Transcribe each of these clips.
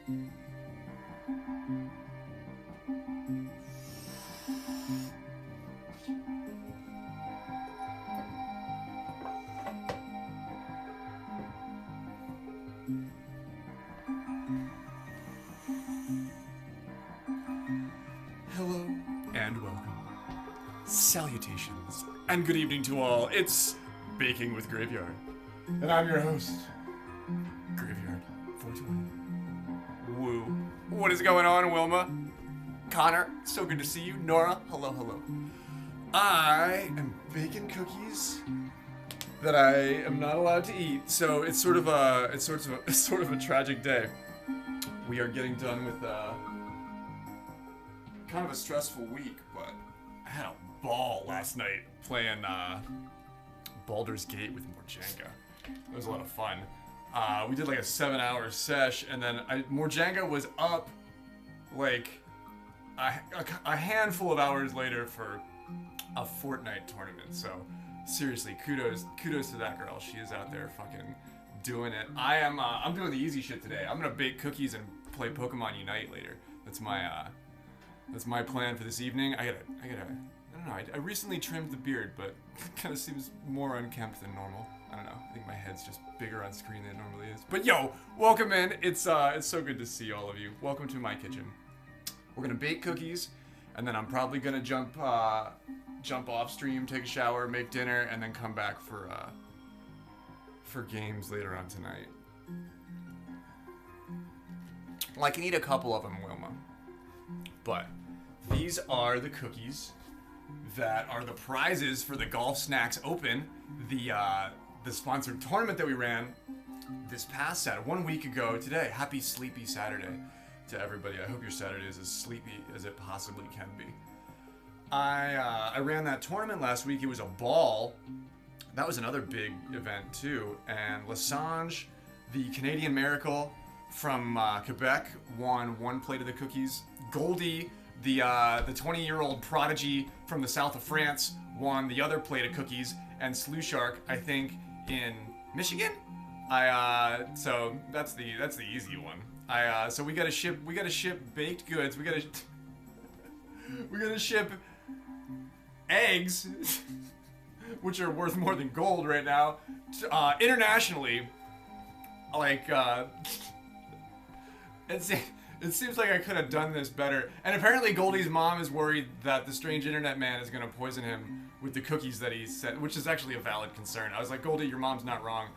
Hello and welcome. Salutations and good evening to all. It's Baking with Graveyard. And I'm your host, Graveyard 420. Woo. What is going on, Wilma? Connor, so good to see you. Nora, hello, hello. I am baking cookies that I am not allowed to eat, so it's sort of a tragic day. We are getting done with kind of a stressful week, but I had a ball last night playing Baldur's Gate with Morjanga. It was a lot of fun. We did like a 7-hour sesh, and then Morjanga was up like a handful of hours later for a Fortnite tournament. So seriously, kudos to that girl. She is out there fucking doing it. I'm doing the easy shit today. I'm gonna bake cookies and play Pokemon Unite later. That's my plan for this evening. I don't know. I recently trimmed the beard, but it kind of seems more unkempt than normal. I don't know. I think my head's just bigger on screen than it normally is. But yo, welcome in. It's so good to see all of you. Welcome to my kitchen. We're gonna bake cookies, and then I'm probably gonna jump off stream, take a shower, make dinner, and then come back for games later on tonight. Well, I can eat a couple of them, Wilma. But these are the cookies that are the prizes for the Golf Snacks Open, the sponsored tournament that we ran this past Saturday, 1 week ago today. Happy Sleepy Saturday to everybody. I hope your Saturday is as sleepy as it possibly can be. I ran that tournament last week. It was a ball. That was another big event too. And Lasange, the Canadian Miracle from Quebec, won one plate of the cookies. Goldie, the 20-year-old prodigy from the south of France, won the other plate of cookies. And Slew Shark, I think, in Michigan. So that's the easy one. So we gotta ship baked goods. We gotta ship eggs, which are worth more than gold right now, internationally. Like it seems like I could have done this better. And apparently Goldie's mom is worried that the strange internet man is gonna poison him with the cookies that he sent, which is actually a valid concern. I was like, Goldie, your mom's not wrong.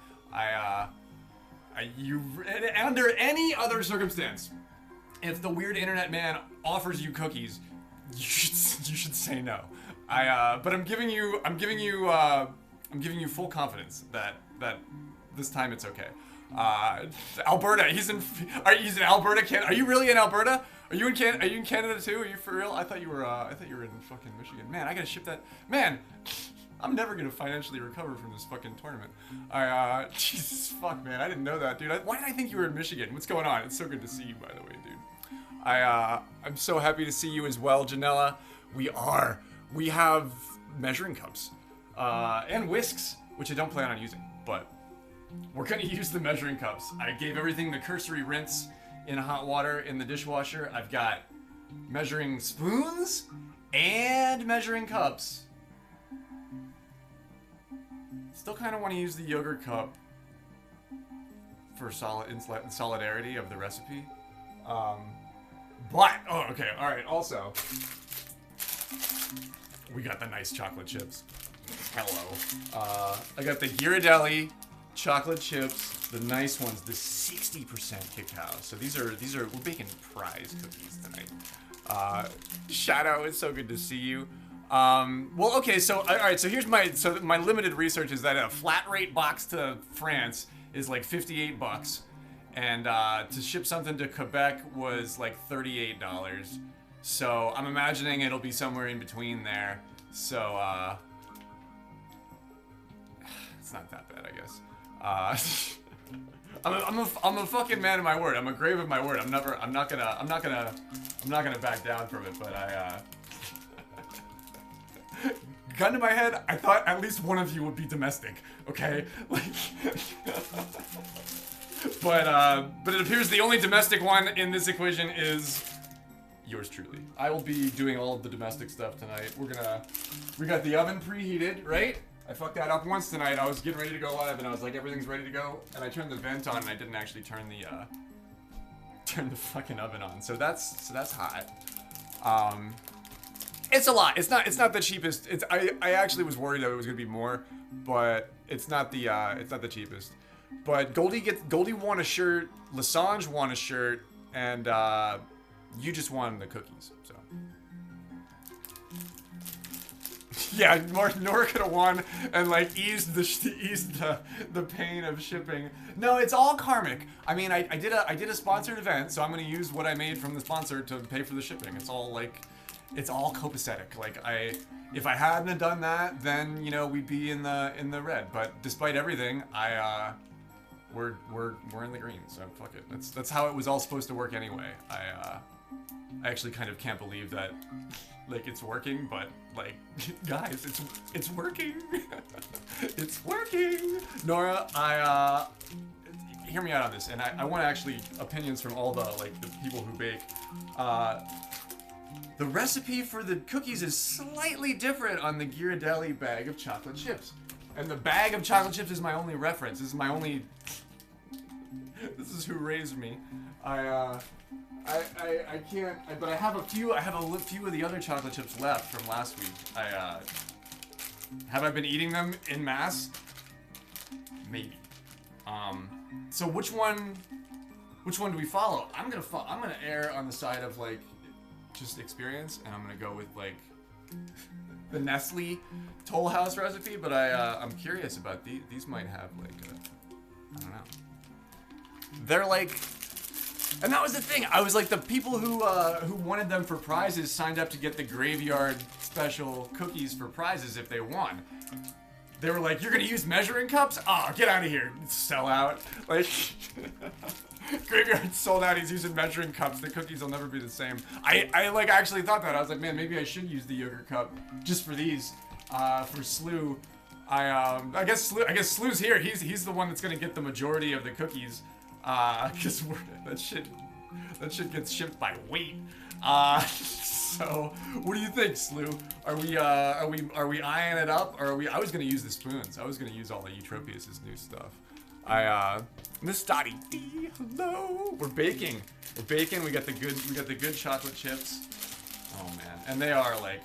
Under any other circumstance, if the weird internet man offers you cookies, you should say no. But I'm giving you full confidence that this time it's okay. Alberta, he's in Alberta. Are you really in Alberta? Are you in Canada too? Are you for real? I thought you were in fucking Michigan. Man, I gotta ship that. Man, I'm never gonna financially recover from this fucking tournament. Jesus fuck, man, I didn't know that, dude. Why did I think you were in Michigan? What's going on? It's so good to see you, by the way, dude. I'm so happy to see you as well, Janella. We have measuring cups, and whisks, which I don't plan on using, but we're gonna use the measuring cups. I gave everything the cursory rinse in hot water in the dishwasher. I've got measuring spoons and measuring cups. Still kind of want to use the yogurt cup for solidarity of the recipe. But, oh, okay, alright, also, we got the nice chocolate chips. Hello. I got the Ghirardelli chocolate chips, the nice ones, the 60% cacao. So these are, we're baking prize cookies tonight. Shadow, it's so good to see you. Well, okay, so, alright, so here's my limited research is that a flat rate box to France is like $58, and to ship something to Quebec was like $38. So I'm imagining it'll be somewhere in between there. So, it's not that bad, I guess. I'm a fucking man of my word. I'm a grave of my word. I'm not gonna back down from it, but gun to my head, I thought at least one of you would be domestic, okay? Like, But it appears the only domestic one in this equation is yours truly. I will be doing all of the domestic stuff tonight. We got the oven preheated, right? I fucked that up once tonight. I was getting ready to go live and I was like, everything's ready to go. And I turned the vent on and I didn't actually turn the fucking oven on. So that's hot. It's a lot. It's not the cheapest. I actually was worried that it was gonna be more, but it's not the cheapest. But Goldie won a shirt, Lasange won a shirt, and you just won the cookies. So yeah, Nora could have won and like eased the pain of shipping. No, it's all karmic. I mean, I did a sponsored event, so I'm gonna use what I made from the sponsor to pay for the shipping. It's all copacetic. Like if I hadn't have done that, then you know we'd be in the red. But despite everything, we're in the green. So fuck it. That's how it was all supposed to work anyway. I actually kind of can't believe that like it's working, but like guys, it's working. It's working. Nora, hear me out on this, and I want actually opinions from all the people who bake. The recipe for the cookies is slightly different on the Ghirardelli bag of chocolate chips. And the bag of chocolate chips is my only reference. This is who raised me. I can't, but I have a few of the other chocolate chips left from last week. Have I been eating them en masse? Maybe. So which one do we follow? I'm gonna err on the side of like, just experience, and I'm gonna go with like the Nestle Toll House recipe, but I'm curious about these. These might have like I don't know. They're like, and that was the thing. I was like, the people who wanted them for prizes signed up to get the graveyard special cookies for prizes if they won. They were like, you're gonna use measuring cups? Oh, get out of here, sell out. Like. Graveyard sold out, he's using measuring cups, the cookies will never be the same. I like actually thought that. I was like, man, maybe I should use the yogurt cup just for these. For Slew. I guess Slew's here. He's the one that's gonna get the majority of the cookies. Cause that shit gets shipped by weight. So what do you think, Slew? Are we eyeing it up, or are we? I was gonna use the spoons. I was gonna use all of Eutropius's new stuff. Miss Dottie D, hello. We're baking. We got the good chocolate chips. Oh man, and they are like,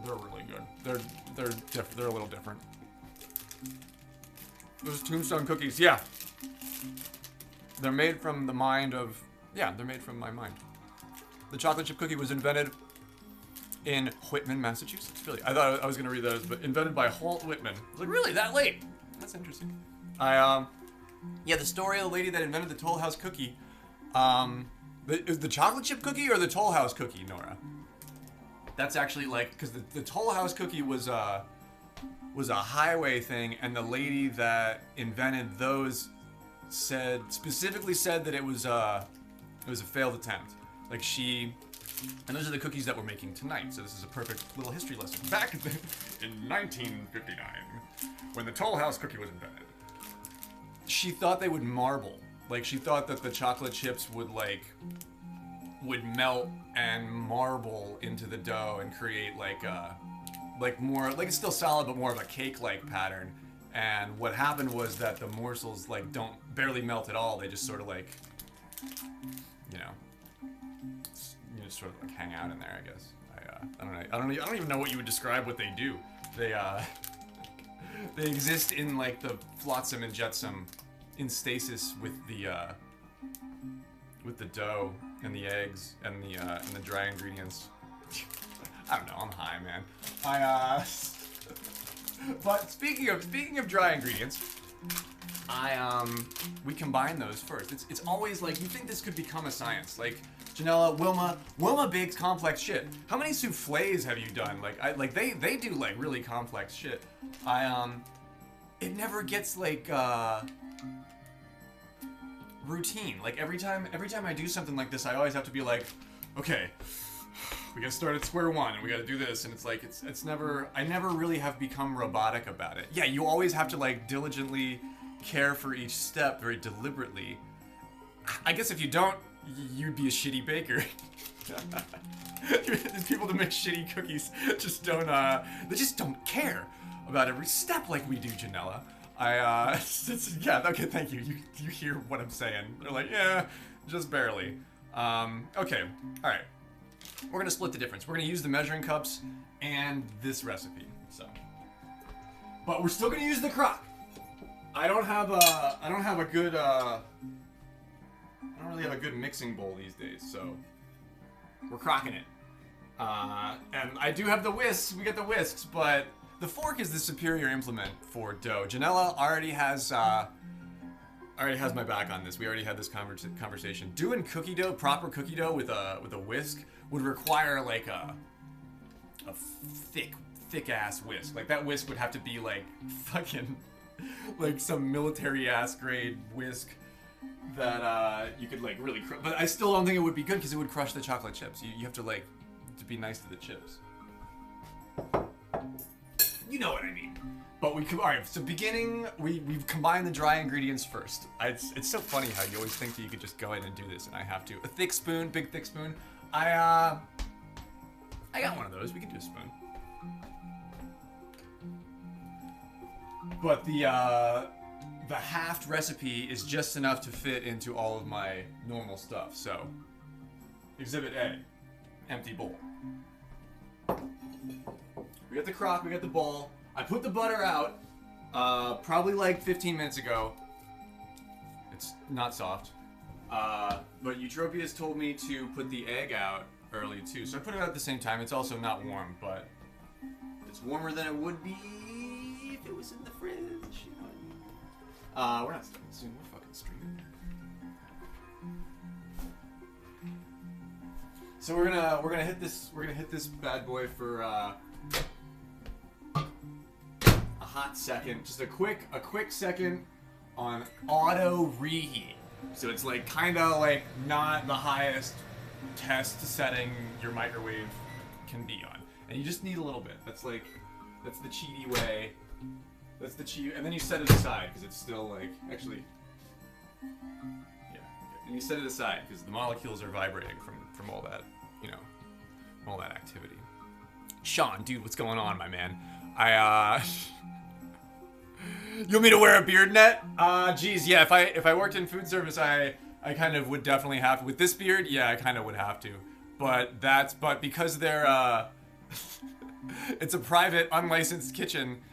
they're really good. They're a little different. Those Tombstone cookies, yeah. They're made from the mind of, yeah, they're made from my mind. The chocolate chip cookie was invented in Whitman, Massachusetts. Really, I thought I was gonna read those, but invented by Walt Whitman. I was like, really, that late? That's interesting. Yeah, the story of the lady that invented the Toll House cookie. Is the chocolate chip cookie or the Toll House cookie, Nora? That's actually like, because the Toll House cookie was a highway thing, and the lady that invented those specifically said that it was a failed attempt. Like and those are the cookies that we're making tonight. So this is a perfect little history lesson. Back in 1959, when the Toll House cookie was invented, she thought they would marble. Like, she thought that the chocolate chips would melt and marble into the dough and create more, like it's still solid, but more of a cake-like pattern. And what happened was that the morsels barely melt at all. They just sort of sort of like hang out in there, I guess. I don't even know what you would describe what they do. They exist in like the flotsam and jetsam in stasis with the dough and the eggs and the dry ingredients. I don't know, I'm high, man. But speaking of dry ingredients, we combine those first. It's always like, you think this could become a science. Like, Janella, Wilma bakes complex shit. How many souffles have you done? Like, they do like really complex shit. It never gets like, routine. Like every time I do something like this, I always have to be like, okay, we gotta start at square one and we gotta do this, and it's like, I never really have become robotic about it. Yeah, you always have to like diligently care for each step very deliberately. I guess if you don't, you'd be a shitty baker. These people that make shitty cookies just don't, they just don't care about every step like we do, Janella. Yeah, okay, thank you. You hear what I'm saying. They're like, yeah, just barely. Okay, alright. We're gonna split the difference. We're gonna use the measuring cups and this recipe, so. But we're still gonna use the crock. I don't really have a good mixing bowl these days, so we're crocking it. And I do have the whisks, we get the whisks, but the fork is the superior implement for dough. Janella already has my back on this. We already had this conversation. Doing cookie dough, proper cookie dough with a whisk would require like a thick ass whisk. Like that whisk would have to be like fucking like some military ass grade whisk that you could like really but I still don't think it would be good because it would crush the chocolate chips. You have to like to be nice to the chips. You know what I mean. But alright, so beginning, we've combined the dry ingredients first. It's so funny how you always think that you could just go ahead and do this, and I have to. A thick spoon, big thick spoon. I got one of those, we can do a spoon. But the halved recipe is just enough to fit into all of my normal stuff, so. Exhibit A, empty bowl. We got the crock, we got the bowl. I put the butter out, probably like 15 minutes ago. It's not soft. But Eutropius told me to put the egg out early too. So I put it out at the same time. It's also not warm, but it's warmer than it would be if it was in the fridge. You know what I mean? We're not starting soon, we're fucking streaming. So we're gonna hit this bad boy for a hot second, just a quick second on auto reheat. So it's like kind of like not the highest test setting your microwave can be on, and you just need a little bit. That's the cheaty way. That's the cheat, and then you set it aside because it's still like actually, yeah. And you set it aside because the molecules are vibrating from all that, you know, all that activity. Sean, dude, what's going on, my man? You want me to wear a beard net? Geez, yeah, if I worked in food service, I kind of would definitely have to. With this beard, yeah, I kind of would have to. But because they're, it's a private, unlicensed kitchen,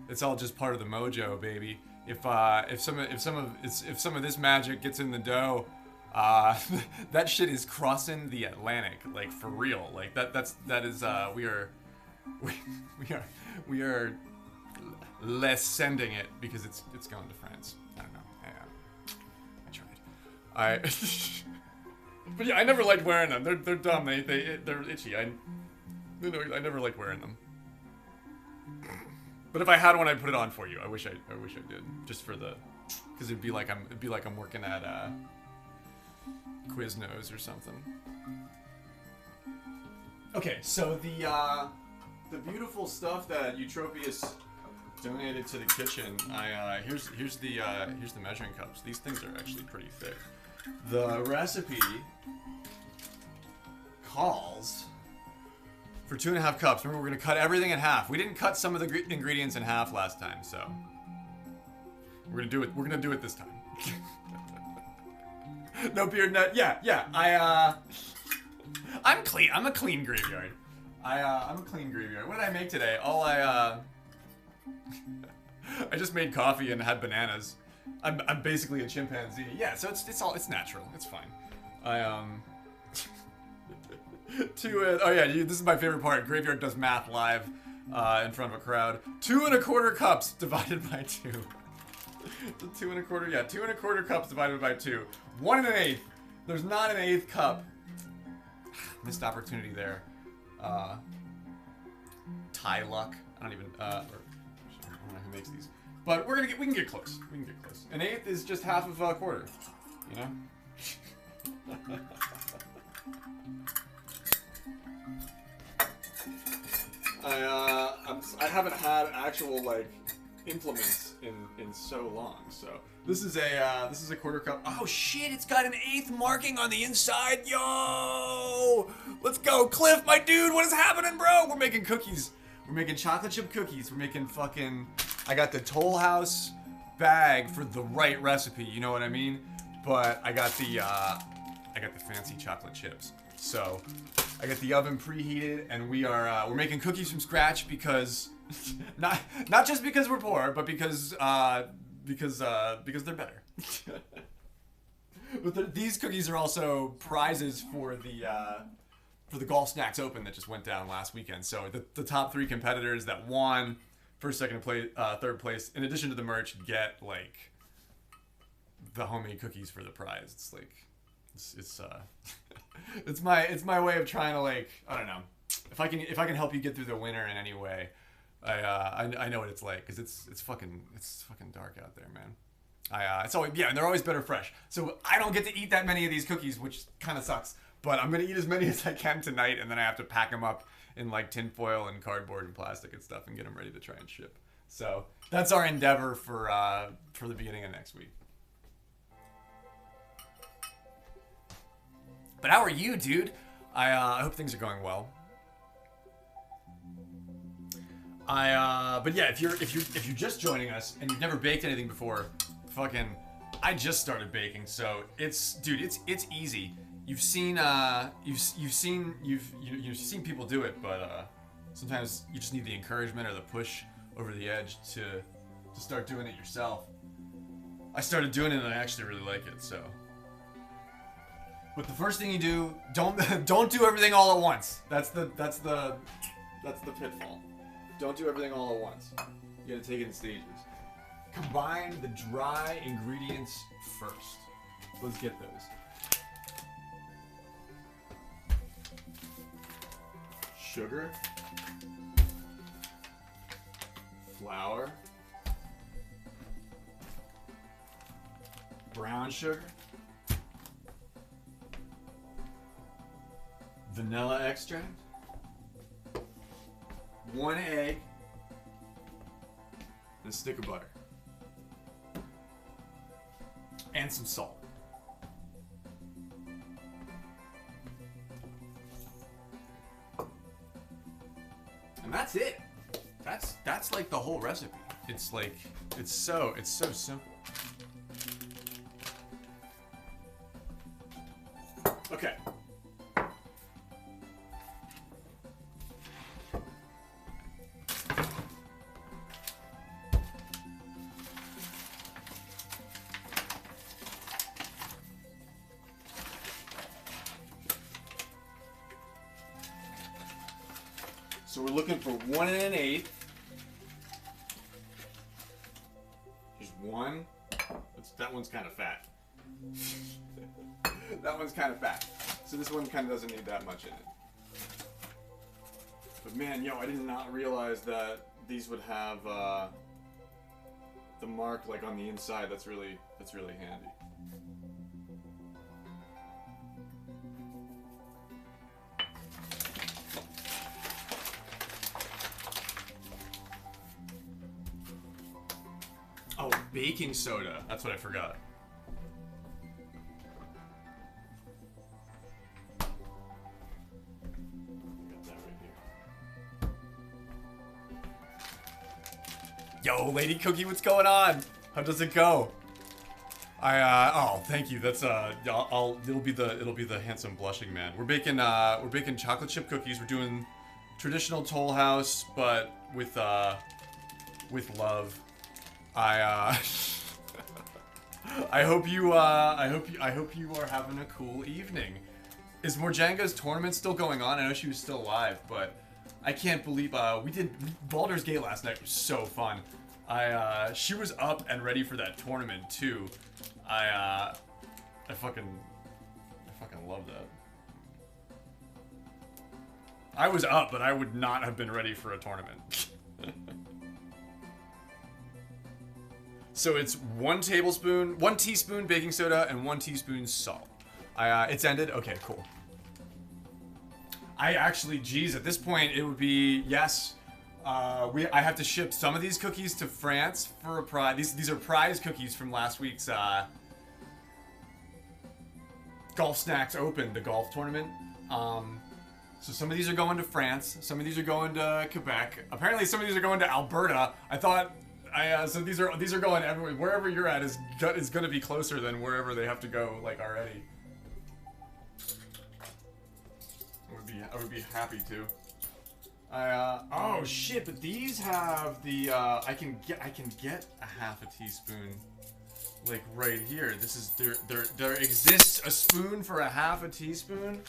it's all just part of the mojo, baby. If some of this magic gets in the dough, that shit is crossing the Atlantic, like for real. Like we are less sending it because it's going to France. I don't know. I tried. But yeah, I never liked wearing them. They're dumb. They're itchy. I never liked wearing them. But if I had one, I'd put it on for you. I wish I did, just for because it'd be like I'm working at Quiznos or something. Okay, so the beautiful stuff that Eutropius donated to the kitchen. Here's the measuring cups. These things are actually pretty thick. The recipe calls for 2.5 cups. Remember, we're gonna cut everything in half. We didn't cut some of the ingredients in half last time, so we're gonna do it. We're gonna do it this time. No beard net. Yeah. I'm clean. I'm a clean graveyard. I'm a clean graveyard. What did I make today? I just made coffee and had bananas. I'm basically a chimpanzee. Yeah, so it's natural. It's fine. Oh yeah, this is my favorite part. Graveyard does math live in front of a crowd. 2.25 cups divided by 2. 2.25. Yeah, 2.25 cups divided by 2. 1 1/8. There's not an 1/8 cup. Missed opportunity there. Thai luck. I don't even. I don't know who makes these. But we can get close. We can get close. An 1/8 is just half of a quarter. You know. I haven't had actual like implements in so long. So this is a quarter cup. Oh shit! It's got an 1/8 marking on the inside. Yo, let's go, Cliff, my dude. What is happening, bro? We're making cookies. We're making chocolate chip cookies. We're making fucking. I got the Toll House bag for the right recipe. You know what I mean? But I got the fancy chocolate chips. So I got the oven preheated, and we're making cookies from scratch because not just because we're poor, but because they're better. But these cookies are also prizes for the Golf Snacks Open that just went down last weekend. So the top 3 competitors that won first, second, third place, in addition to the merch, get like the homemade cookies for the prize. It's like it's my way of trying to, like, I don't know, if I can help you get through the winter in any way. I know what it's like, because it's fucking dark out there, man. It's always, yeah, and they're always better fresh. So I don't get to eat that many of these cookies, which kind of sucks. But I'm gonna eat as many as I can tonight, and then I have to pack them up in like tin foil and cardboard and plastic and stuff, and get them ready to try and ship. So that's our endeavor for the beginning of next week. But how are you, dude? I hope things are going well. But yeah, if you're just joining us and you've never baked anything before, I just started baking, so it's easy. You've seen people do it, but sometimes you just need the encouragement or the push over the edge to start doing it yourself. I started doing it and I actually really like it. So, but the first thing you do, don't do everything all at once. That's the pitfall. Don't do everything all at once. You gotta take it in stages. Combine the dry ingredients first. Let's get those. Sugar, flour, brown sugar, vanilla extract, 1 egg, and a stick of butter, and some salt. And that's it. That's like the whole recipe. It's like it's so simple. Okay. So we're looking for 1 1/8. Here's 1. That one's kind of fat. That one's kind of fat. So this one kind of doesn't need that much in it. But man, yo, I did not realize that these would have the mark like on the inside. That's really handy. Oh, baking soda. That's what I forgot. Got that right here. Yo, Lady Cookie, what's going on? How does it go? Oh, thank you. That's it'll be the handsome blushing man. We're baking chocolate chip cookies. We're doing traditional Toll House, but with love. I hope you are having a cool evening. Is Morjanga's tournament still going on? I know she was still alive, but I can't believe we did Baldur's Gate last night. Was so fun. She was up and ready for that tournament too. I fucking love that. I was up, but I would not have been ready for a tournament. So it's 1 teaspoon baking soda and 1 teaspoon salt. It's ended? Okay, cool. I actually, geez, at this point it would be, yes, I have to ship some of these cookies to France for a prize. These are prize cookies from last week's Golf Snacks Open, the golf tournament. So some of these are going to France. Some of these are going to Quebec. Apparently, some of these are going to Alberta. I thought, so these are going everywhere. Wherever you're at is going to be closer than wherever they have to go, like, already. I would be happy to. Oh shit! But these have the I can get a half a teaspoon, like right here. This is there exists a spoon for a half a teaspoon.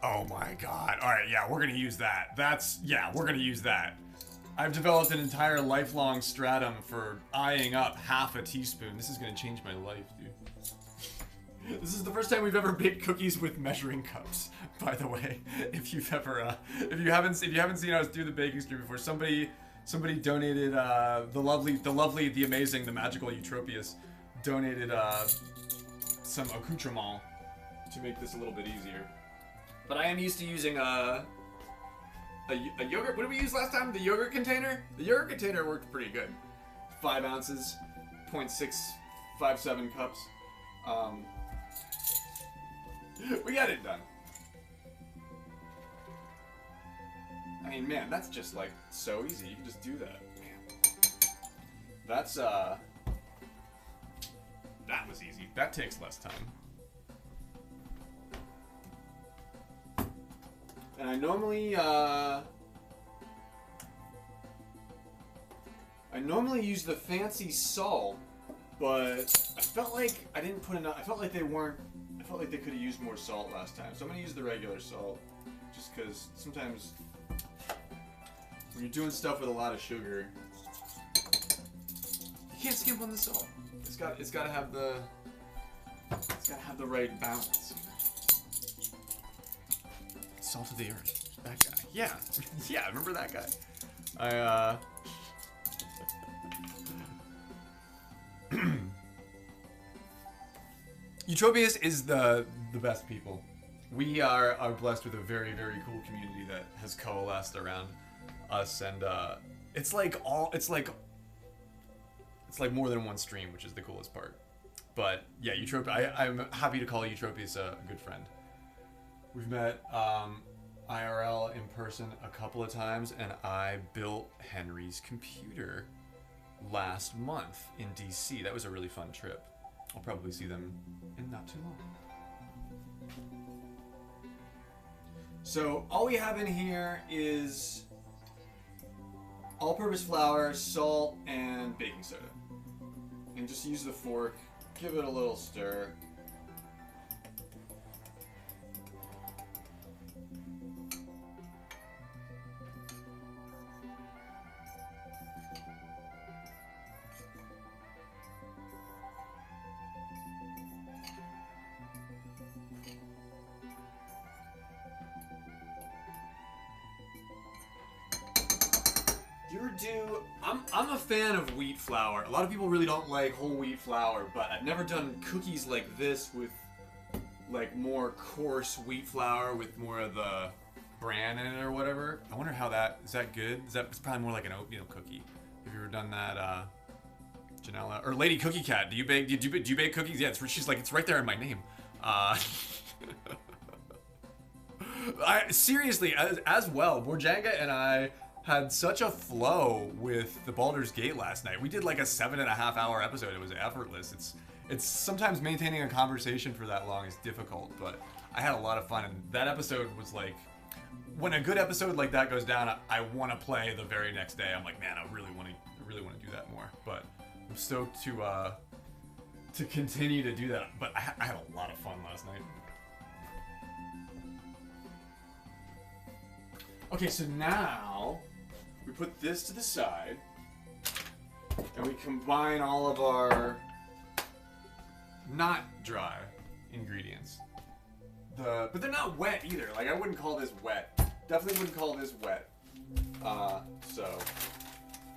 Oh my god! All right, yeah, we're gonna use that. We're gonna use that. I've developed an entire lifelong stratum for eyeing up half a teaspoon. This is gonna change my life, dude. This is the first time we've ever baked cookies with measuring cups. By the way, if you haven't seen us do the baking stream before, somebody donated the lovely, the amazing, the magical Eutropius donated some accoutrement to make this a little bit easier. But I am used to using a yogurt. What did we use last time? The yogurt container. The yogurt container worked pretty good. 5 ounces, 0.657 cups. We got it done. I mean, man, that's just like so easy. You can just do that. Man. That's that was easy. That takes less time. And I normally use the fancy salt, but I felt like I didn't put enough. I felt like they could have used more salt last time. So I'm gonna use the regular salt, just because sometimes when you're doing stuff with a lot of sugar, you can't skimp on the salt. It's gotta have the right balance. Salt of the earth. That guy. Yeah. Yeah, remember that guy? Eutropius is the best people. We are blessed with a very, very cool community that has coalesced around us, and it's like more than one stream, which is the coolest part. But yeah, I'm happy to call Eutropius a good friend. We've met IRL in person a couple of times, and I built Henry's computer last month in DC. That was a really fun trip. I'll probably see them in not too long. So all we have in here is all-purpose flour, salt, and baking soda. And just use the fork, give it a little stir. I'm a fan of wheat flour. A lot of people really don't like whole wheat flour, but I've never done cookies like this with like more coarse wheat flour with more of the bran in it or whatever. I wonder how is that good? It's probably more like an oatmeal cookie. Have you ever done that, Janella? Or Lady Cookie Cat, do you bake cookies? Yeah, she's like, it's right there in my name. Seriously, as well, Borjanga and I had such a flow with the Baldur's Gate last night. We did like a 7.5 hour episode. It was effortless. It's sometimes maintaining a conversation for that long is difficult, but I had a lot of fun. And that episode was like, when a good episode like that goes down, I want to play the very next day. I'm like, man, I really want to do that more. But I'm stoked to continue to do that. But I had a lot of fun last night. Okay, so now we put this to the side, and we combine all of our not dry ingredients. But they're not wet either. Like, I wouldn't call this wet. Definitely wouldn't call this wet. So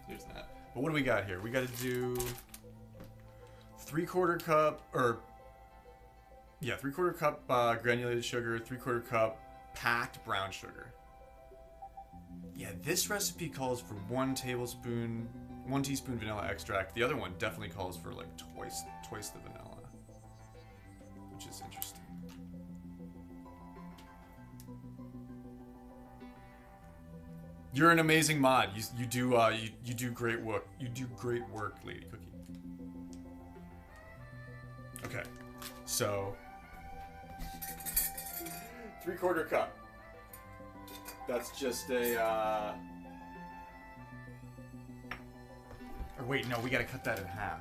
there's that. But what do we got here? We got to do 3/4 cup, or yeah, 3/4 cup granulated sugar, 3/4 cup packed brown sugar. Yeah, this recipe calls for 1 teaspoon vanilla extract. The other one definitely calls for like twice the vanilla, which is interesting. You're an amazing mod. You do great work. You do great work, Lady Cookie. Okay, so 3/4 cup. That's just a. Or wait, no, we gotta cut that in half.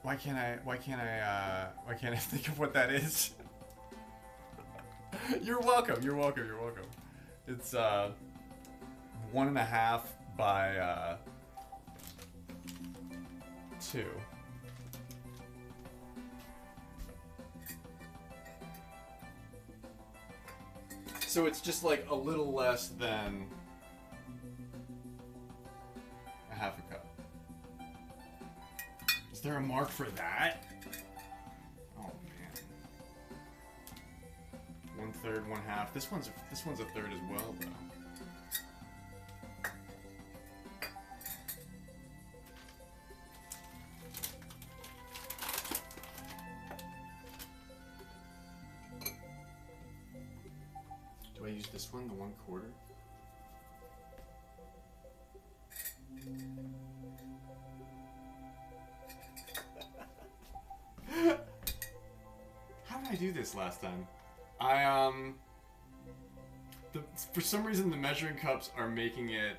Why can't I think of what that is? You're welcome. It's 1.5 by 2. So it's just like a little less than a half a cup. Is there a mark for that? Oh man. 1/3, 1/2. This one's a third as well, though. Do I use this one, the 1/4? How did I do this last time? For some reason the measuring cups are making it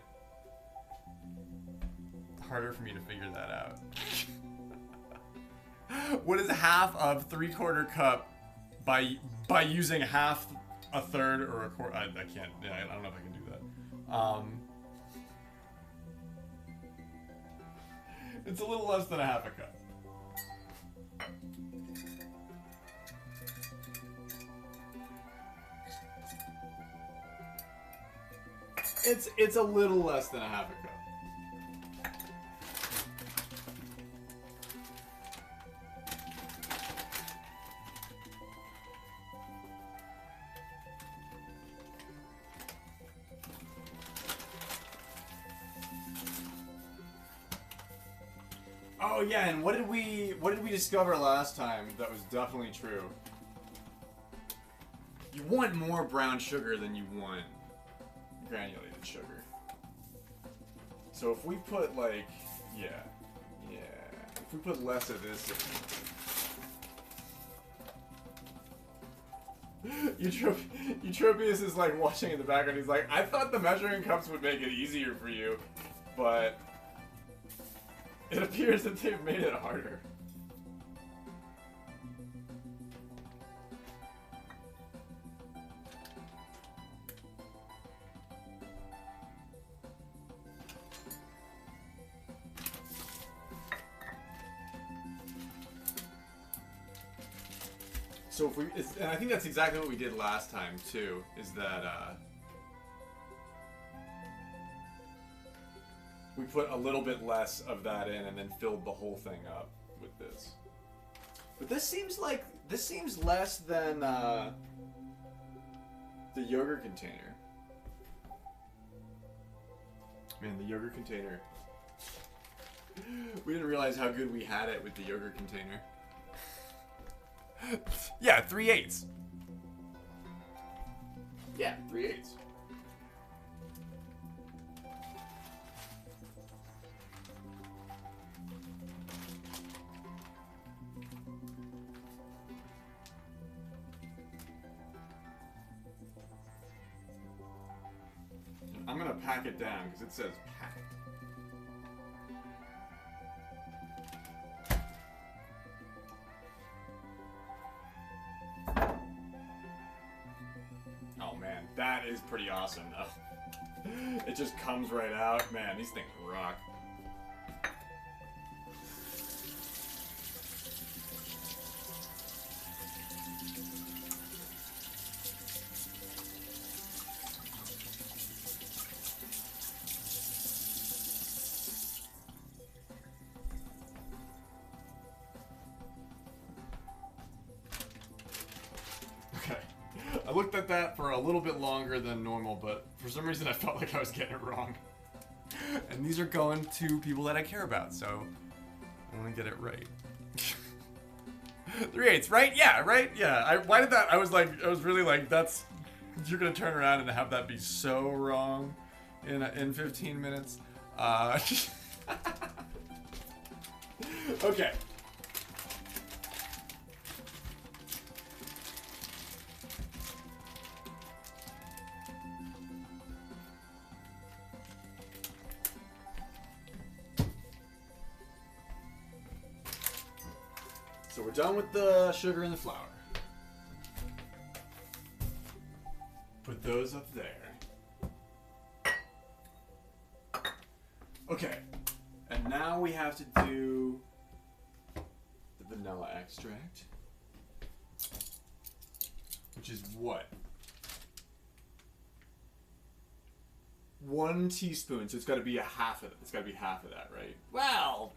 harder for me to figure that out. What is half of 3/4 cup by using half, a third, or a quarter? I can't. Yeah, I don't know if I can do that. It's a little less than a half a cup. It's a little less than a half a cup. Oh yeah, and what did we discover last time that was definitely true? You want more brown sugar than you want granulated sugar. So if we put like, if we put less of this in. Eutropius is like watching in the background. He's like, I thought the measuring cups would make it easier for you, but it appears that they've made it harder. So if and I think that's exactly what we did last time too, is that we put a little bit less of that in and then filled the whole thing up with this. But this seems less than the yogurt container. Man, the yogurt container. We didn't realize how good we had it with the yogurt container. Yeah, 3/8. Yeah, 3/8. I'm gonna pack it down because it says packed. Oh man, that is pretty awesome though. It just comes right out. Man, these things rock. looked at that for a little bit longer than normal, but for some reason I felt like I was getting it wrong. And these are going to people that I care about, so I want to get it right. 3/8, right? Yeah, right? Yeah. Why did that? I was really like, that's, you're gonna turn around and have that be so wrong in 15 minutes. Okay. So we're done with the sugar and the flour. Put those up there. Okay. And now we have to do the vanilla extract. Which is what? 1 teaspoon, so it's got to be half of it. It's got to be half of that, right? Well,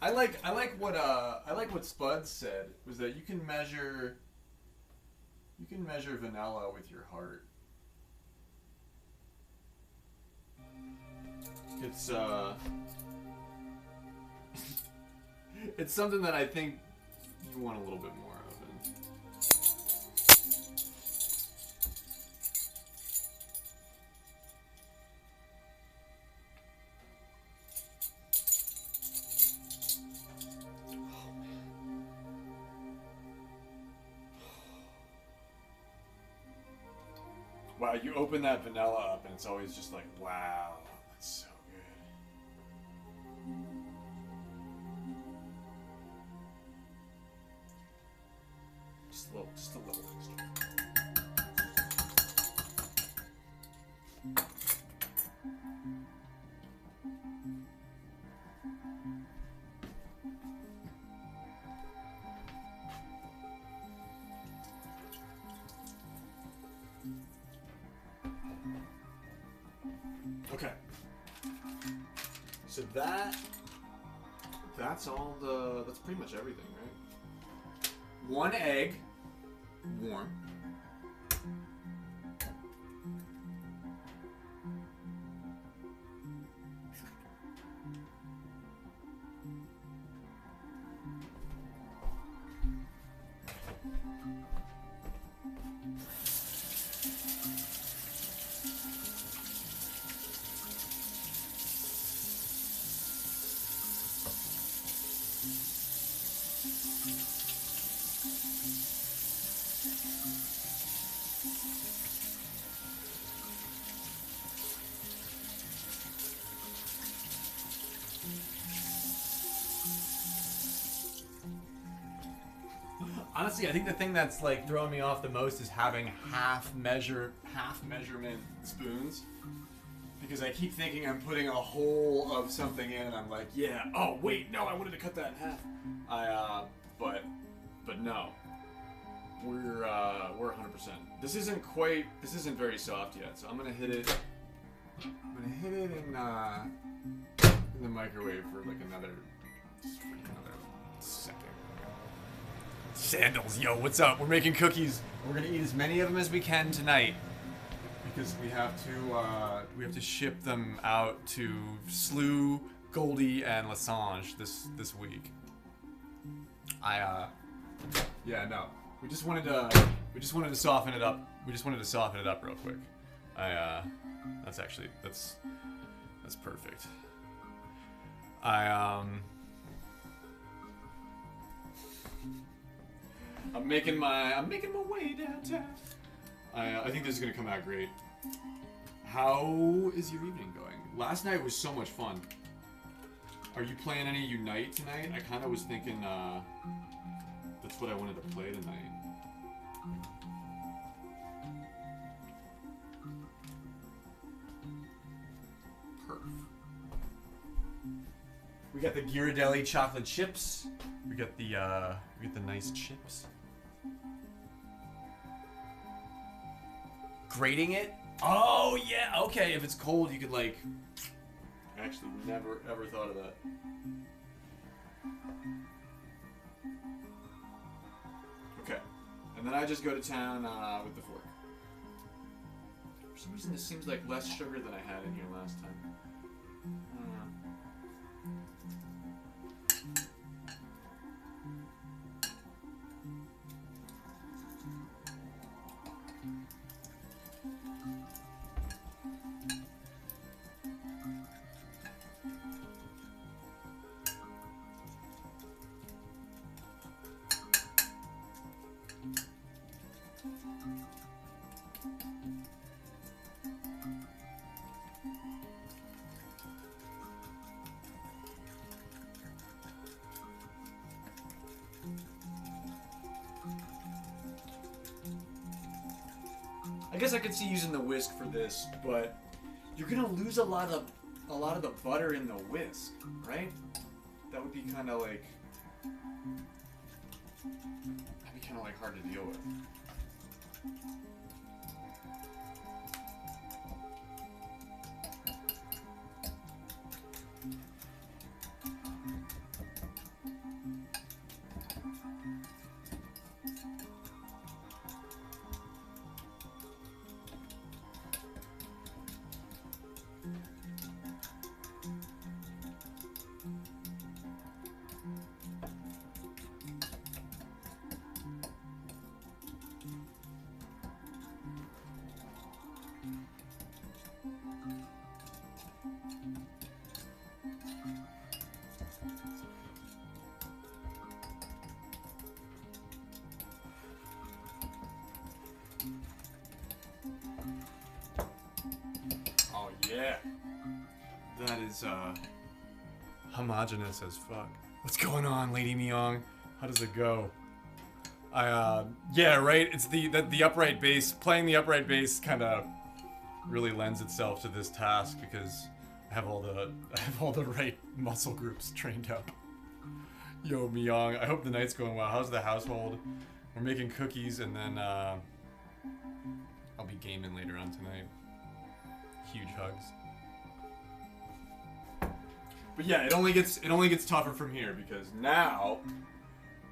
I like what Spud said was that you can measure vanilla with your heart. It's it's something that I think you want a little bit more of. Wow, you open that vanilla up and it's always just like, wow, that's so good. Just a little extra. Okay. So that's pretty much everything, right? 1 egg, warm. Honestly, I think the thing that's like throwing me off the most is having half measurement spoons, because I keep thinking I'm putting a whole of something in, and I'm like, yeah. Oh wait, no, I wanted to cut that in half. But no, we're 100%. This isn't very soft yet, so I'm gonna hit it. In the microwave for like another second. Sandals, yo, what's up? We're making cookies. We're gonna eat as many of them as we can tonight, because we have to ship them out to Slew, Goldie, and Lasange this week. We just wanted to soften it up. We just wanted to soften it up real quick. That's perfect. I'm making my way downtown. I think this is gonna come out great. How is your evening going? Last night was so much fun. Are you playing any Unite tonight? I kind of was thinking that's what I wanted to play tonight. We got the Ghirardelli chocolate chips. We got the nice chips. Grating it? Oh yeah, okay. If it's cold, you could like. Actually, never ever thought of that. Okay, and then I just go to town with the fork. some reason this seems like less sugar than I had in here last time. I guess I could see using the whisk for this, but you're gonna lose a lot of the butter in the whisk, right? That would be kind of like hard to deal with. Yeah. That is, homogenous as fuck. What's going on, Lady Myong? How does it go? Yeah, right? It's the upright bass. Playing the upright bass kind of really lends itself to this task because I have all the right muscle groups trained up. Yo, Myong, I hope the night's going well. How's the household? We're making cookies and then, I'll be gaming later on tonight. Huge hugs. But yeah, it only gets tougher from here because now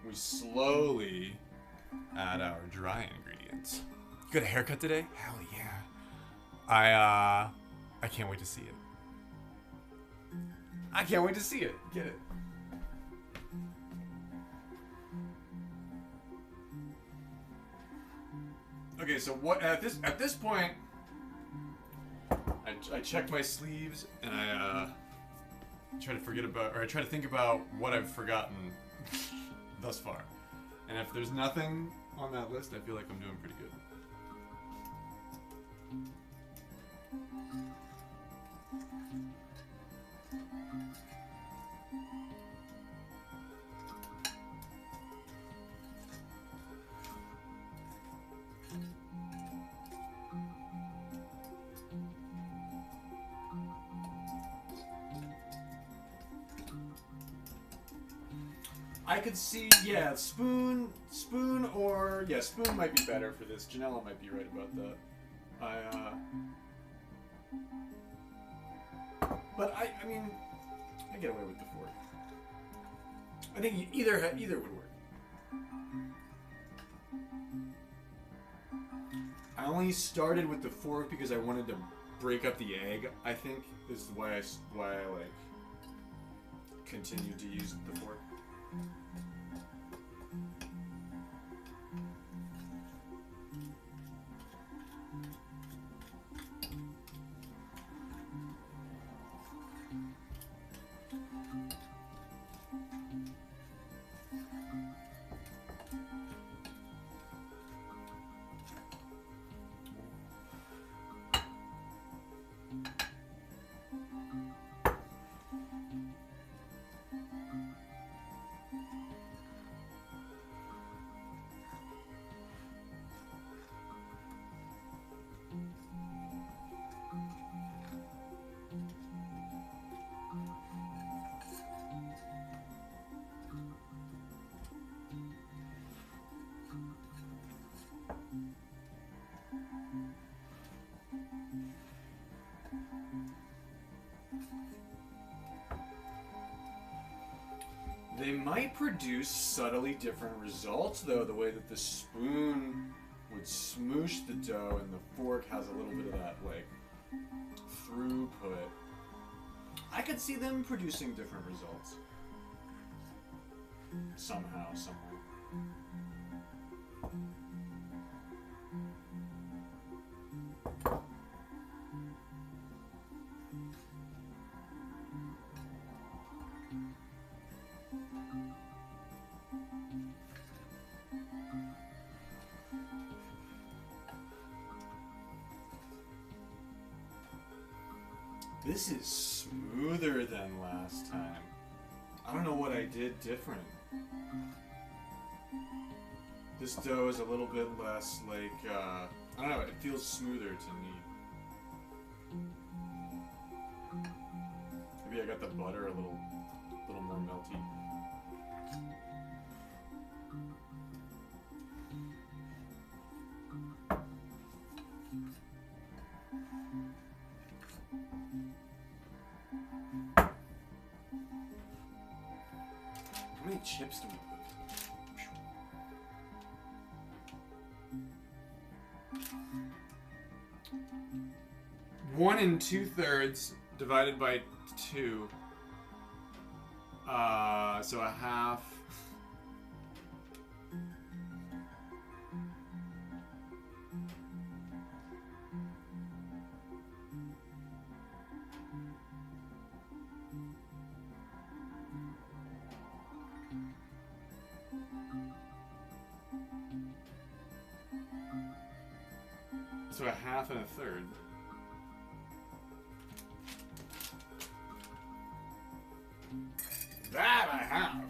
we slowly add our dry ingredients. You got a haircut today? Hell yeah. I can't wait to see it. I can't wait to see it. Get it. Okay, so what at this point I check my sleeves and I try to think about what I've forgotten thus far. And if there's nothing on that list, I feel like I'm doing pretty good. I could see, yeah, spoon might be better for this. Janella might be right about that. But I mean, I get away with the fork. I think either would work. I only started with the fork because I wanted to break up the egg. I think is why I like continued to use the fork. They might produce subtly different results, though, the way that the spoon would would smoosh the dough, and the fork has a little bit of that like throughput. I could see them producing different results. Somehow, somewhere. This is smoother than last time. I don't know what I did different. This dough is a little bit less like, I don't know, it feels smoother to me. Maybe I got the butter a little more melty. How many chips do we put? 1 2/3 divided by 2. So a half. So a half and a third. That I have.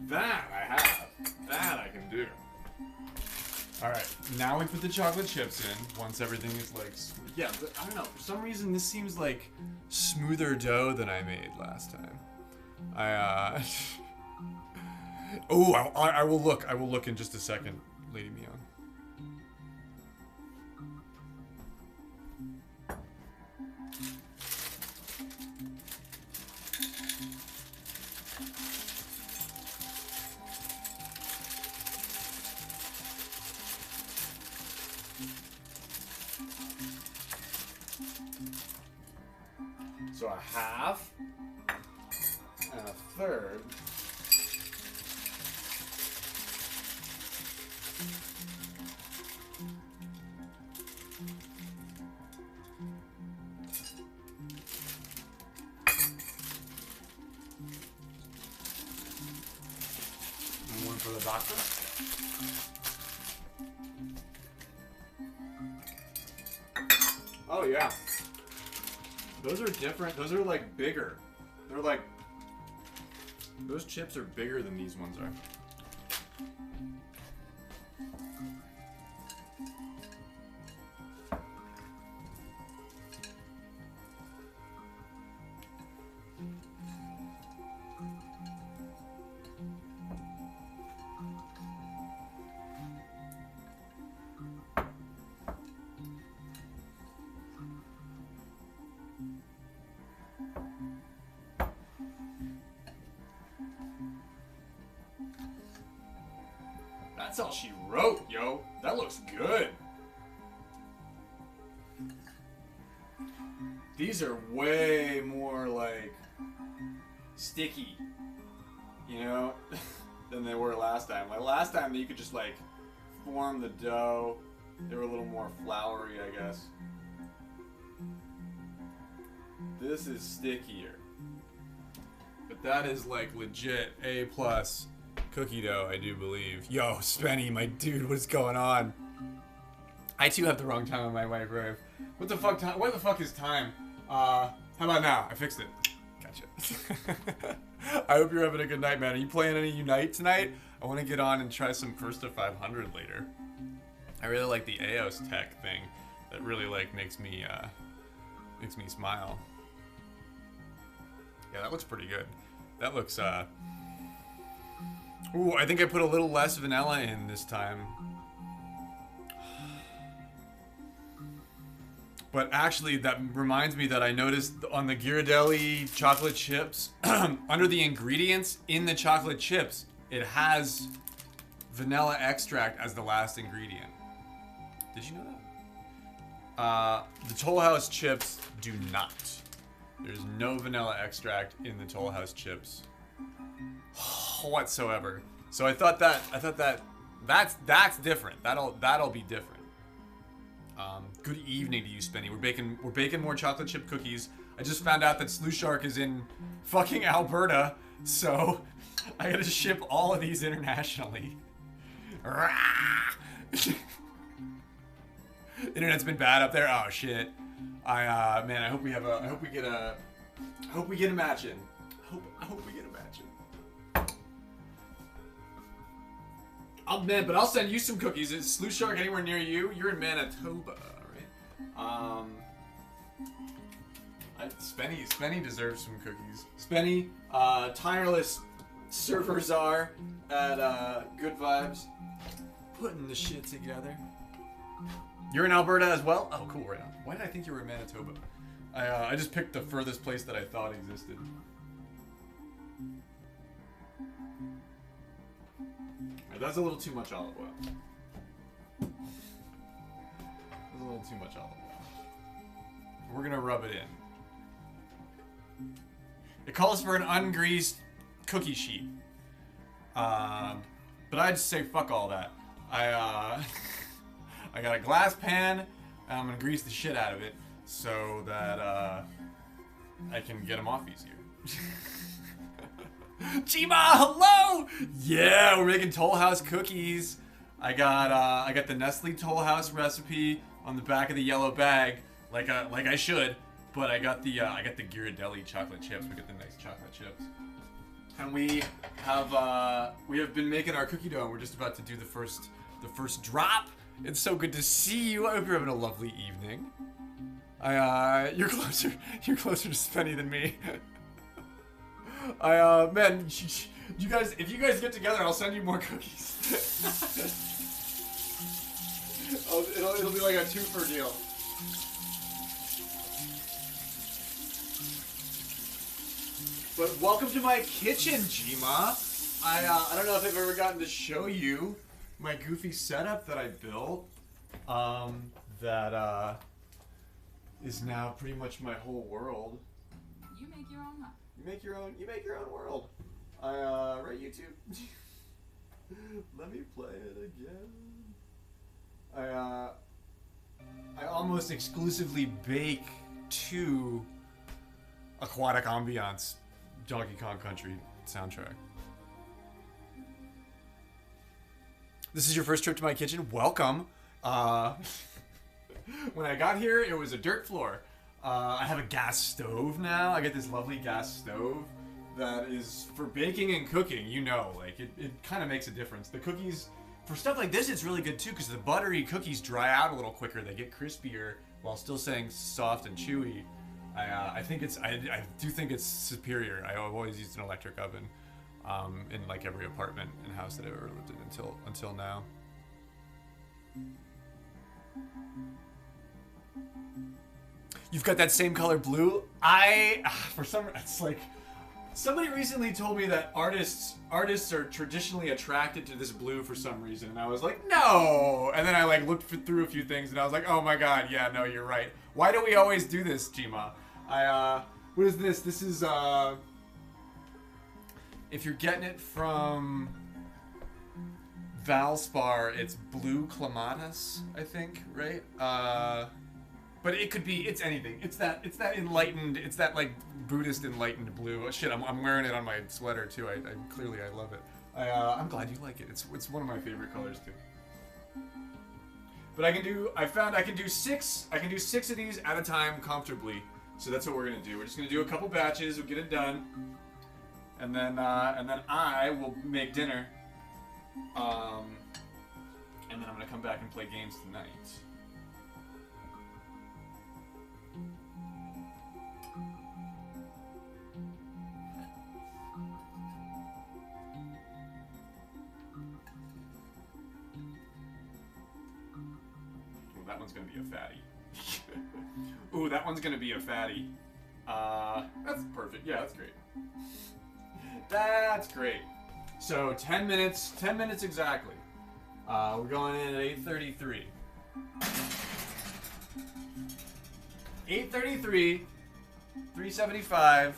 That I have. That I can do. Alright, now we put the chocolate chips in once everything is like... Yeah, but I don't know. For some reason, this seems like smoother dough than I made last time. Oh, I will look. I will look in just a second, Lady Mion. So a half and a third. And one for the doctor. Oh yeah. Those are different. Those are like bigger. They're like... Those chips are bigger than these ones are. That's all she wrote, yo. That looks good. These are way more like sticky, you know, than they were last time. Like last time you could just like form the dough. They were a little more floury, I guess. This is stickier. But that is like legit A+ cookie dough, I do believe. Yo, Spenny, my dude, what's going on? I too have the wrong time on my microwave. What the fuck time? What the fuck is time? How about now? I fixed it. Gotcha. I hope you're having a good night, man. Are you playing any Unite tonight? I want to get on and try some First to 500 later. I really like the AOS tech thing. That really like makes me smile. Yeah, that looks pretty good. That looks ooh, I think I put a little less vanilla in this time. But actually, that reminds me that I noticed on the Ghirardelli chocolate chips, under the ingredients in the chocolate chips, it has vanilla extract as the last ingredient. Did you know that? The Toll House chips do not. There's no vanilla extract in the Toll House chips whatsoever. So I thought that's different. That'll be different. Good evening to you, Spenny. We're baking more chocolate chip cookies. I just found out that Sleuth Shark is in fucking Alberta, so I gotta ship all of these internationally. Internet's been bad up there. Oh shit. Man, I hope we get a match in. I hope we get a match in. Oh man, but I'll send you some cookies. Is Sleuth Shark anywhere near you? You're in Manitoba, right? Spenny deserves some cookies. Spenny, tireless surfer czar at Good Vibes, putting the shit together. You're in Alberta as well? Oh, cool, right on. Why did I think you were in Manitoba? I just picked the furthest place that I thought existed. Right, that's a little too much olive oil. That's a little too much olive oil. We're gonna rub it in. It calls for an ungreased cookie sheet. But I'd just say fuck all that. I got a glass pan, and I'm gonna grease the shit out of it so that I can get them off easier. Chima, hello! Yeah, we're making Toll House cookies. I got the Nestle Toll House recipe on the back of the yellow bag, like I should. But I got the Ghirardelli chocolate chips. We got the nice chocolate chips, and we have been making our cookie dough. And we're just about to do the first drop. It's so good to see you. I hope you're having a lovely evening. You're closer to Spenny than me. Man, you guys, if you guys get together, I'll send you more cookies. It'll be like a 2-for deal. But welcome to my kitchen, Jima. I don't know if I've ever gotten to show you my goofy setup that I built. That is now pretty much my whole world. You make your own life. You make your own world. Right, YouTube? Let me play it again. I almost exclusively bake to Aquatic Ambiance Donkey Kong Country soundtrack. This is your first trip to my kitchen? Welcome. When I got here, it was a dirt floor. I have a gas stove now. I get this lovely gas stove that is for baking and cooking. You know, like it kind of makes a difference. The cookies, for stuff like this, it's really good too because the buttery cookies dry out a little quicker. They get crispier while still staying soft and chewy. I do think it's superior. I've always used an electric oven in like every apartment and house that I've ever lived in until now. You've got that same color blue. It's like somebody recently told me that artists are traditionally attracted to this blue for some reason, and I was like, no. And then I like looked through a few things, and I was like, oh my god, yeah, no, you're right. Why do we always do this, Jima? What is this? This is if you're getting it from Valspar, it's blue clematis, I think, right? But it could be, it's anything. It's that enlightened, it's that like Buddhist enlightened blue. Oh, shit, I'm wearing it on my sweater too. I clearly I love it. I'm glad you like it. It's one of my favorite colors too. But I can do 6 of these at a time comfortably. So that's what we're gonna do. We're just gonna do a couple batches. We'll get it done, and then I will make dinner. And then I'm gonna come back and play games tonight. Ooh, that one's gonna be a fatty. Ooh, that one's gonna be a fatty. That's perfect. Yeah, that's great. That's great. So 10 minutes exactly. We're going in at 833. 833, 375.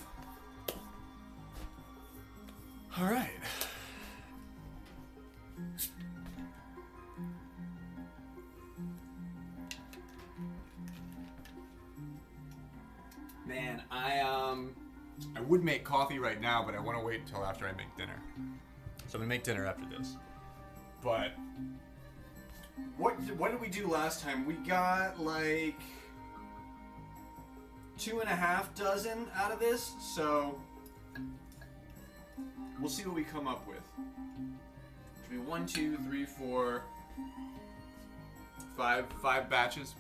All right. Man, I would make coffee right now, but I want to wait until after I make dinner. So I'm gonna make dinner after this. But What did we do last time? We got like 2.5 dozen out of this, so we'll see what we come up with. Should be 1, 2, 3, 4, five batches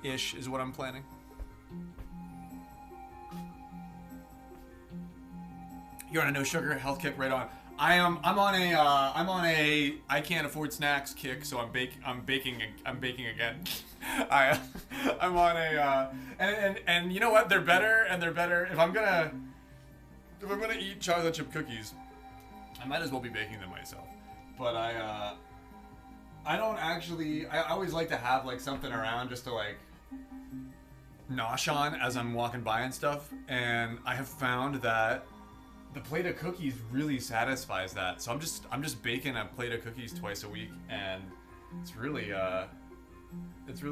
ish is what I'm planning. You're on a no sugar health kick, right on. I'm on a I can't afford snacks kick, so I'm baking again. I'm on a and you know what? They're better if I'm gonna eat chocolate chip cookies, I might as well be baking them myself. But I don't actually. I always like to have like something around just to like nosh on as I'm walking by and stuff. And I have found that the plate of cookies really satisfies that. So I'm just baking a plate of cookies twice a week, and it's really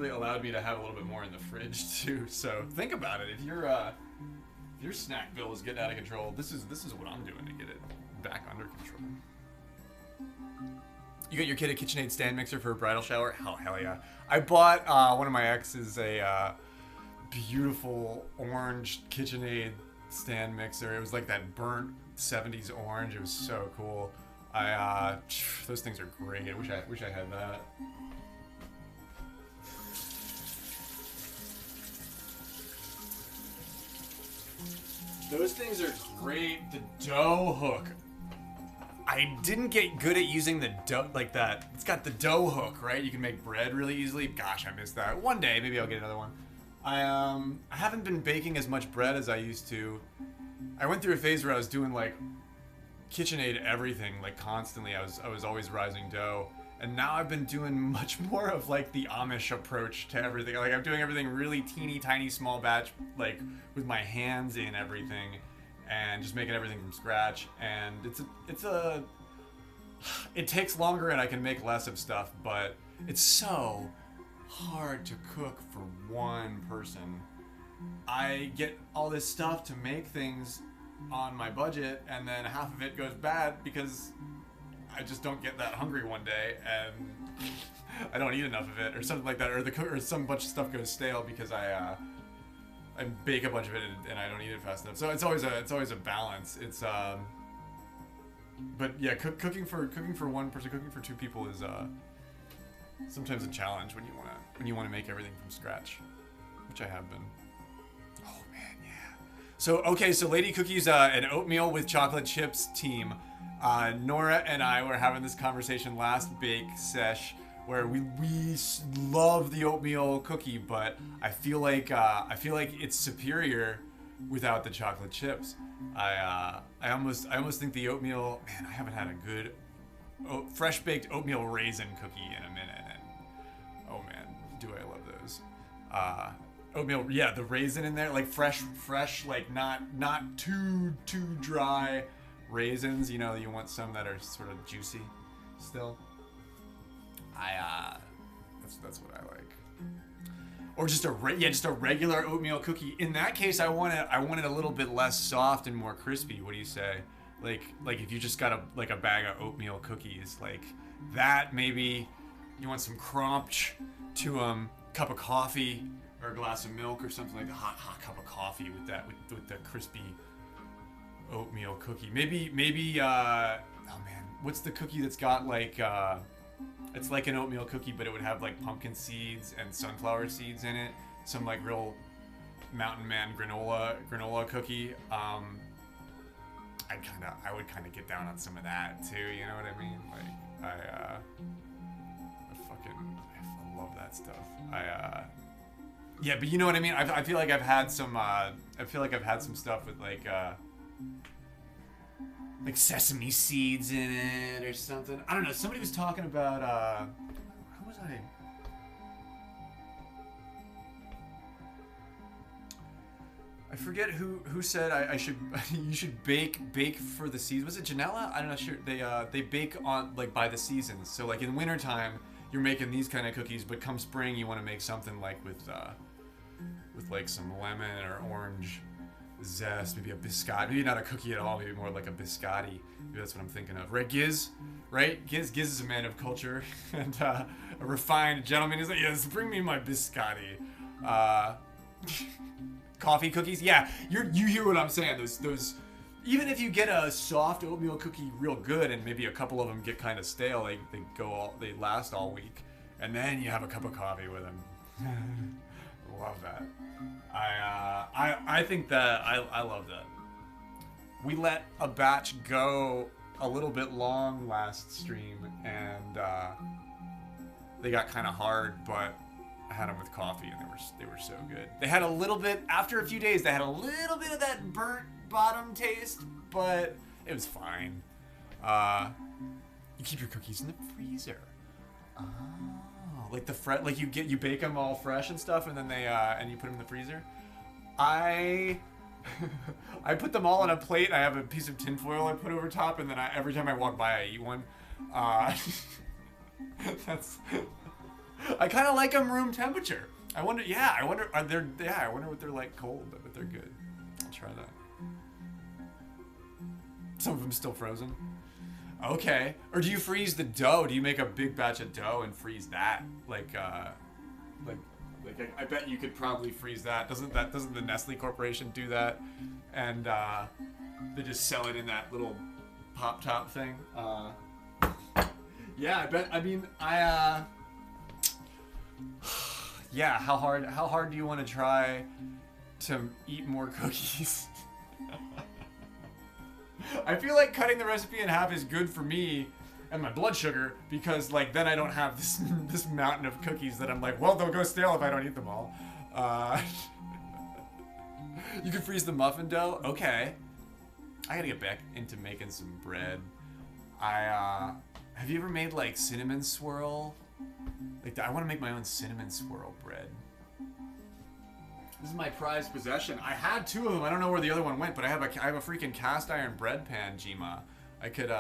allowed me to have a little bit more in the fridge too. So think about it. If your snack bill is getting out of control, this is what I'm doing to get it back under control. You got your kid a KitchenAid stand mixer for a bridal shower? Oh, hell yeah. I bought one of my exes a beautiful orange KitchenAid stand mixer. It was like that burnt 70s orange. It was so cool. Those things are great. I wish I had that. Those things are great. The dough hook. I didn't get good at using the dough like that. It's got the dough hook, right? You can make bread really easily. Gosh, I missed that. One day, maybe I'll get another one. I haven't been baking as much bread as I used to. I went through a phase where I was doing like KitchenAid everything, like constantly. I was always rising dough. And now I've been doing much more of like the Amish approach to everything. Like I'm doing everything really teeny tiny small batch, like with my hands in everything, and just making everything from scratch. And it takes longer and I can make less of stuff, but it's so hard to cook for one person. I get all this stuff to make things on my budget, and then half of it goes bad because I just don't get that hungry one day, and I don't eat enough of it, or something like that, or some bunch of stuff goes stale because I bake a bunch of it and I don't eat it fast enough. So it's always a balance. It's but yeah, cooking for one person, cooking for two people is sometimes a challenge when you wanna make everything from scratch, which I have been. Oh man, yeah. So Lady Cookie's an oatmeal with chocolate chips team. Nora and I were having this conversation last bake sesh where we love the oatmeal cookie, but I feel like it's superior without the chocolate chips. I almost think the oatmeal, man, I haven't had a good fresh baked oatmeal raisin cookie in a minute, and oh man, do I love those. Oatmeal, yeah, the raisin in there, like fresh, like not too dry raisins. You know, you want some that are sort of juicy still. That's what I like. Or just a regular oatmeal cookie. In that case, I want it a little bit less soft and more crispy. What do you say? Like if you just got a bag of oatmeal cookies, like that, maybe you want some crunch to cup of coffee or a glass of milk or something like a hot cup of coffee with the crispy oatmeal cookie. Maybe oh man, what's the cookie that's got like it's like an oatmeal cookie, but it would have like pumpkin seeds and sunflower seeds in it. Some like real Mountain Man granola cookie. I would kind of get down on some of that too. You know what I mean? Like I love that stuff. Yeah, but you know what I mean. I feel like I've had some. I feel like I've had some stuff with like like sesame seeds in it or something. I don't know. Somebody was talking about who was I? I forget who said I should you should bake for the season. Was it Janella? I'm not sure. They bake on like by the seasons. So like in wintertime you're making these kind of cookies, but come spring you want to make something like with like some lemon or orange zest, maybe a biscotti, maybe not a cookie at all, maybe more like a biscotti. Maybe that's what I'm thinking of. Right, Giz? Right? Giz is a man of culture and a refined gentleman. He's like, yes, bring me my biscotti. Coffee cookies, yeah. You hear what I'm saying? Those. Even if you get a soft oatmeal cookie real good, and maybe a couple of them get kind of stale, they last all week, and then you have a cup of coffee with them. Love that. I think that I love that. We let a batch go a little bit long last stream, and they got kind of hard, but I had them with coffee, and they were so good. They had a little bit after a few days. They had a little bit of that burnt bottom taste, but it was fine. You keep your cookies in the freezer. Oh, like like you bake them all fresh and stuff, and then and you put them in the freezer. I put them all on a plate. I have a piece of tinfoil I put over top, and then every time I walk by, I eat one. That's. I kind of like them room temperature. I wonder what they're like cold, but they're good. I'll try that. Some of them still frozen. Okay. Or do you freeze the dough? Do you make a big batch of dough and freeze that? Like I bet you could probably freeze that. Doesn't the Nestle Corporation do that? And they just sell it in that little pop top thing. Yeah, I bet. I mean, yeah, how hard do you want to try to eat more cookies? I feel like cutting the recipe in half is good for me and my blood sugar, because like then I don't have this mountain of cookies that I'm like, well, they'll go stale if I don't eat them all. You can freeze the muffin dough. Okay, I gotta get back into making some bread. Have you ever made like cinnamon swirl? Like, I want to make my own cinnamon swirl bread. This is my prized possession. I had two of them. I don't know where the other one went, but I have a freaking cast iron bread pan, Jima. I could,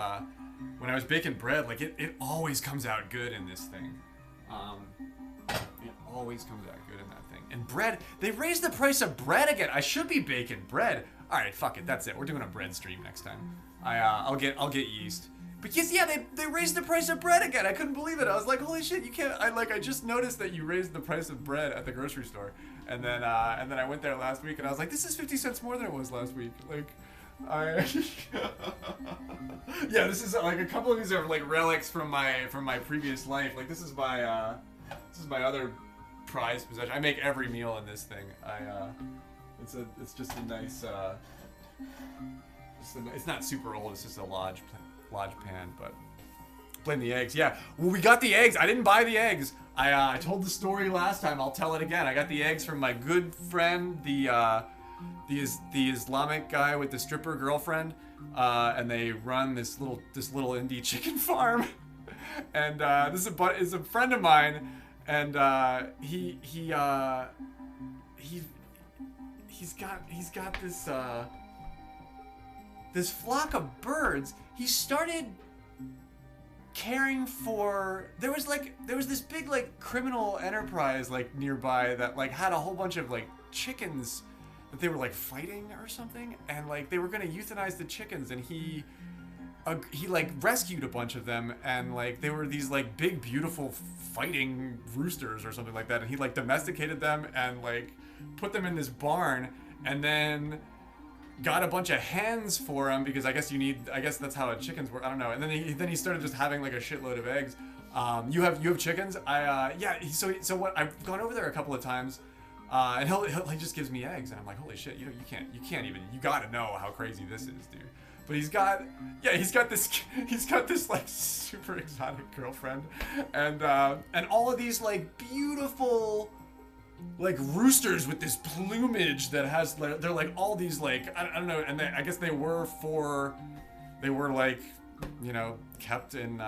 when I was baking bread, like, it always comes out good in this thing. It always comes out good in that thing. And bread, they raised the price of bread again. I should be baking bread. All right, fuck it. That's it. We're doing a bread stream next time. I'll get yeast. But yes, yeah, they raised the price of bread again. I couldn't believe it. I was like, holy shit, you can't. I just noticed that you raised the price of bread at the grocery store, and then I went there last week, and I was like, this is 50 cents more than it was last week. Like, yeah, this is like a couple of these are like relics from my previous life. Like this is my other prized possession. I make every meal in this thing. It's just a nice. It's not super old. It's just a lodge pan, but blame the eggs. Yeah, well, we got the eggs. I didn't buy the eggs. I told the story last time. I'll tell it again. I got the eggs from my good friend, the Islamic guy with the stripper girlfriend, and they run this little indie chicken farm. And this is a friend of mine, and he's got this flock of birds. He started caring for. There was this big like criminal enterprise like nearby that like had a whole bunch of like chickens that they were like fighting or something, and like they were gonna euthanize the chickens, and he like rescued a bunch of them, and like they were these like big beautiful fighting roosters or something like that, and he like domesticated them and like put them in this barn, and then got a bunch of hens for him because I guess that's how chickens work. I don't know. And then he started just having like a shitload of eggs. You have chickens? So what I've gone over there a couple of times, and he just gives me eggs, and I'm like, holy shit, you can't even, you gotta know how crazy this is, dude. But he's got this like super exotic girlfriend, and all of these like beautiful like roosters with this plumage that has, they're like all these like I don't know, and I guess they were for they were like, you know, kept in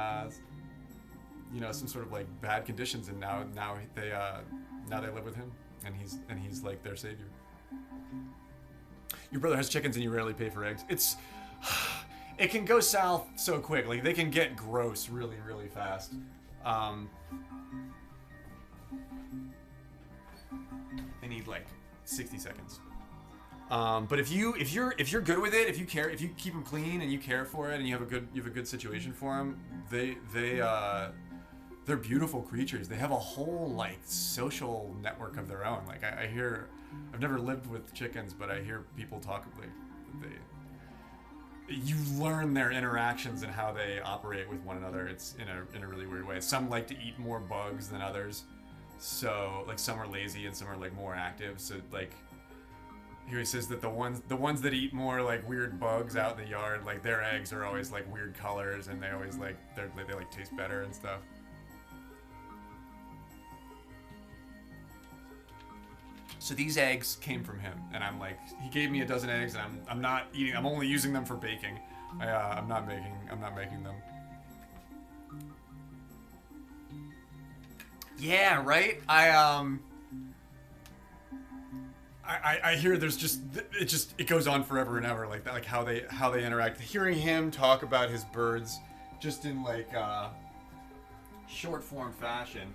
you know, some sort of like bad conditions, and now they live with him, and he's like their savior. Your brother has chickens and you rarely pay for eggs. It can go south so quick. Like, they can get gross really, really fast. They need like 60 seconds. But if you're good with it, if you keep them clean and you care for it and you have a good situation for them, they're beautiful creatures. They have a whole like social network of their own. Like I hear, I've never lived with chickens, but I hear people talk like you learn their interactions and how they operate with one another. It's in a really weird way. Some like to eat more bugs than others. So like some are lazy and some are like more active. So like here he says that the ones that eat more like weird bugs out in the yard, like their eggs are always like weird colors and they always like they like taste better and stuff. So these eggs came from him, and I'm like, he gave me a dozen eggs, and I'm not eating. I'm only using them for baking. I'm not making them. Yeah, right. I hear there's it goes on forever and ever like that, like how they interact. Hearing him talk about his birds, just in like short form fashion.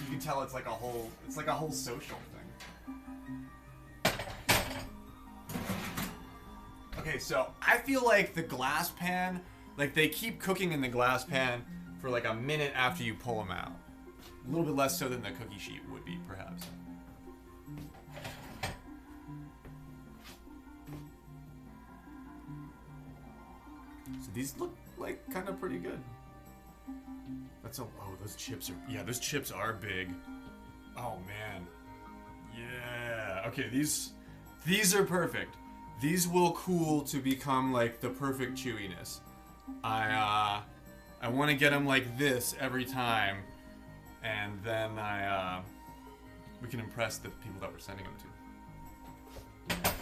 You can tell it's like a whole social thing. Okay, so I feel like the glass pan, like they keep cooking in the glass pan for like a minute after you pull them out. A little bit less so than the cookie sheet would be, perhaps. So these look like kind of pretty good. Those chips are big. Oh man. Yeah. Okay, these are perfect. These will cool to become like the perfect chewiness. I want to get them like this every time, and then we can impress the people that we're sending them to.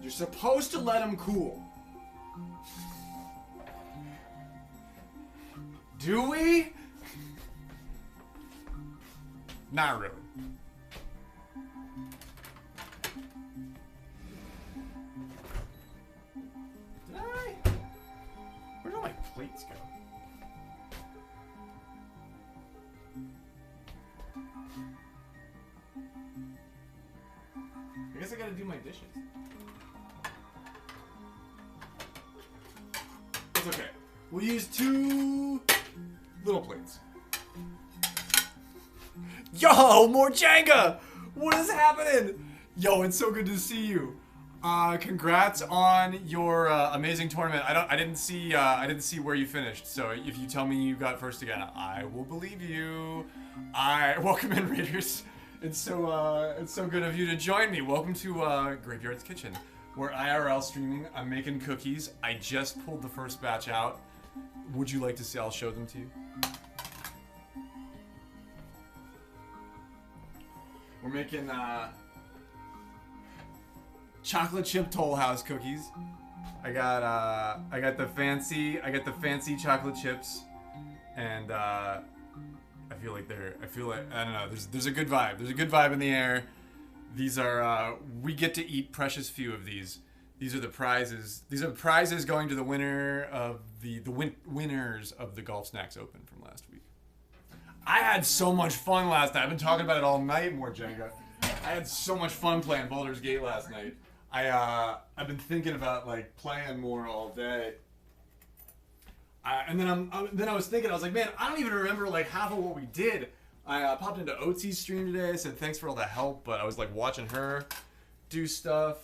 You're supposed to let them cool. Do we? Not really. Did I? Where did all my plates go? I guess I gotta do my dishes. It's okay. We'll use 2 little plates. Yo, more Jenga! What is happening? Yo, it's so good to see you. Congrats on your amazing tournament. I didn't see where you finished. So if you tell me you got first again, I will believe you. Welcome in, Raiders. It's so good of you to join me. Welcome to Graveyard's Kitchen. We're IRL streaming. I'm making cookies. I just pulled the first batch out. Would you like to see? I'll show them to you. We're making chocolate chip Toll House cookies. I got the fancy chocolate chips, and I feel like I don't know. There's a good vibe. There's a good vibe in the air. These are we get to eat precious few of these. These are the prizes. These are the prizes going to the winner of the winners of the Golf Snacks Open from last week. I had so much fun last night. I've been talking about it all night, more Jenga. I had so much fun playing Baldur's Gate last night. I've been thinking about like playing more all day. And then I was thinking, I was like, man, I don't even remember like half of what we did. I popped into Otzi's stream today. Said thanks for all the help, but I was like watching her do stuff.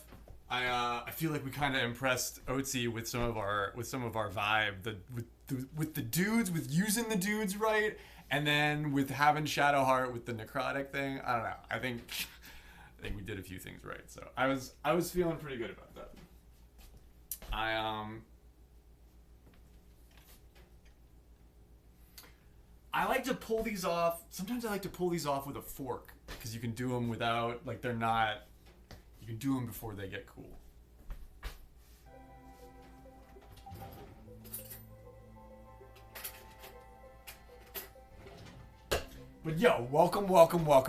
I feel like we kind of impressed Otzi with some of our vibe, with the dudes, with using the dudes right, and then with having Shadowheart with the necrotic thing. I don't know. I think we did a few things right. So I was feeling pretty good about that. I like to pull these off. Sometimes I like to pull these off with a fork because you can do them without, like, they're not. You can do them before they get cool. But yo, welcome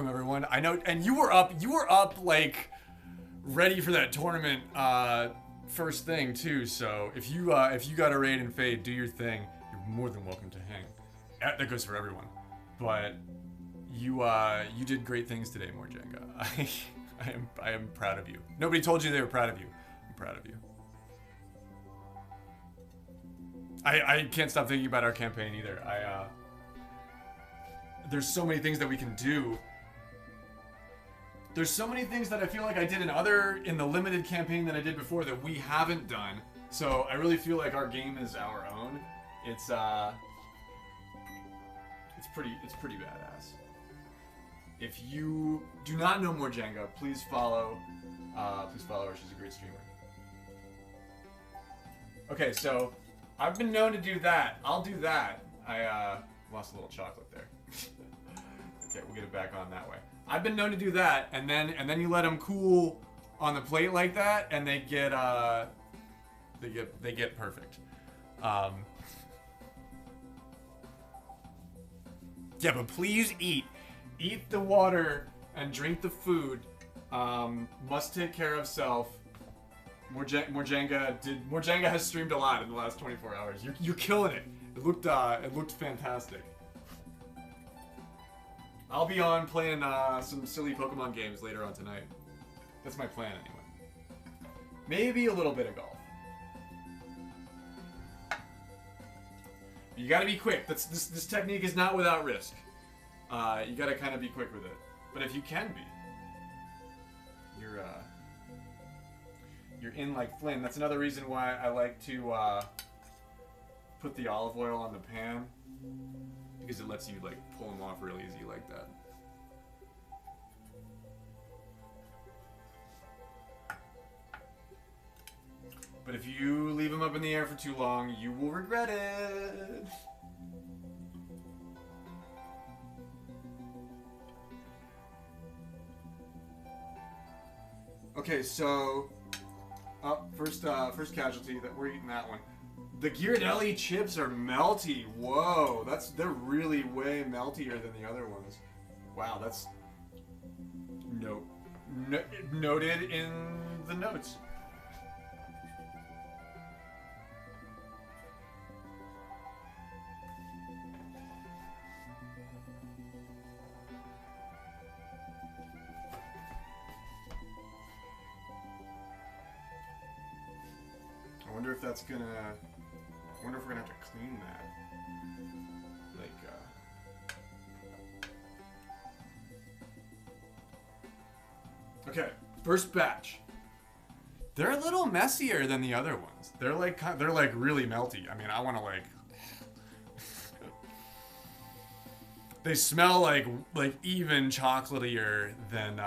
everyone. I know, and you were up like ready for that tournament first thing too. So if you got a raid and fade, do your thing. You're more than welcome to hang. That goes for everyone. But you did great things today, Morjenga. I am proud of you. Nobody told you they were proud of you. I'm proud of you. I can't stop thinking about our campaign either. There's so many things that we can do. There's so many things that I feel like I did in the limited campaign that I did before that we haven't done. So I really feel like our game is our own. It's pretty badass. If you do not know Morjenga, please follow her. She's a great streamer. Okay, so I've been known to do that. I'll do that. I lost a little chocolate there. Okay, we'll get it back on that way. I've been known to do that, and then you let them cool on the plate like that, and they get perfect. Yeah, but please eat the water and drink the food. Must take care of self. Morjenga has streamed a lot in the last 24 hours. You're killing it. It looked fantastic. I'll be on playing some silly Pokemon games later on tonight. That's my plan anyway. Maybe a little bit of golf. You gotta be quick. This technique is not without risk. You gotta kind of be quick with it. But if you can be, you're in like Flynn. That's another reason why I like to put the olive oil on the pan, because it lets you like pull them off real easy like that. But if you leave them up in the air for too long, you will regret it. Okay, so first casualty that we're eating that one. The Ghirardelli chips are melty. Whoa, they're really way meltier than the other ones. Wow, that's noted in the notes. I wonder if that's gonna. I wonder if we're gonna have to clean that. Okay, first batch. They're a little messier than the other ones. They're like really melty. I mean, I want to like. They smell like even chocolatier than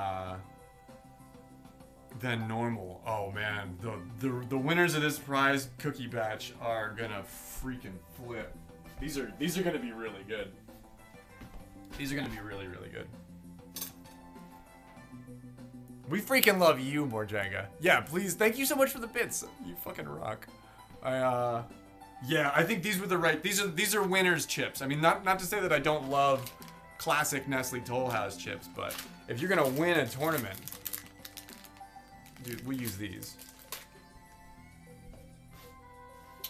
normal. Oh man, the winners of this prize cookie batch are gonna freaking flip. These are gonna be really good. These are gonna be really, really good. We freaking love you, Morjenga. Yeah, please, thank you so much for the bits. You fucking rock. Yeah, I think these were the right. These are winners chips. I mean, not to say that I don't love classic Nestle Toll House chips, but if you're gonna win a tournament, dude, we use these.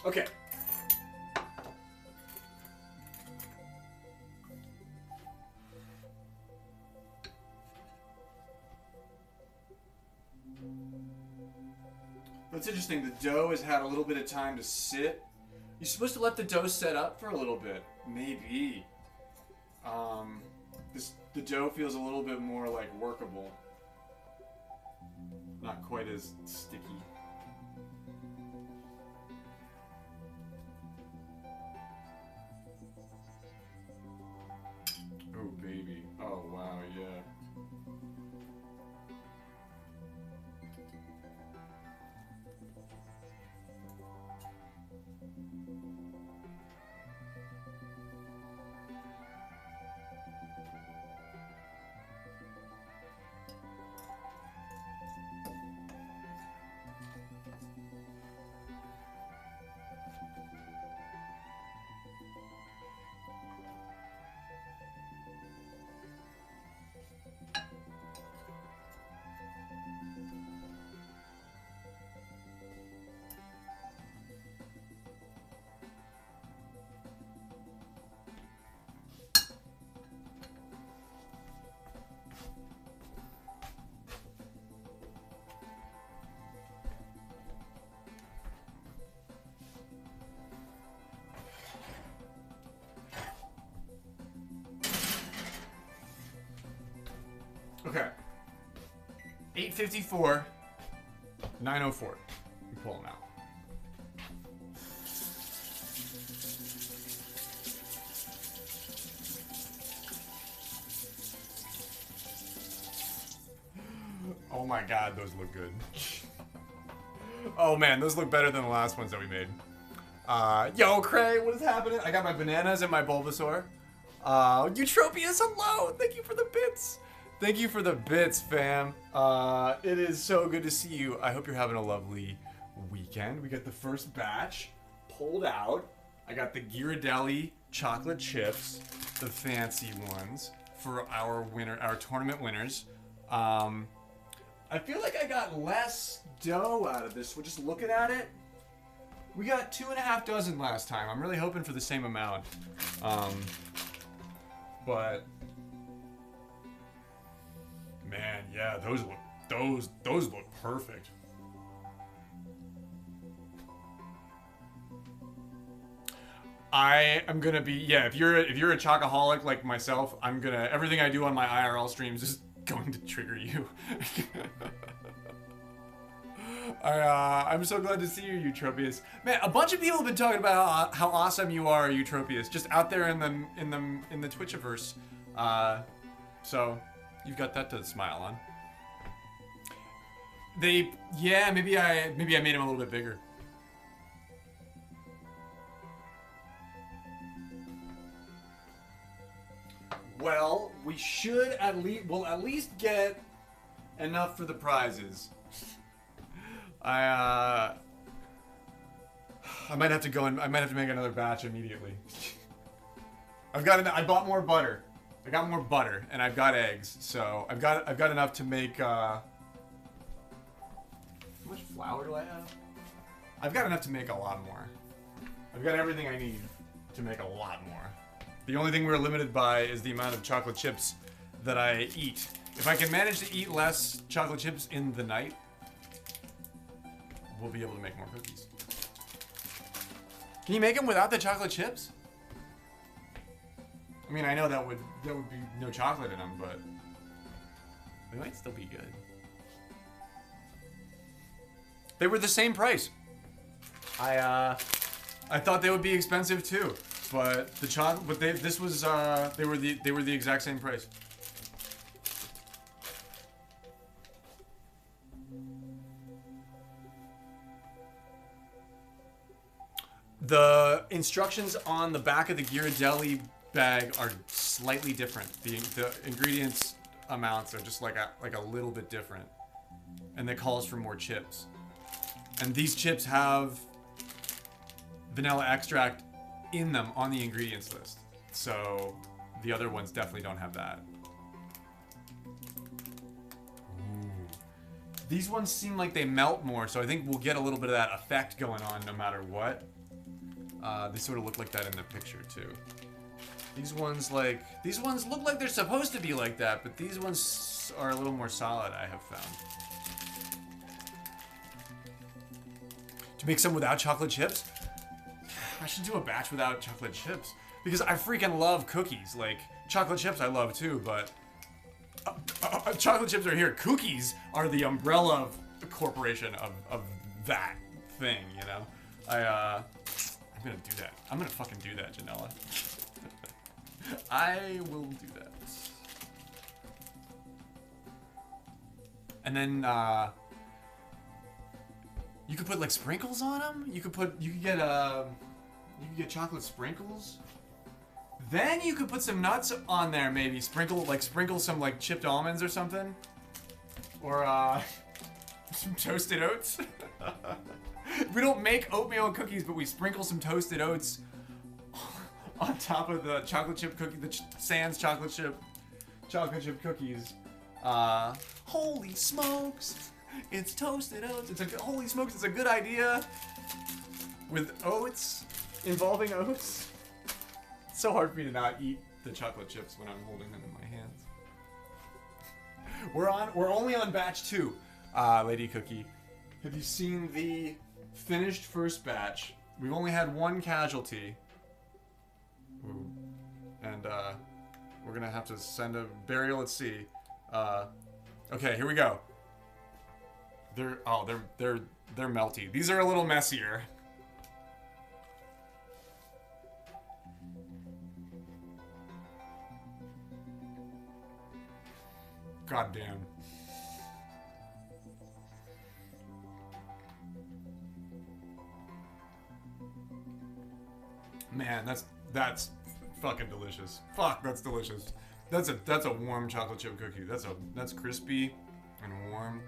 Okay. That's interesting. The dough has had a little bit of time to sit. You're supposed to let the dough set up for a little bit. Maybe. The dough feels a little bit more like workable. Not quite as sticky. Oh, baby. Oh, wow, yeah. Okay. 854. 904. You pull them out. Oh my god, those look good. Oh man, those look better than the last ones that we made. Yo, Cray, what is happening? I got my bananas and my Bulbasaur. Eutropius, hello! Thank you for the bits! Thank you for the bits, fam. It is so good to see you. I hope you're having a lovely weekend. We got the first batch pulled out. I got the Ghirardelli chocolate chips, the fancy ones, for our tournament winners. I feel like I got less dough out of this. We're just looking at it. We got 2.5 dozen last time. I'm really hoping for the same amount. But man, yeah, those look perfect. I am gonna be, yeah, if you're a chocoholic like myself, everything I do on my IRL streams is going to trigger you. I'm so glad to see you, Eutropius. Man, a bunch of people have been talking about how awesome you are, Eutropius, just out there in the Twitchiverse. So you've got that to smile on. Yeah, maybe I made him a little bit bigger. Well, we should we'll at least get enough for the prizes. I might have to go and I might have to make another batch immediately. I bought more butter. I got more butter and I've got eggs, so I've got enough to make how much flour do I have? I've got enough to make a lot more. I've got everything I need to make a lot more. The only thing we're limited by is the amount of chocolate chips that I eat. If I can manage to eat less chocolate chips in the night, we'll be able to make more cookies. Can you make them without the chocolate chips? I mean, I know that would be no chocolate in them, but they might still be good. They were the same price. I thought they would be expensive too, but they were the exact same price. The instructions on the back of the Ghirardelli bag are slightly different. The ingredients amounts are just like a little bit different, and it calls for more chips. And these chips have vanilla extract in them on the ingredients list, so the other ones definitely don't have that. Ooh. These ones seem like they melt more, so I think we'll get a little bit of that effect going on no matter what. They sort of look like that in the picture too. These ones look like they're supposed to be like that, but these ones are a little more solid, I have found. To make some without chocolate chips? I should do a batch without chocolate chips, because I freaking love cookies. Like, chocolate chips I love too, but chocolate chips are here. Cookies are the umbrella corporation of that thing, you know? I'm gonna do that. I'm gonna fucking do that, Janella. I will do that. And then, you could put like sprinkles on them. You could get chocolate sprinkles. Then you could put some nuts on there, maybe sprinkle some like chipped almonds or something, or some toasted oats. We don't make oatmeal cookies, but we sprinkle some toasted oats on top of the chocolate chip cookie, the Sans chocolate chip cookies. Holy smokes! It's toasted oats. Holy smokes! It's a good idea with oats, involving oats. It's so hard for me to not eat the chocolate chips when I'm holding them in my hands. We're only on batch 2, Lady Cookie. Have you seen the finished first batch? We've only had one casualty. Ooh. And we're gonna have to send a burial at sea. Okay, here we go. They're melty. These are a little messier. God damn. Man, that's fucking delicious. Fuck, that's delicious. That's a warm chocolate chip cookie. That's crispy and warm.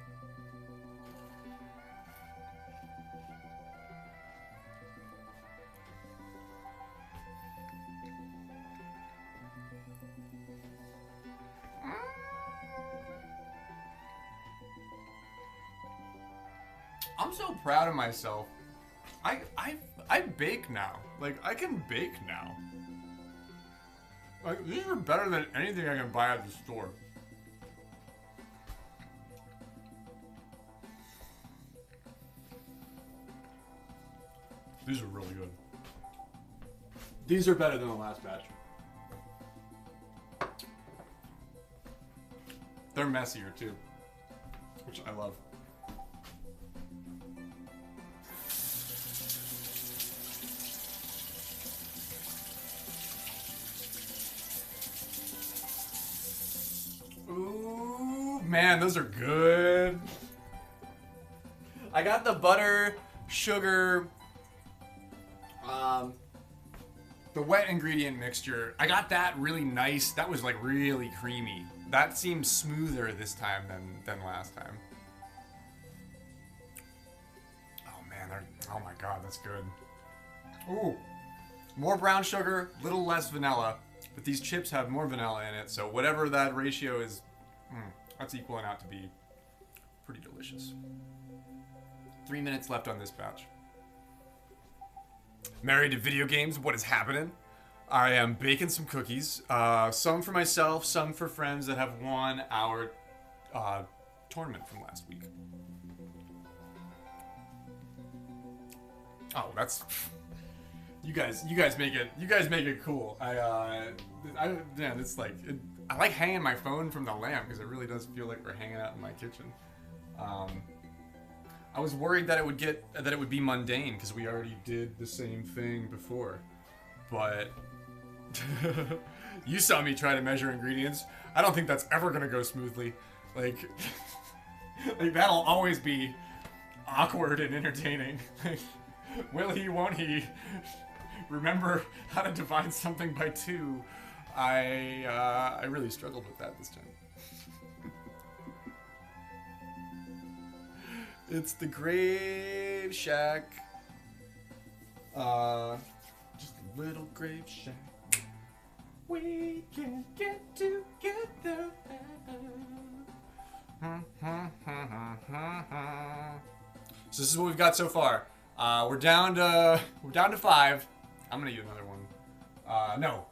I'm so proud of myself. I bake now. Like, I can bake now. Like, these are better than anything I can buy at the store. These are really good. These are better than the last batch. They're messier too, which I love. Ooh, man, those are good. I got the butter, sugar, the wet ingredient mixture. I got that really nice. That was like really creamy. That seems smoother this time than last time. Oh man, oh my god, that's good. Ooh, more brown sugar, little less vanilla, but these chips have more vanilla in it, so whatever that ratio is, that's equaling out to be pretty delicious. 3 minutes left on this batch. Married to video games, what is happening? I am baking some cookies, some for myself, some for friends that have won our tournament from last week. Oh, that's you guys make it cool. Yeah, it's like I like hanging my phone from the lamp because it really does feel like we're hanging out in my kitchen. I was worried that it would be mundane because we already did the same thing before, but you saw me try to measure ingredients. I don't think that's ever gonna go smoothly. Like that'll always be awkward and entertaining. Will he? Won't he? Remember how to divide something by 2? I really struggled with that this time. It's the Grave Shack. Just a little Grave Shack. We can get together. So this is what we've got so far. We're down to 5. I'm gonna eat another one. No.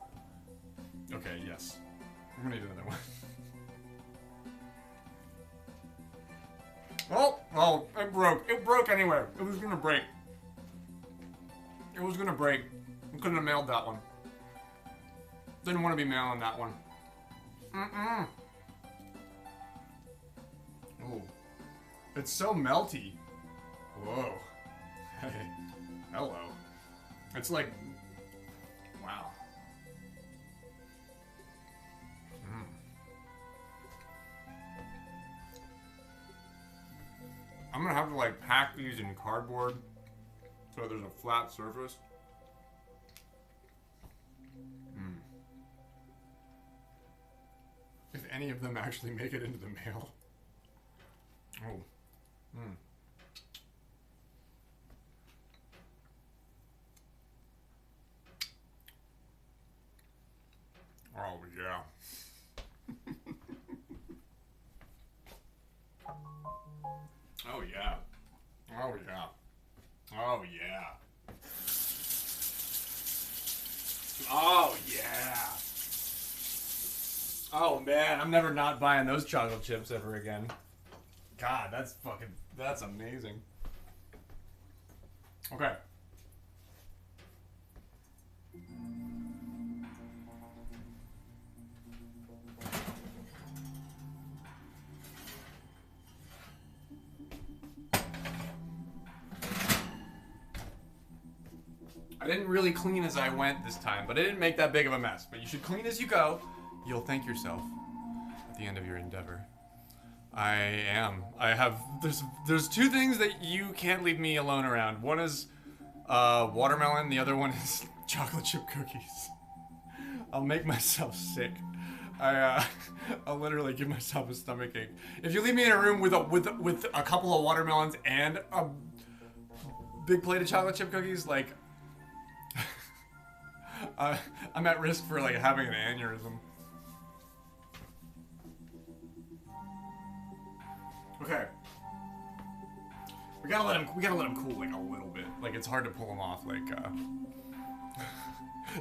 Okay, yes. I'm gonna eat another one. Oh, it broke. It broke anyway. It was gonna break. It was gonna break. I couldn't have mailed that one. Didn't want to be mailing that one. Oh. It's so melty. Whoa. Hey. Hello. It's like... Wow. I'm gonna have to like pack these in cardboard so there's a flat surface. If any of them actually make it into the mail. Oh. Oh yeah. Oh yeah. Oh yeah. Oh yeah. Oh yeah. Oh man, I'm never not buying those chocolate chips ever again. God, that's amazing. Okay. I didn't really clean as I went this time, but I didn't make that big of a mess. But you should clean as you go. You'll thank yourself at the end of your endeavor. I am. I have. There's two things that you can't leave me alone around. One is watermelon. The other one is chocolate chip cookies. I'll make myself sick. I'll literally give myself a stomach ache if you leave me in a room with a couple of watermelons and a big plate of chocolate chip cookies. Like, I'm at risk for like having an aneurysm. Okay. We gotta let him cool like a little bit. Like, it's hard to pull him off. Like,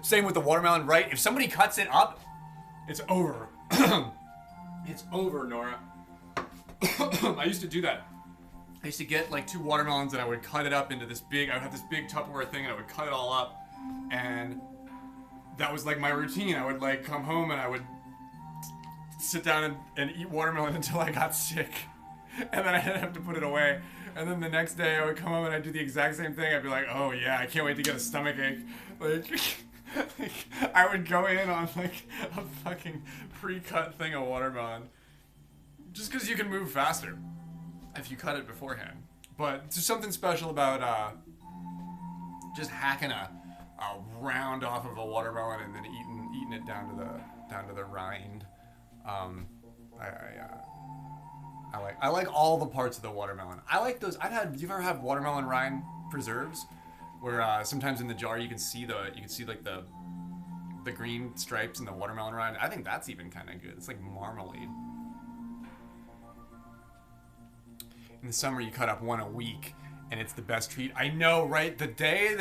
same with the watermelon, right? If somebody cuts it up, it's over. It's over, Nora. I used to do that. I used to get like 2 watermelons and I would cut it up into this big, I would have this big Tupperware thing and I would cut it all up. And that was like my routine. I would like come home and I would sit down and eat watermelon until I got sick. And then I'd have to put it away. And then the next day I would come home and I'd do the exact same thing. I'd be like, oh yeah, I can't wait to get a stomach ache. Like, I would go in on like a fucking pre-cut thing of watermelon. Just because you can move faster if you cut it beforehand. But there's something special about just hacking a round off of a watermelon and then eating it down to the rind. I like all the parts of the watermelon. I like those. You ever have watermelon rind preserves, where sometimes in the jar you can see like the green stripes in the watermelon rind. I think that's even kind of good. It's like marmalade. In the summer, you cut up one a week, and it's the best treat. I know, right? The day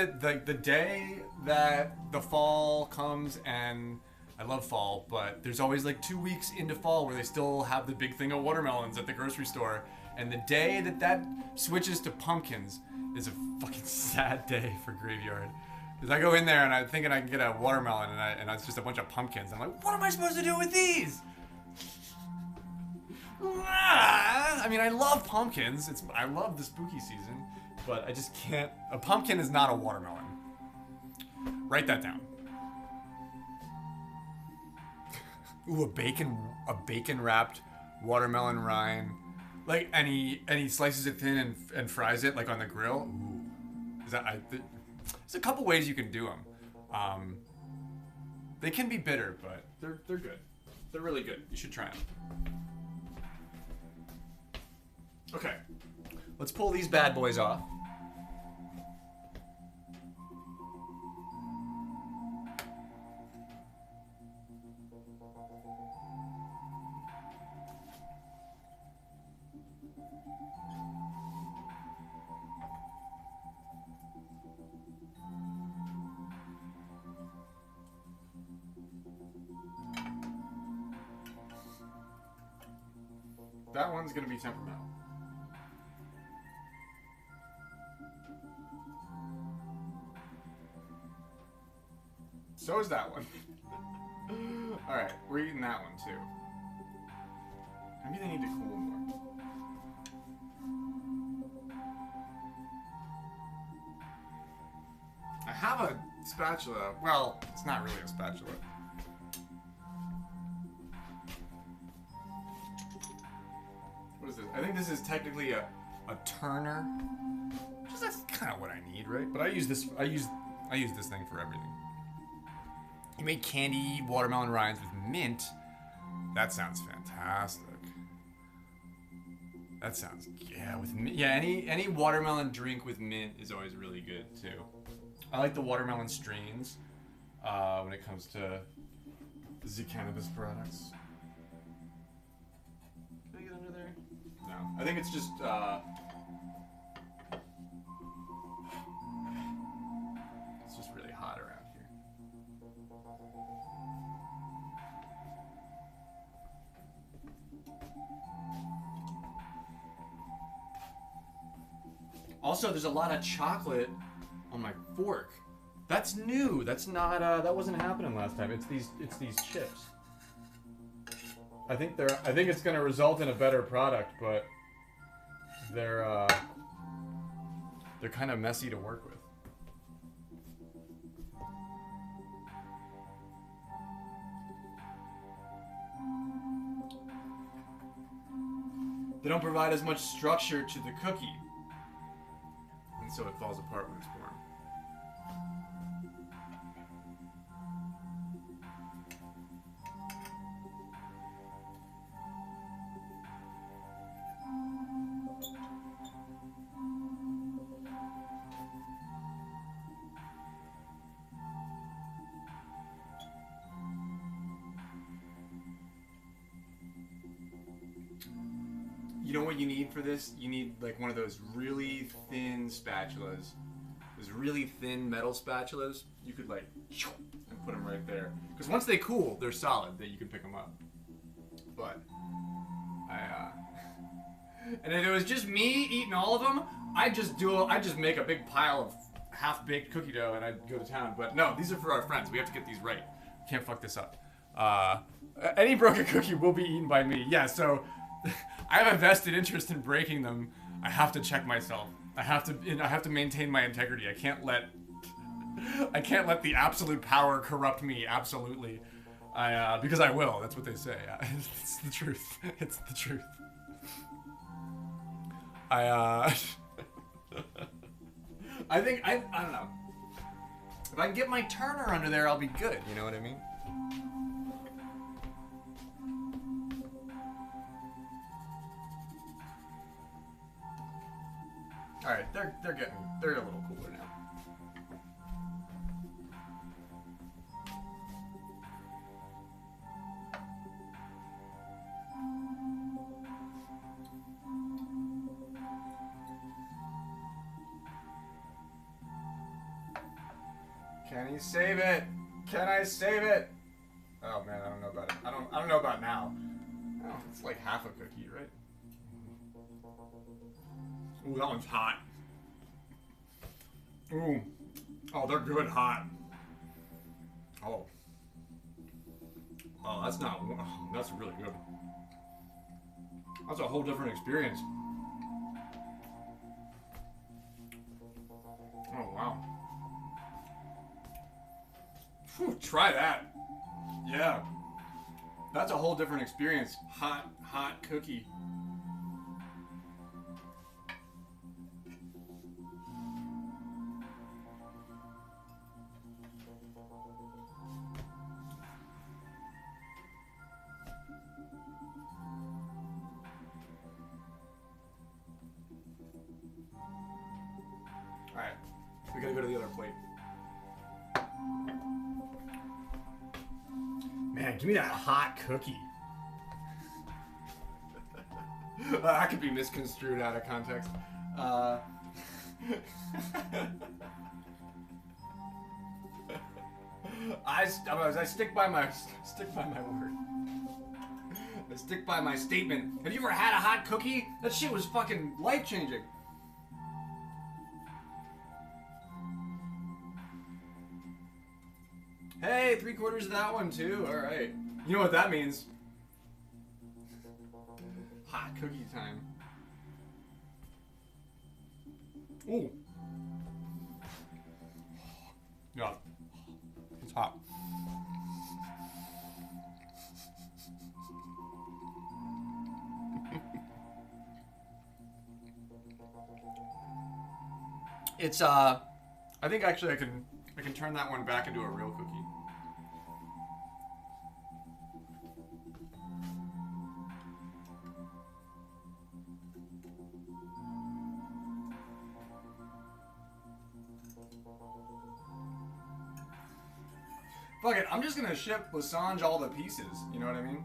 that the fall comes, and I love fall, but there's always like 2 weeks into fall where they still have the big thing of watermelons at the grocery store. And the day that switches to pumpkins is a fucking sad day for Graveyard. Because I go in there and I'm thinking I can get a watermelon and it's just a bunch of pumpkins. I'm like, what am I supposed to do with these? I mean, I love pumpkins. I love the spooky season, but I just can't. A pumpkin is not a watermelon. Write that down. Ooh, a bacon wrapped watermelon rind. Like, and he slices it thin and fries it like on the grill. Ooh, there's a couple ways you can do them. They can be bitter, but they're good. They're really good. You should try them. Okay, let's pull these bad boys off. That one's gonna be temperamental. So is that one. Alright, we're eating that one too. Maybe they need to cool more. I have a spatula. Well, it's not really a spatula. What is this? I think this is technically a turner. Just that's kind of what I need, right? But I use this thing for everything. You make candy watermelon rinds with mint. That sounds fantastic. That sounds with mint. Yeah, any watermelon drink with mint is always really good too. I like the watermelon strains when it comes to the cannabis products. Can I get under there? No, I think it's just it's just really hot around here. Also, there's a lot of chocolate on my fork. That's new. That's not. That wasn't happening last time. It's these chips. I think it's going to result in a better product, but they're kind of messy to work with. They don't provide as much structure to the cookie. And so it falls apart when it's warm. You know what you need for this? You need like one of those really thin spatulas. Those really thin metal spatulas. You could like and put them right there. Because once they cool, they're solid. That you can pick them up. But and if it was just me eating all of them, I'd just make a big pile of half-baked cookie dough and I'd go to town. But no, these are for our friends. We have to get these right. Can't fuck this up. Any broken cookie will be eaten by me. Yeah, so I have a vested interest in breaking them. I have to check myself. I have to maintain my integrity. I can't let the absolute power corrupt me. Absolutely, because I will. That's what they say. It's the truth. It's the truth. I think I don't know. If I can get my Turner under there, I'll be good. You know what I mean? All right, they're a little cooler now. Can he save it? Can I save it? Oh man, I don't know about it. I don't know about now. Oh, it's like half a cookie, right? Ooh, that one's hot. Ooh. Oh, they're good hot. Oh. Oh, that's not... Oh, that's really good. That's a whole different experience. Oh, wow. Whew, try that. Yeah. That's a whole different experience. Hot cookie. Alright, we gotta go to the other plate. Man, give me that hot cookie. That could be misconstrued out of context. I stick by my word. I stick by my statement. Have you ever had a hot cookie? That shit was fucking life-changing. Hey, 3/4 of that one too. All right. You know what that means? Hot cookie time. Ooh. Yeah. It's hot. It's I think actually I can turn that one back into a real cookie. Fuck it, I'm just gonna ship Lasange all the pieces, you know what I mean?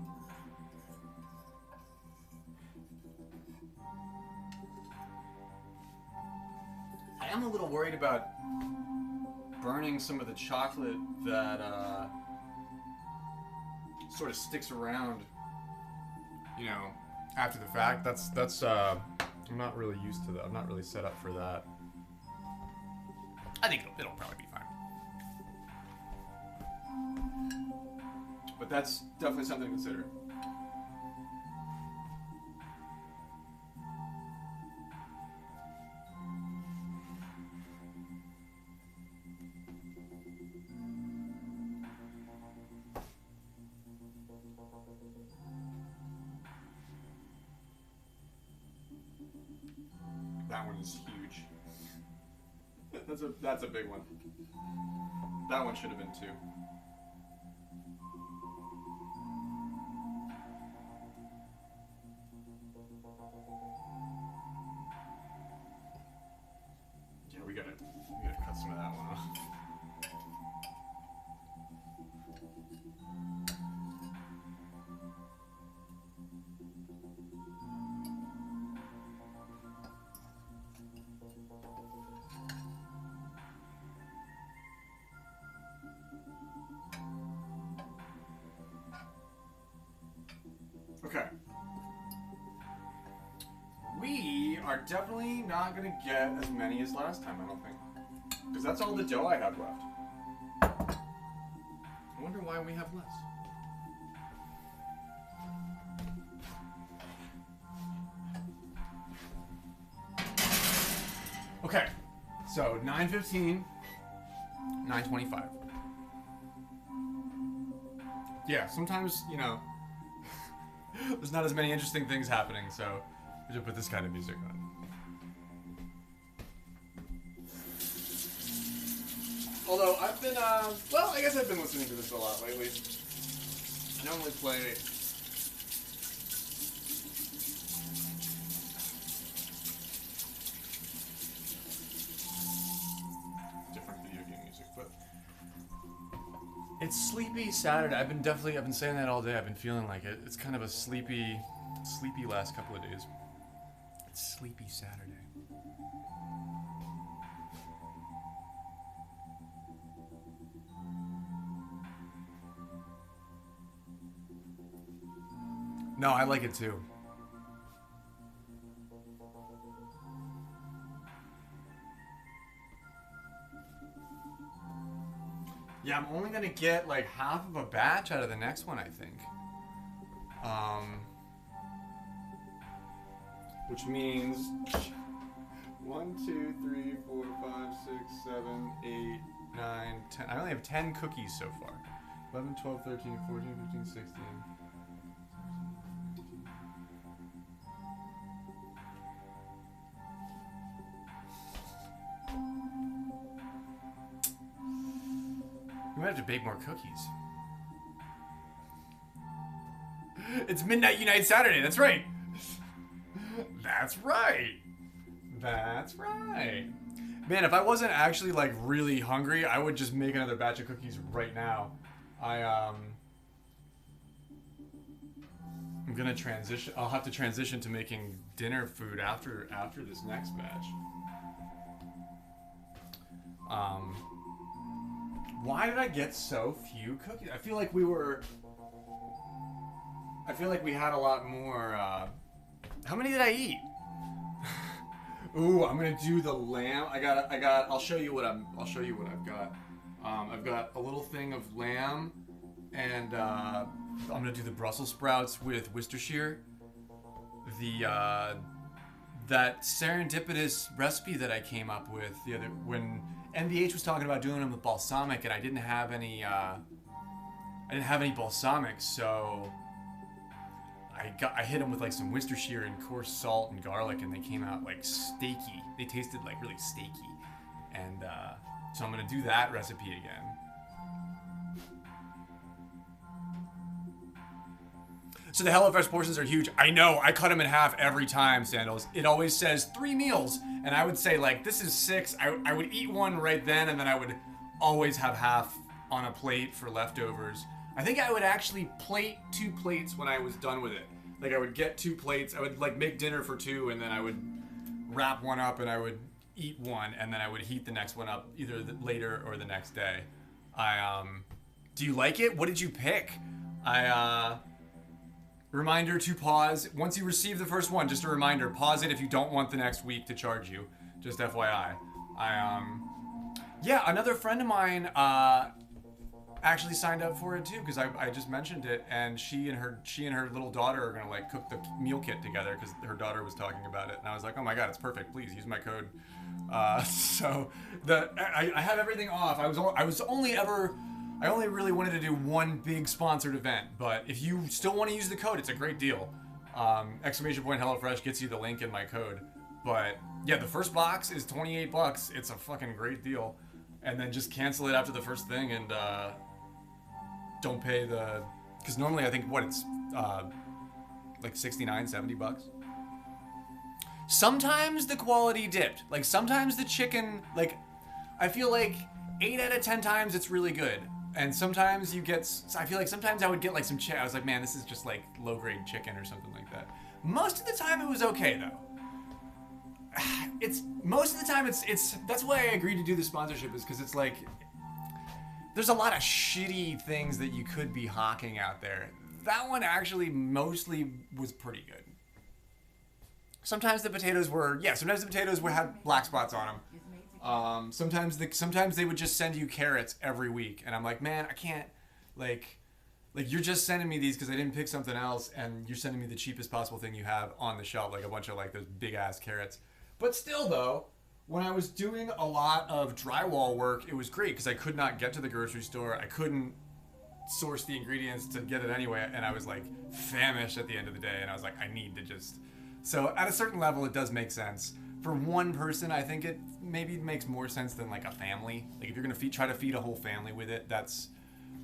I am a little worried about burning some of the chocolate that sort of sticks around, you know, after the fact. That's I'm not really used to that. I'm not really set up for that. I think it'll probably be fine. But that's definitely something to consider. That one is huge. That's a big one. That one should have been 2. Yeah, we gotta cut some of that one off. Okay. We are definitely not gonna get as many as last time, I don't think. Because that's all the dough I have left. I wonder why we have less. Okay, so 9:15, 9:25. Yeah, sometimes, you know, there's not as many interesting things happening, so we should put this kind of music on. Although I've been, well, I guess I've been listening to this a lot lately. I normally play different video game music, but it's Sleepy Saturday. I've been saying that all day. I've been feeling like it. It's kind of a sleepy last couple of days. It's Sleepy Saturday. No, I like it too. Yeah, I'm only gonna get like half of a batch out of the next one, I think. Which means 1, 2, 3, 4, 5, 6, 7, 8, 9, 10. I only have 10 cookies so far. 11, 12, 13, 14, 15, 16. We might have to bake more cookies. It's Midnight Unite Saturday, that's right! That's right! That's right! Man, if I wasn't actually like really hungry, I would just make another batch of cookies right now. I'm gonna transition. I'll have to transition to making dinner food after this next batch. Why did I get so few cookies? I feel like we had a lot more. How many did I eat? Ooh, I'm gonna do the lamb. I'll show you what I've got. I've got a little thing of lamb, and I'm gonna do the Brussels sprouts with Worcestershire. That serendipitous recipe that I came up with when NBH was talking about doing them with balsamic, and I didn't have any balsamic, so I hit them with like some Worcestershire and coarse salt and garlic, and they came out like steaky. They tasted like really steaky, and so I'm gonna do that recipe again. So the HelloFresh portions are huge. I know, I cut them in half every time, Sandals. It always says 3 meals, and I would say like, this is 6. I would eat one right then, and then I would always have half on a plate for leftovers. I think I would actually plate 2 plates when I was done with it. Like I would get 2 plates, I would like make dinner for 2, and then I would wrap one up and I would eat one, and then I would heat the next one up either later or the next day. Do you like it? What did you pick? Reminder to pause. Once you receive the first one, just a reminder, pause it if you don't want the next week to charge you. Just FYI. Yeah, another friend of mine actually signed up for it too, because I just mentioned it, and she and her little daughter are gonna like cook the meal kit together because her daughter was talking about it, and I was like, oh my god, it's perfect. Please use my code. So I have everything off. I only really wanted to do one big sponsored event, but if you still want to use the code, it's a great deal. Exclamation point HelloFresh gets you the link in my code. But yeah, the first box is 28 bucks. It's a fucking great deal. And then just cancel it after the first thing and don't pay the... Because normally I think, it's like 69, 70 bucks. Sometimes the quality dipped. Like sometimes the chicken, like I feel like 8 out of 10 times it's really good. And sometimes I feel like sometimes I would get like some I was like, man, this is just like low grade chicken or something like that. Most of the time it was okay though. Most of the time it's that's why I agreed to do the sponsorship, is because it's like there's a lot of shitty things that you could be hawking out there. That one actually mostly was pretty good. Sometimes the potatoes would have black spots on them. Sometimes they would just send you carrots every week, and I'm like, man, I can't, like you're just sending me these because I didn't pick something else, and you're sending me the cheapest possible thing you have on the shelf, like a bunch of like those big ass carrots. But still, though, when I was doing a lot of drywall work, it was great because I could not get to the grocery store. I couldn't source the ingredients to get it anyway, and I was like famished at the end of the day, and I was like, I need to just... So at a certain level, it does make sense. For one person, I think it maybe makes more sense than like a family. Like if you're gonna try to feed a whole family with it, that's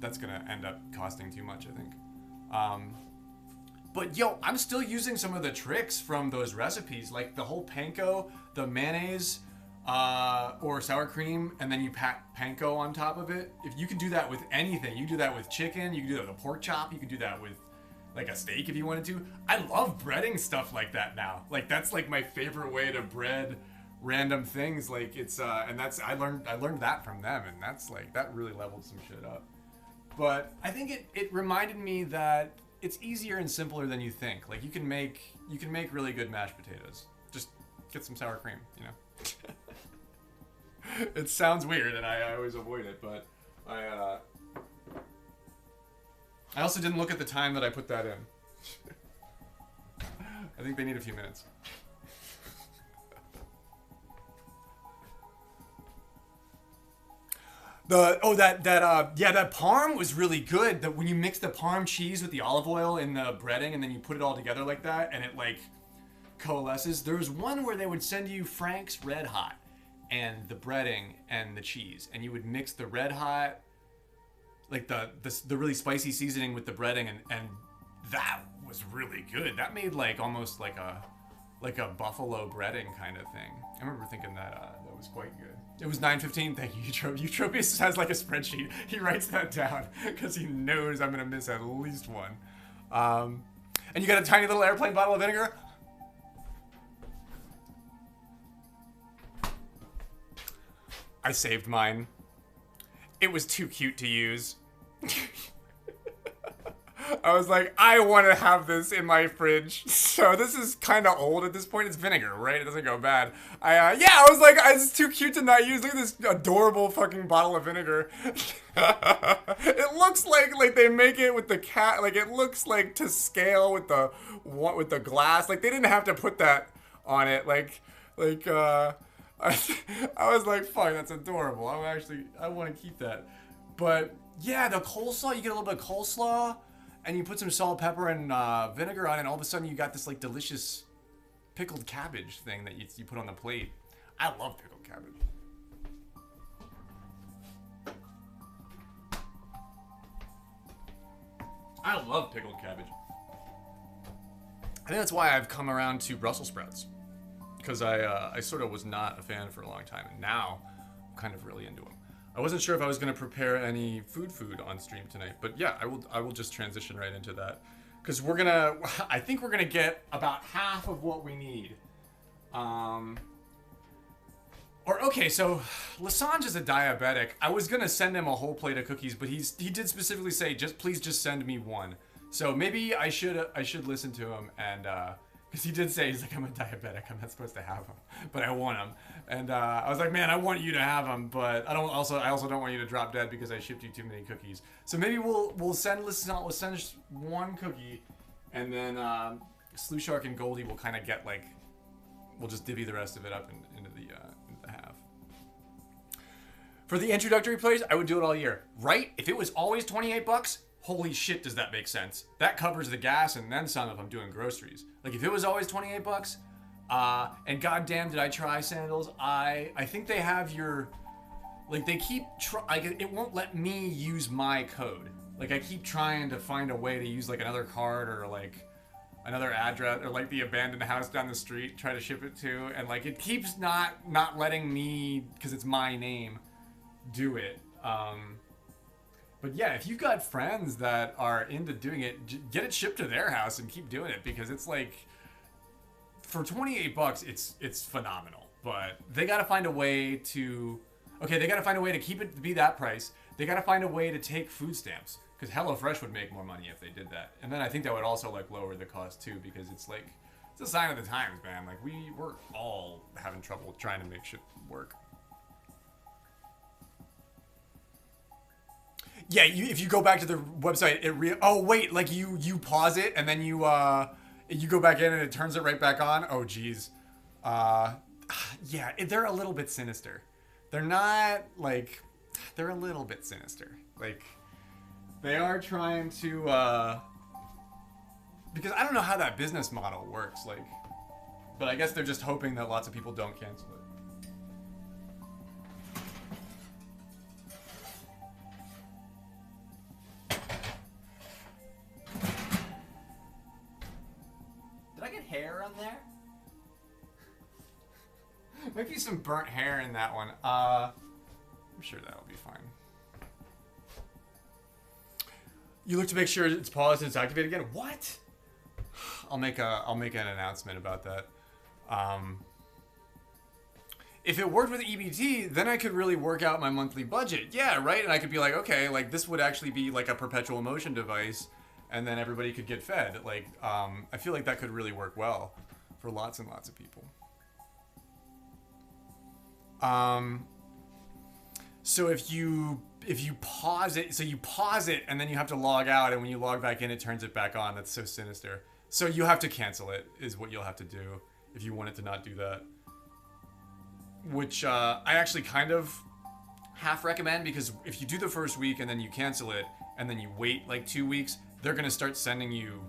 gonna end up costing too much, I think. But yo, I'm still using some of the tricks from those recipes, like the whole panko, the mayonnaise, or sour cream, and then you pack panko on top of it. If you can do that with anything, you can do that with chicken, you can do that with a pork chop, you can do that with like a steak if you wanted to. I love breading stuff like that now. Like that's like my favorite way to bread random things. Like it's and that's I learned that from them, and that's like that really leveled some shit up. But I think it reminded me that it's easier and simpler than you think. Like you can make really good mashed potatoes. Just get some sour cream, you know. It sounds weird, and I always avoid it, but I also didn't look at the time that I put that in. I think they need a few minutes. That parm was really good. That when you mix the parm cheese with the olive oil in the breading and then you put it all together like that and it like coalesces. There was one where they would send you Frank's Red Hot and the breading and the cheese, and you would mix the Red Hot, like the really spicy seasoning with the breading, and that was really good. That made like almost like a buffalo breading kind of thing. I remember thinking that was quite good. It was 9:15. Thank you, Eutropius has like a spreadsheet. He writes that down because he knows I'm gonna miss at least one. And you got a tiny little airplane bottle of vinegar. I saved mine. It was too cute to use. I was like, I want to have this in my fridge. So this is kind of old at this point. It's vinegar, right? It doesn't go bad. I was like, it's too cute to not use. Look at this adorable fucking bottle of vinegar. It looks like they make it with the cat. Like it looks like to scale with the glass. Like they didn't have to put that on it. I was like, fine, that's adorable. I want to keep that. But yeah, the coleslaw, you get a little bit of coleslaw, and you put some salt, pepper, and vinegar on it, and all of a sudden you got this like delicious pickled cabbage thing that you put on the plate. I love pickled cabbage. I love pickled cabbage. I think that's why I've come around to Brussels sprouts. Because I sort of was not a fan for a long time, and now I'm kind of really into them. I wasn't sure if I was going to prepare any food on stream tonight, but yeah, I will just transition right into that. Because I think we're gonna get about half of what we need. So Lasange is a diabetic. I was gonna send him a whole plate of cookies, but he did specifically say, please just send me one. So maybe I should listen to him, and because he did say, he's like, I'm a diabetic, I'm not supposed to have them, but I want them. And I was like, man, I want you to have them, but I also don't want you to drop dead because I shipped you too many cookies. So maybe we'll send one cookie, and then Slue Shark and Goldie will kind of get like, we'll just divvy the rest of it up into the half. For the introductory plays, I would do it all year, right? If it was always 28 bucks, holy shit, does that make sense? That covers the gas and then some if I'm doing groceries. Like if it was always 28 bucks, And goddamn, did I try sandals? I think they have your, like they keep it won't let me use my code. Like I keep trying to find a way to use like another card or like another address or like the abandoned house down the street, try to ship it to, and like it keeps not letting me because it's my name do it. But yeah, if you've got friends that are into doing it, get it shipped to their house and keep doing it because it's like for $28 it's phenomenal. But they got to find a way to keep it to be that price. They got to find a way to take food stamps because HelloFresh would make more money if they did that. And then I think that would also like lower the cost too because it's like it's a sign of the times, man. Like we're all having trouble trying to make shit work. Yeah, if you go back to the website, like you pause it and then you go back in and it turns it right back on. Oh geez, yeah, they're a little bit sinister. They're not like they're a little bit sinister. Like they are trying to because I don't know how that business model works. Like, but I guess they're just hoping that lots of people don't cancel it. Hair on there? Might be some burnt hair in that one. I'm sure that'll be fine. You look to make sure it's paused and it's activated again. What? I'll make an announcement about that. If it worked with EBT, then I could really work out my monthly budget. Yeah, right? And I could be like, okay, like this would actually be like a perpetual motion device. And then everybody could get fed. Like, I feel like that could really work well for lots and lots of people. So if you pause it, so you pause it and then you have to log out, and when you log back in, it turns it back on. That's so sinister. So you have to cancel it, is what you'll have to do if you want it to not do that. Which I actually kind of half recommend, because if you do the first week and then you cancel it and then you wait like 2 weeks, they're gonna start sending you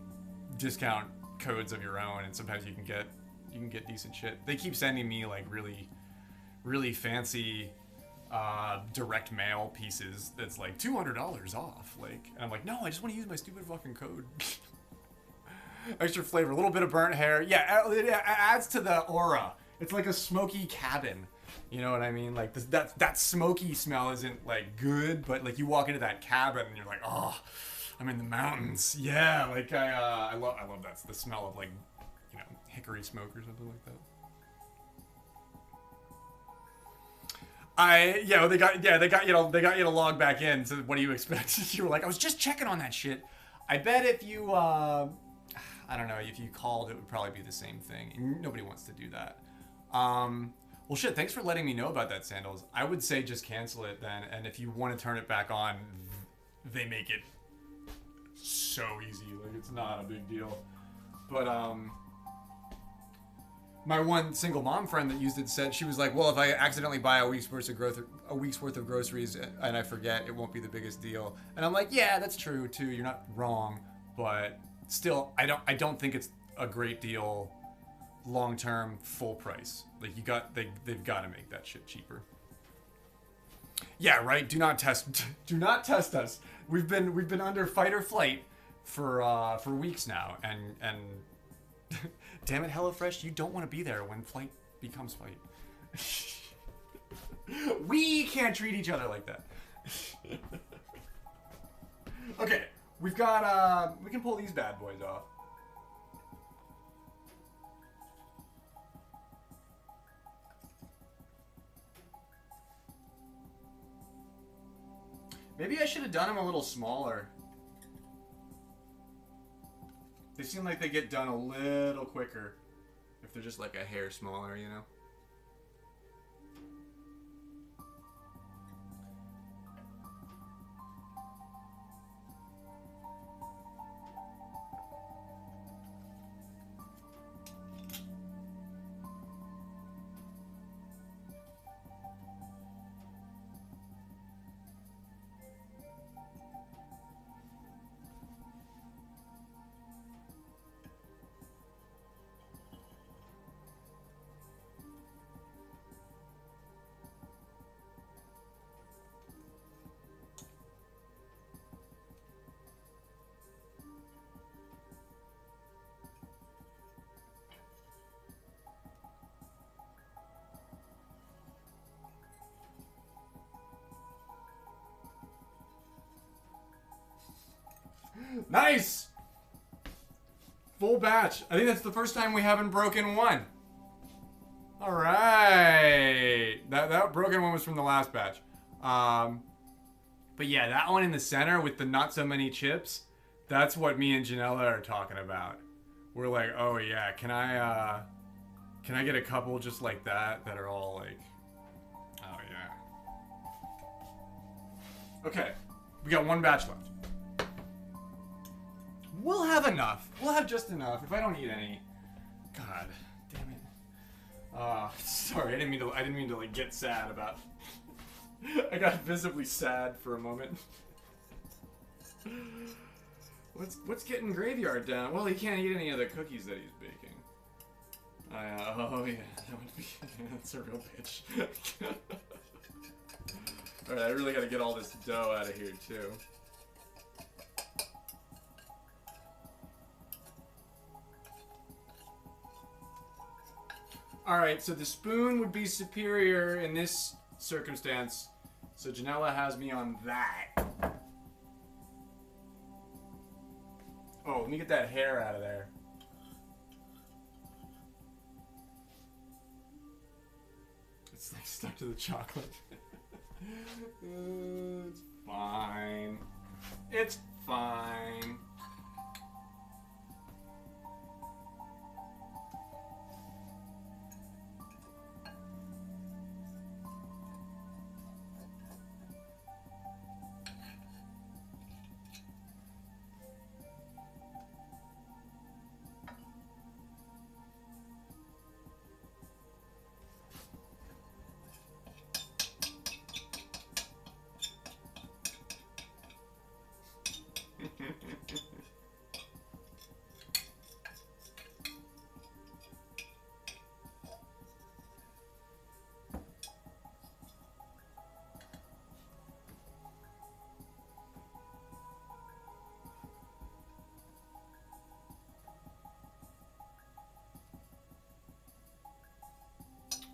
discount codes of your own, and sometimes you can get decent shit. They keep sending me like really fancy direct mail pieces that's like $200 off. Like, and I'm like, no, I just want to use my stupid fucking code. Extra flavor, a little bit of burnt hair. Yeah, it adds to the aura. It's like a smoky cabin. You know what I mean? Like that smoky smell isn't like good, but like you walk into that cabin and you're like, oh, I'm in the mountains. Yeah, like I love that, the smell of like, you know, hickory smoke or something like that. They got you to log back in. So what do you expect? You were like, I was just checking on that shit. I bet if you I don't know, if you called, it would probably be the same thing. And nobody wants to do that. Well, shit, thanks for letting me know about that, Sandals. I would say just cancel it then, and if you want to turn it back on, they make it so easy. Like, it's not a big deal. But my one single mom friend that used it said, she was like, well, if I accidentally buy a week's worth of groceries and I forget, it won't be the biggest deal. And I'm like, yeah, that's true too. You're not wrong, but still, I don't think it's a great deal long term, full price. Like they've got to make that shit cheaper. Yeah, right. Do not test us. We've been under fight or flight for weeks now, and damn it, HelloFresh, you don't want to be there when flight becomes fight. We can't treat each other like that. Okay, we've got we can pull these bad boys off. Maybe I should have done them a little smaller. They seem like they get done a little quicker if they're just like a hair smaller, you know? Nice! Full batch. I think that's the first time we haven't broken one. All right. That broken one was from the last batch. But yeah, that one in the center with the not so many chips, that's what me and Janella are talking about. We're like, oh yeah, can I get a couple just like that are all like, oh yeah. Okay, we got one batch left. We'll have enough. We'll have just enough. If I don't eat any, God damn it. Sorry, I didn't mean to like get sad about. I got visibly sad for a moment. What's getting Graveyard down? Well, he can't eat any of the cookies that he's baking. Oh yeah, that would be. That's a real bitch. All right, I really got to get all this dough out of here too. Alright, so the spoon would be superior in this circumstance. So Janella has me on that. Oh, let me get that hair out of there. It's like stuck to the chocolate. It's fine. It's fine.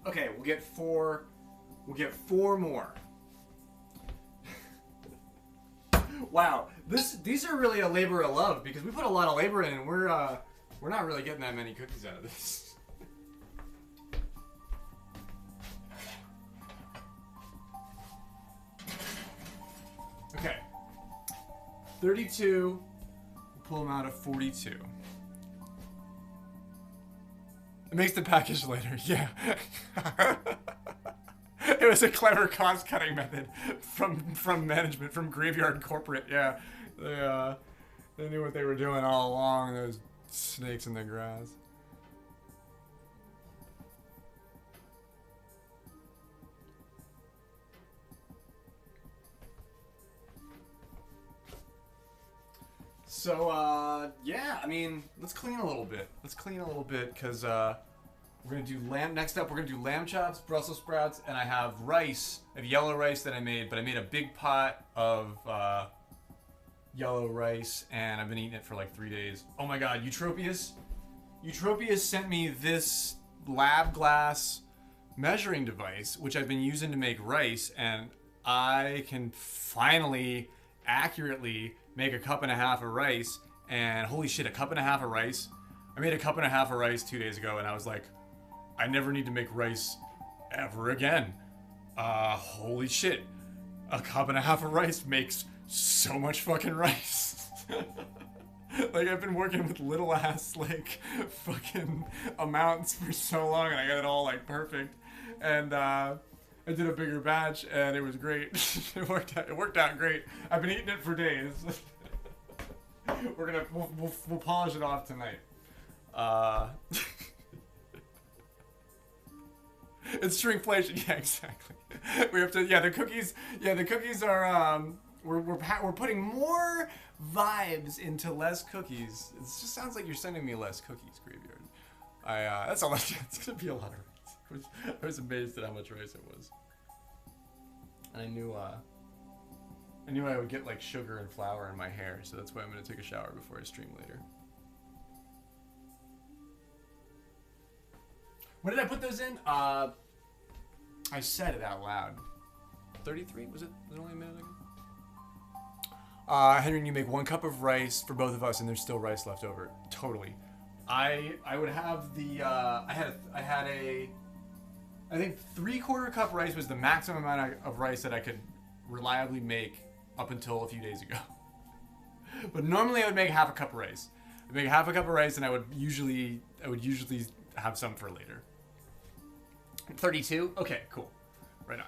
Okay, we'll get four more. Wow, these are really a labor of love because we put a lot of labor in and we're not really getting that many cookies out of this. Okay. 32. We'll pull them out of 42. It makes the package later, yeah. It was a clever cost-cutting method from management, from Graveyard Corporate, yeah. They knew what they were doing all along, those snakes in the grass. So, yeah, I mean, let's clean a little bit. Because, we're gonna do next up, we're gonna do lamb chops, Brussels sprouts, and I have rice. I have yellow rice that I made, but I made a big pot of, yellow rice, and I've been eating it for like 3 days. Oh my god, Eutropius sent me this lab glass measuring device, which I've been using to make rice, and I can finally accurately make a cup and a half of rice, and holy shit, a cup and a half of rice. I made a cup and a half of rice 2 days ago, and I was like, I never need to make rice ever again. Holy shit. A cup and a half of rice makes so much fucking rice. Like, I've been working with little ass, like, fucking amounts for so long, and I got it all, like, perfect. And, I did a bigger batch, and it was great. It worked out great. I've been eating it for days. We'll polish it off tonight. It's shrinkflation. Yeah, exactly. We have to. Yeah, the cookies. Yeah, the cookies are. We're putting more vibes into less cookies. It just sounds like you're sending me less cookies, Graveyard. That's a lot. It's gonna be a lot of rice. I was amazed at how much rice it was. And I knew I would get like sugar and flour in my hair, so that's why I'm gonna take a shower before I stream later. When did I put those in? I said it out loud. 33? Was it only a minute ago? Henry, you make 1 cup of rice for both of us, and there's still rice left over. Totally. I would have the I think 3/4 cup rice was the maximum amount of rice that I could reliably make up until a few days ago. But normally I would make 1/2 cup of rice. I'd make 1/2 cup of rice, and I would usually have some for later. 32? Okay, cool. Right on.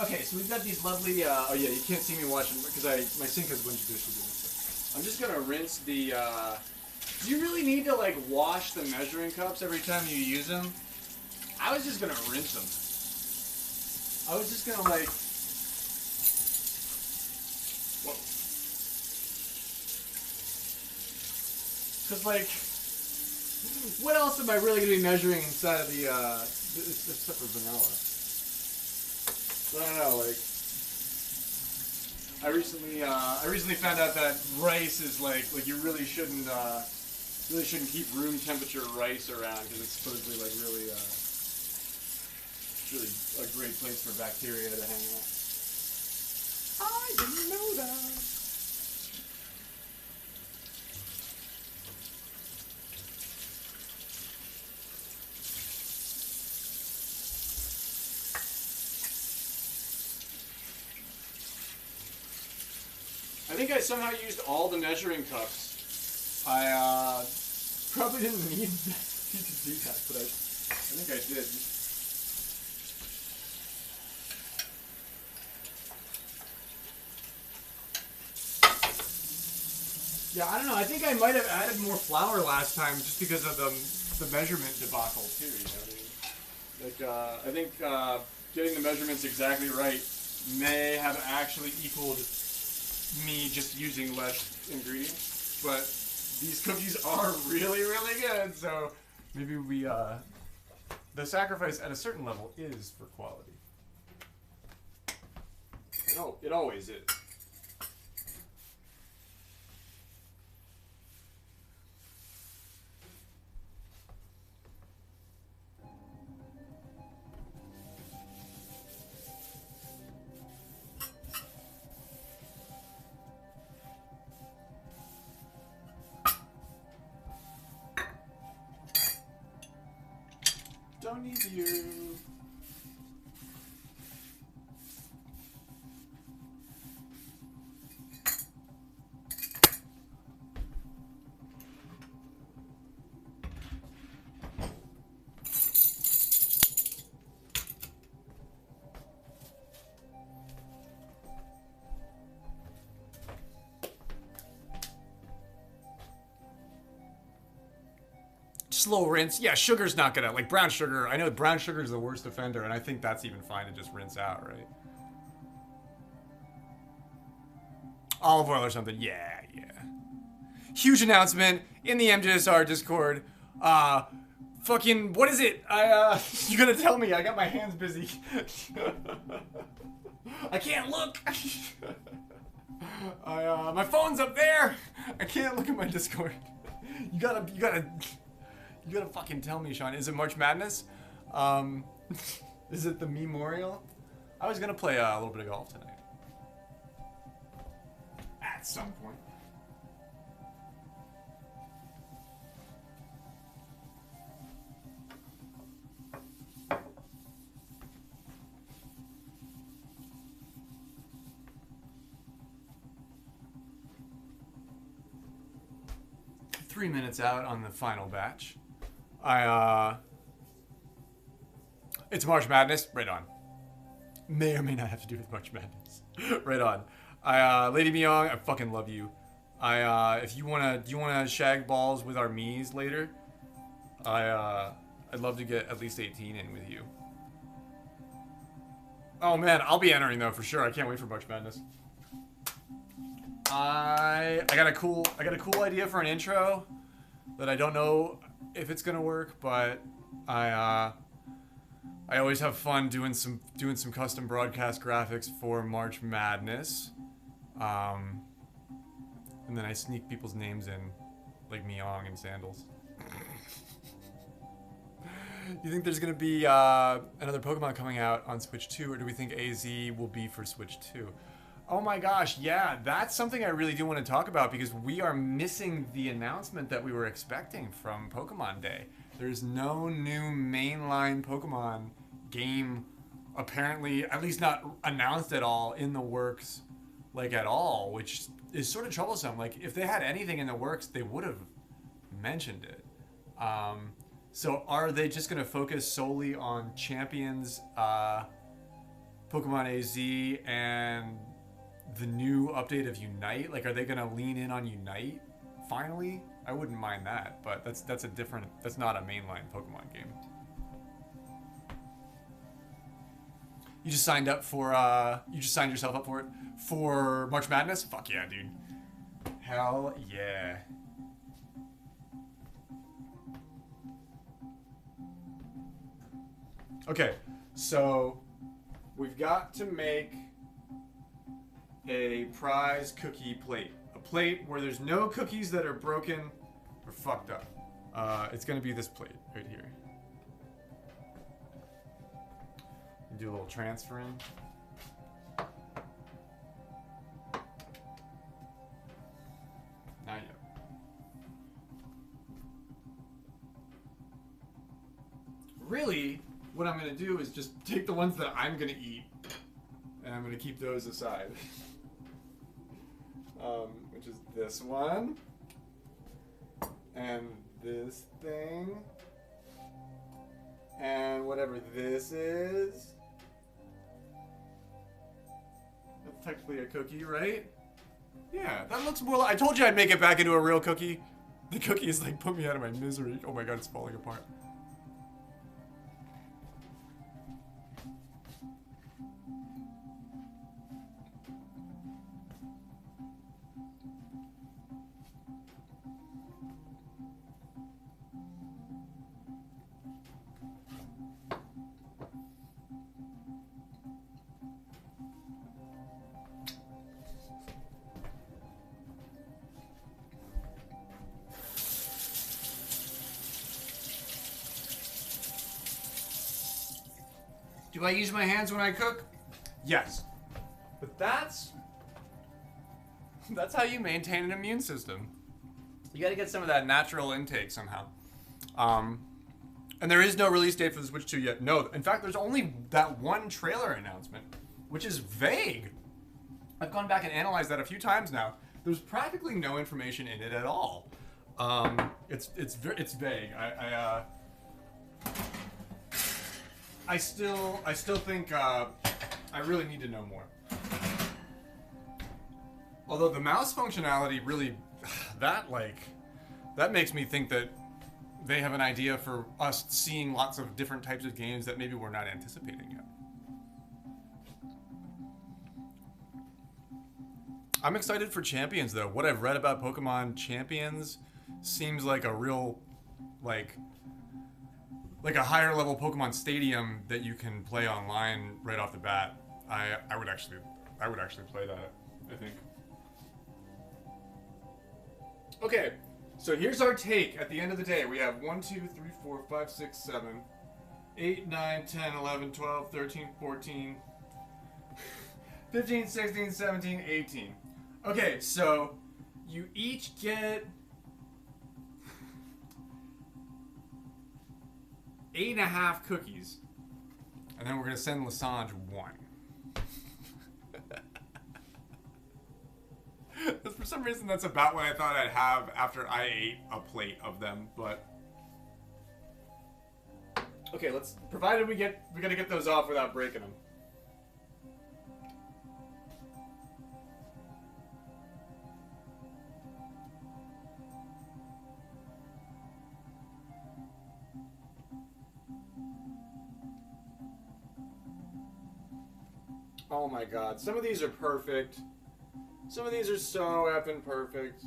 Okay, so we've got these lovely. Oh yeah, you can't see me watching because my sink has a bunch of dishes in it. So I'm just gonna rinse the. Do you really need to like wash the measuring cups every time you use them? I was just gonna rinse them. I was just gonna like. Whoa. Cause like, what else am I really gonna be measuring inside of the except for vanilla? I don't know, like I recently found out that rice is like you really shouldn't keep room temperature rice around because it's supposedly like really a great place for bacteria to hang out. I didn't know that. I think I somehow used all the measuring cups. I probably didn't need to do that, but I think I did. Yeah, I don't know. I think I might have added more flour last time just because of the measurement debacle too. You know what I mean? Like I think getting the measurements exactly right may have actually equaled me just using less ingredients, but these cookies are really, really good, so maybe the sacrifice at a certain level is for quality. It always is. Don't need you. Slow rinse. Yeah, sugar's not gonna, like brown sugar. I know brown sugar is the worst offender, and I think that's even fine to just rinse out, right? Olive oil or something. Yeah, yeah. Huge announcement in the MJSR Discord. Fucking, what is it? You gotta tell me. I got my hands busy. I can't look. My phone's up there. I can't look at my Discord. You gotta fucking tell me, Sean. Is it March Madness? Is it the Memorial? I was gonna play a little bit of golf tonight. At some point. Three minutes out on the final batch. It's March Madness. Right on. May or may not have to do with March Madness. Right on. Lady Myung, I fucking love you. If you do you wanna shag balls with our Mies later? I'd love to get at least 18 in with you. Oh man, I'll be entering though for sure. I can't wait for March Madness. I got a cool idea for an intro that I don't know if it's gonna work, but I always have fun doing some custom broadcast graphics for March Madness. And then I sneak people's names in, like Meong and Sandals. You think there's gonna be another Pokemon coming out on Switch 2, or do we think AZ will be for Switch 2? Oh my gosh, yeah, that's something I really do want to talk about because we are missing the announcement that we were expecting from Pokemon Day. There's no new mainline Pokemon game, apparently, at least not announced at all, in the works, like at all, which is sort of troublesome. Like, if they had anything in the works, they would have mentioned it. So are they just going to focus solely on Champions, Pokemon AZ, and the new update of Unite? Like, are they going to lean in on Unite finally? I wouldn't mind that, but that's not a mainline Pokemon game. You just signed up for, you just signed yourself up for it? For March Madness? Fuck yeah, dude. Hell yeah. Okay, so we've got to make a prize cookie plate. A plate where there's no cookies that are broken or fucked up. It's gonna be this plate right here. Do a little transferring. Not yet. Really, what I'm going to do is just take the ones that I'm going to eat, and I'm going to keep those aside. Which is this one, and this thing, and whatever this is. That's technically a cookie, right? Yeah, that looks more like... I told you I'd make it back into a real cookie. The cookie is like, put me out of my misery. Oh my god, it's falling apart. Do I use my hands when I cook? Yes. But that's how you maintain an immune system. You gotta get some of that natural intake somehow. And there is no release date for the Switch 2 yet. No, in fact, there's only that one trailer announcement, which is vague. I've gone back and analyzed that a few times now. There's practically no information in it at all. It's vague. I still think I really need to know more. Although the mouse functionality really, that makes me think that they have an idea for us seeing lots of different types of games that maybe we're not anticipating yet. I'm excited for Champions though. What I've read about Pokemon Champions seems like a real, like a higher level Pokemon Stadium that you can play online right off the bat. I would actually play that, I think. Okay, so here's our take at the end of the day. We have 1, 2, 3, 4, 5, 6, 7, 8, 9, 10, 11, 12, 13, 14, 15, 16, 17, 18. Okay, so you each get 8.5 cookies. And then we're going to send Lasange 1. For some reason, that's about what I thought I'd have after I ate a plate of them, but... Okay, provided we gotta get those off without breaking them. Oh my god, some of these are perfect. Some of these are so effing perfect.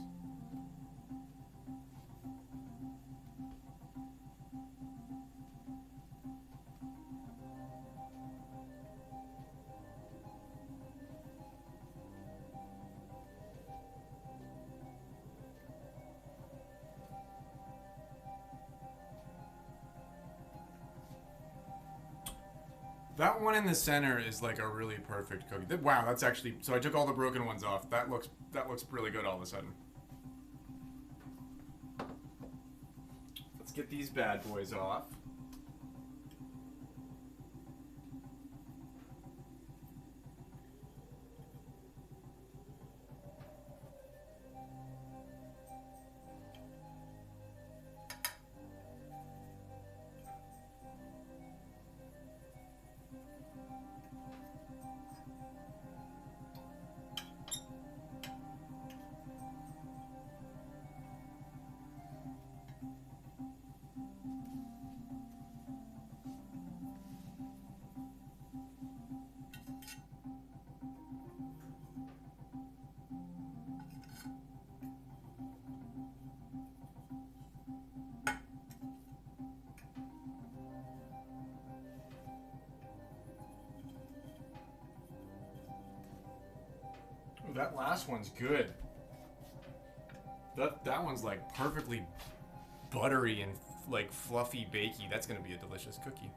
That one in the center is like a really perfect cookie. Wow, that's actually... So I took all the broken ones off. That looks really good all of a sudden. Let's get these bad boys off. Ooh, that last one's good. That one's like perfectly buttery and like fluffy bakey. That's gonna be a delicious cookie.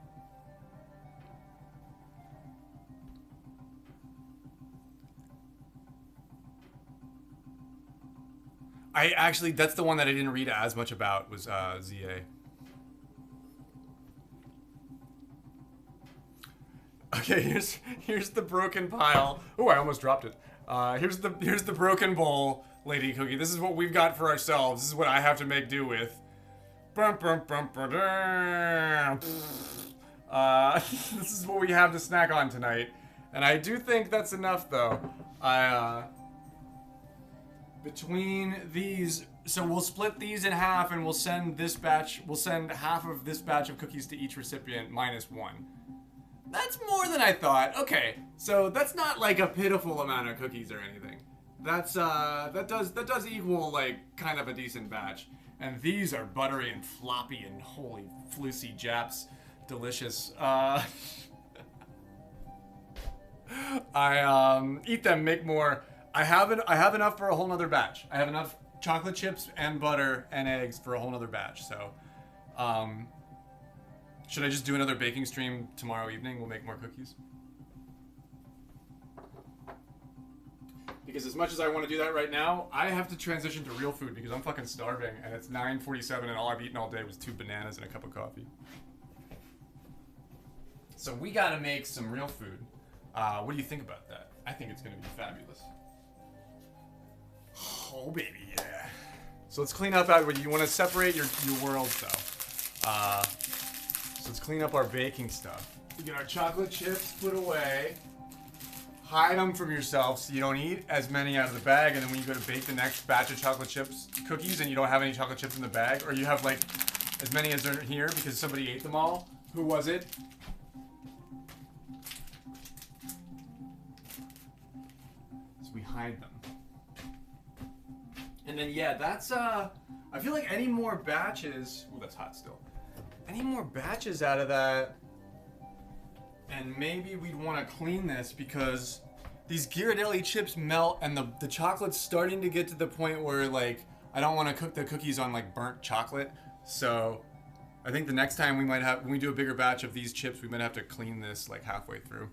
I actually, that's the one that I didn't read as much about was ZA. Okay, here's the broken pile. Oh, I almost dropped it. Here's the broken bowl, Lady Cookie. This is what we've got for ourselves. This is what I have to make do with. This is what we have to snack on tonight, and I do think that's enough, though. Between these, so we'll split these in half, and we'll send this batch. We'll send half of this batch of cookies to each recipient, -1. That's more than I thought. Okay, so that's not like a pitiful amount of cookies or anything. That's that does equal like kind of a decent batch. And these are buttery and floppy and holy flusy Japs, delicious. I eat them, make more. I have enough for a whole nother batch. I have enough chocolate chips and butter and eggs for a whole nother batch. So, should I just do another baking stream tomorrow evening? We'll make more cookies. Because as much as I want to do that right now, I have to transition to real food because I'm fucking starving and it's 9:47 and all I've eaten all day was 2 bananas and a cup of coffee. So we gotta make some real food. What do you think about that? I think it's gonna be fabulous. Oh baby, yeah. So let's clean up out. You want to separate your worlds though. So let's clean up our baking stuff. We get our chocolate chips put away. Hide them from yourself so you don't eat as many out of the bag, and then when you go to bake the next batch of chocolate chips cookies and you don't have any chocolate chips in the bag, or you have like as many as are here because somebody ate them all. Who was it? So we hide them. And then yeah, that's I feel like any more batches, ooh, that's hot still. Any more batches out of that, and maybe we'd want to clean this because these Ghirardelli chips melt and the chocolate's starting to get to the point where like I don't want to cook the cookies on like burnt chocolate. So I think the next time we might have, when we do a bigger batch of these chips, we might have to clean this like halfway through.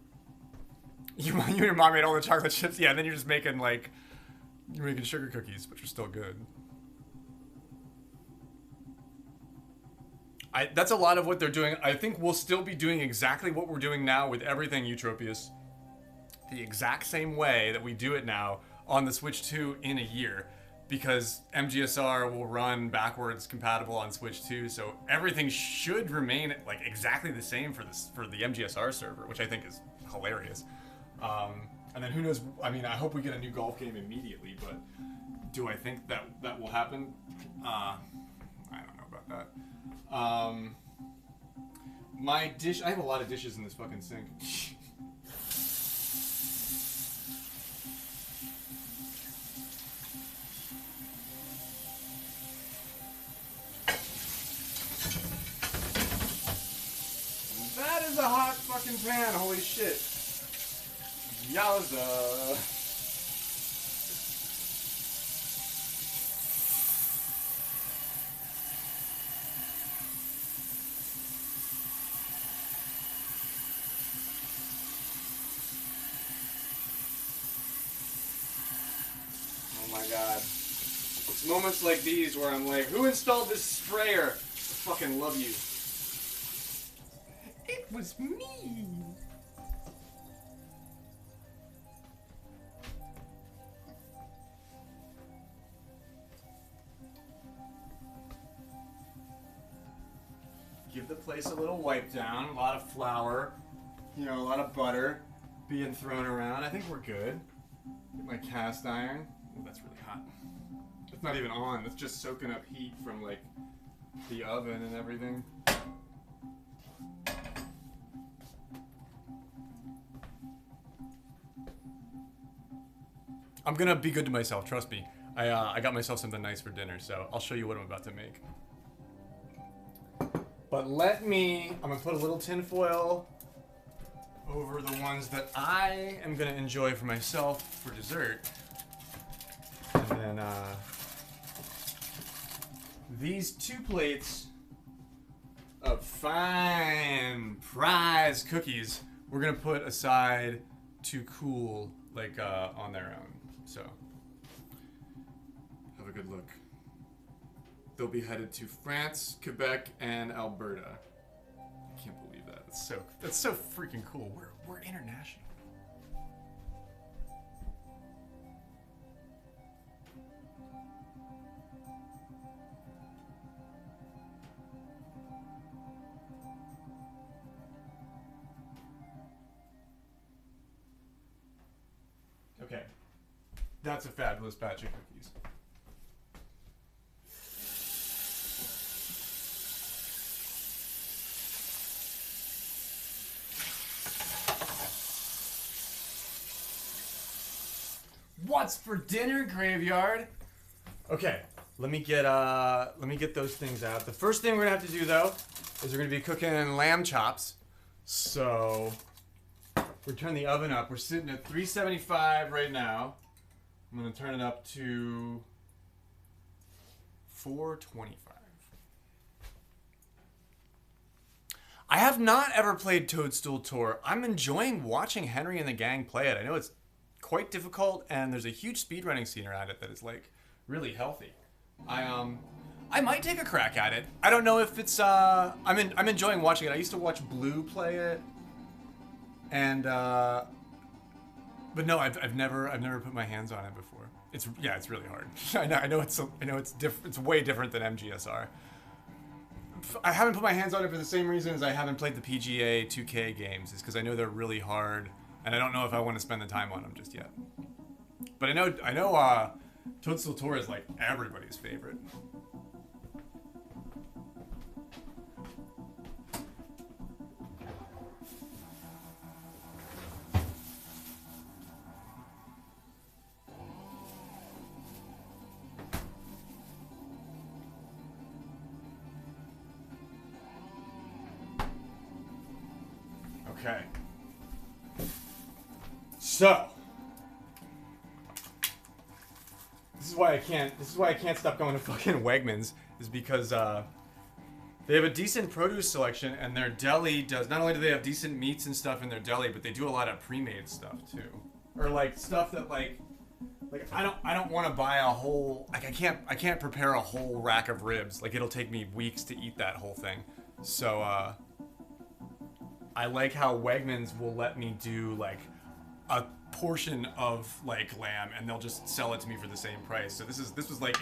You and your mom made all the chocolate chips, yeah. Then you're just making like you're making sugar cookies, which are still good. That's a lot of what they're doing. I think we'll still be doing exactly what we're doing now with everything Eutropius. The exact same way that we do it now on the Switch 2 in a year. Because MGSR will run backwards compatible on Switch 2, so everything should remain like exactly the same for the MGSR server, which I think is hilarious. And then who knows, I mean, I hope we get a new golf game immediately, but do I think that will happen? I don't know about that. My dish, I have a lot of dishes in this fucking sink. That is a hot fucking pan, holy shit. Yowza. god. It's moments like these where I'm like, who installed this sprayer? I fucking love you. It was me. Give the place a little wipe down, a lot of flour, you know, a lot of butter being thrown around. I think we're good. Get my cast iron. Oh, that's really hot. It's not even on. It's just soaking up heat from like the oven and everything. I'm gonna be good to myself, trust me. I got myself something nice for dinner, so I'll show you what I'm about to make. But I'm gonna put a little tin foil over the ones that I am gonna enjoy for myself for dessert. And then these 2 plates of fine prize cookies we're gonna put aside to cool like on their own. So have a good look. They'll be headed to France, Quebec, and Alberta. I can't believe that. That's so freaking cool. We're international. Okay. That's a fabulous batch of cookies. What's for dinner, Graveyard? Okay, let me get those things out. The first thing we're gonna have to do though is we're gonna be cooking lamb chops. So we're turning the oven up. We're sitting at 375 right now. I'm gonna turn it up to 425. I have not ever played Toadstool Tour. I'm enjoying watching Henry and the gang play it. I know it's quite difficult, and there's a huge speedrunning scene around it that is like really healthy. I might take a crack at it. I don't know if it's I'm enjoying watching it. I used to watch Blue play it, and but no, I've never put my hands on it before. It's really hard. I know it's different. It's way different than MGSR. I haven't put my hands on it for the same reason as I haven't played the PGA 2K games, is because I know they're really hard, and I don't know if I want to spend the time on them just yet. But I know Toadstool Tour is like everybody's favorite. Okay. So this is why I can't stop going to fucking Wegmans, is because they have a decent produce selection, and their deli does, not only do they have decent meats and stuff in their deli, but they do a lot of pre-made stuff too. Or like stuff that like I don't want to buy a whole, like I can't prepare a whole rack of ribs. Like it'll take me weeks to eat that whole thing. So I like how Wegmans will let me do like a portion of like lamb, and they'll just sell it to me for the same price. So this was like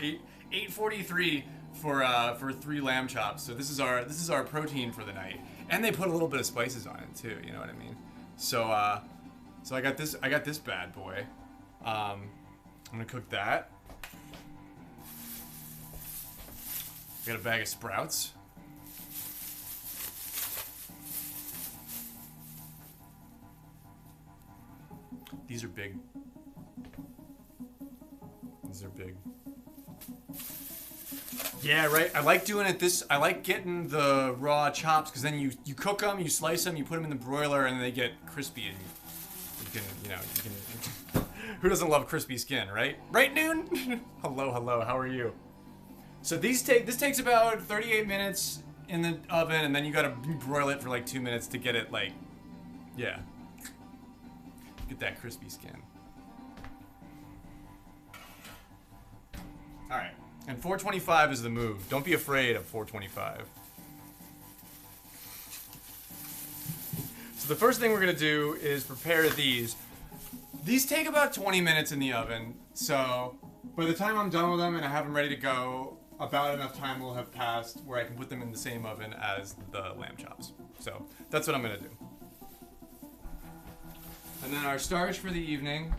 $8.43 for 3 lamb chops. So this is our protein for the night, and they put a little bit of spices on it too. You know what I mean? So so I got this bad boy. I'm gonna cook that. I got a bag of sprouts. These are big. These are big. Yeah, right. I like doing it this. I like getting the raw chops, because then you cook them, you slice them, you put them in the broiler, and they get crispy, and you can. Who doesn't love crispy skin, right? Right, Noon? Hello. How are you? So this takes about 38 minutes in the oven, and then you gotta broil it for like 2 minutes to get it like, yeah. Get that crispy skin. All right. And 425 is the move. Don't be afraid of 425. So the first thing we're gonna do is prepare these. These take about 20 minutes in the oven. So by the time I'm done with them and I have them ready to go, about enough time will have passed where I can put them in the same oven as the lamb chops. So that's what I'm gonna do. And then our starch for the evening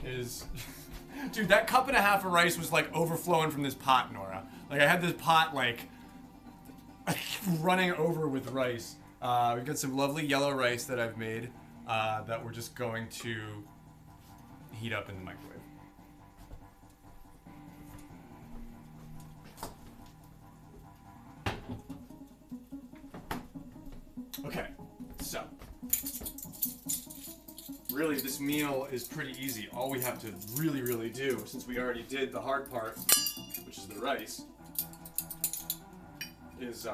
is, dude, that cup and a half of rice was like overflowing from this pot, Nora. Like I had this pot like running over with rice. We've got some lovely yellow rice that I've made that we're just going to heat up in the microwave. Okay, so really this meal is pretty easy. All we have to really do, since we already did the hard part, which is the rice, is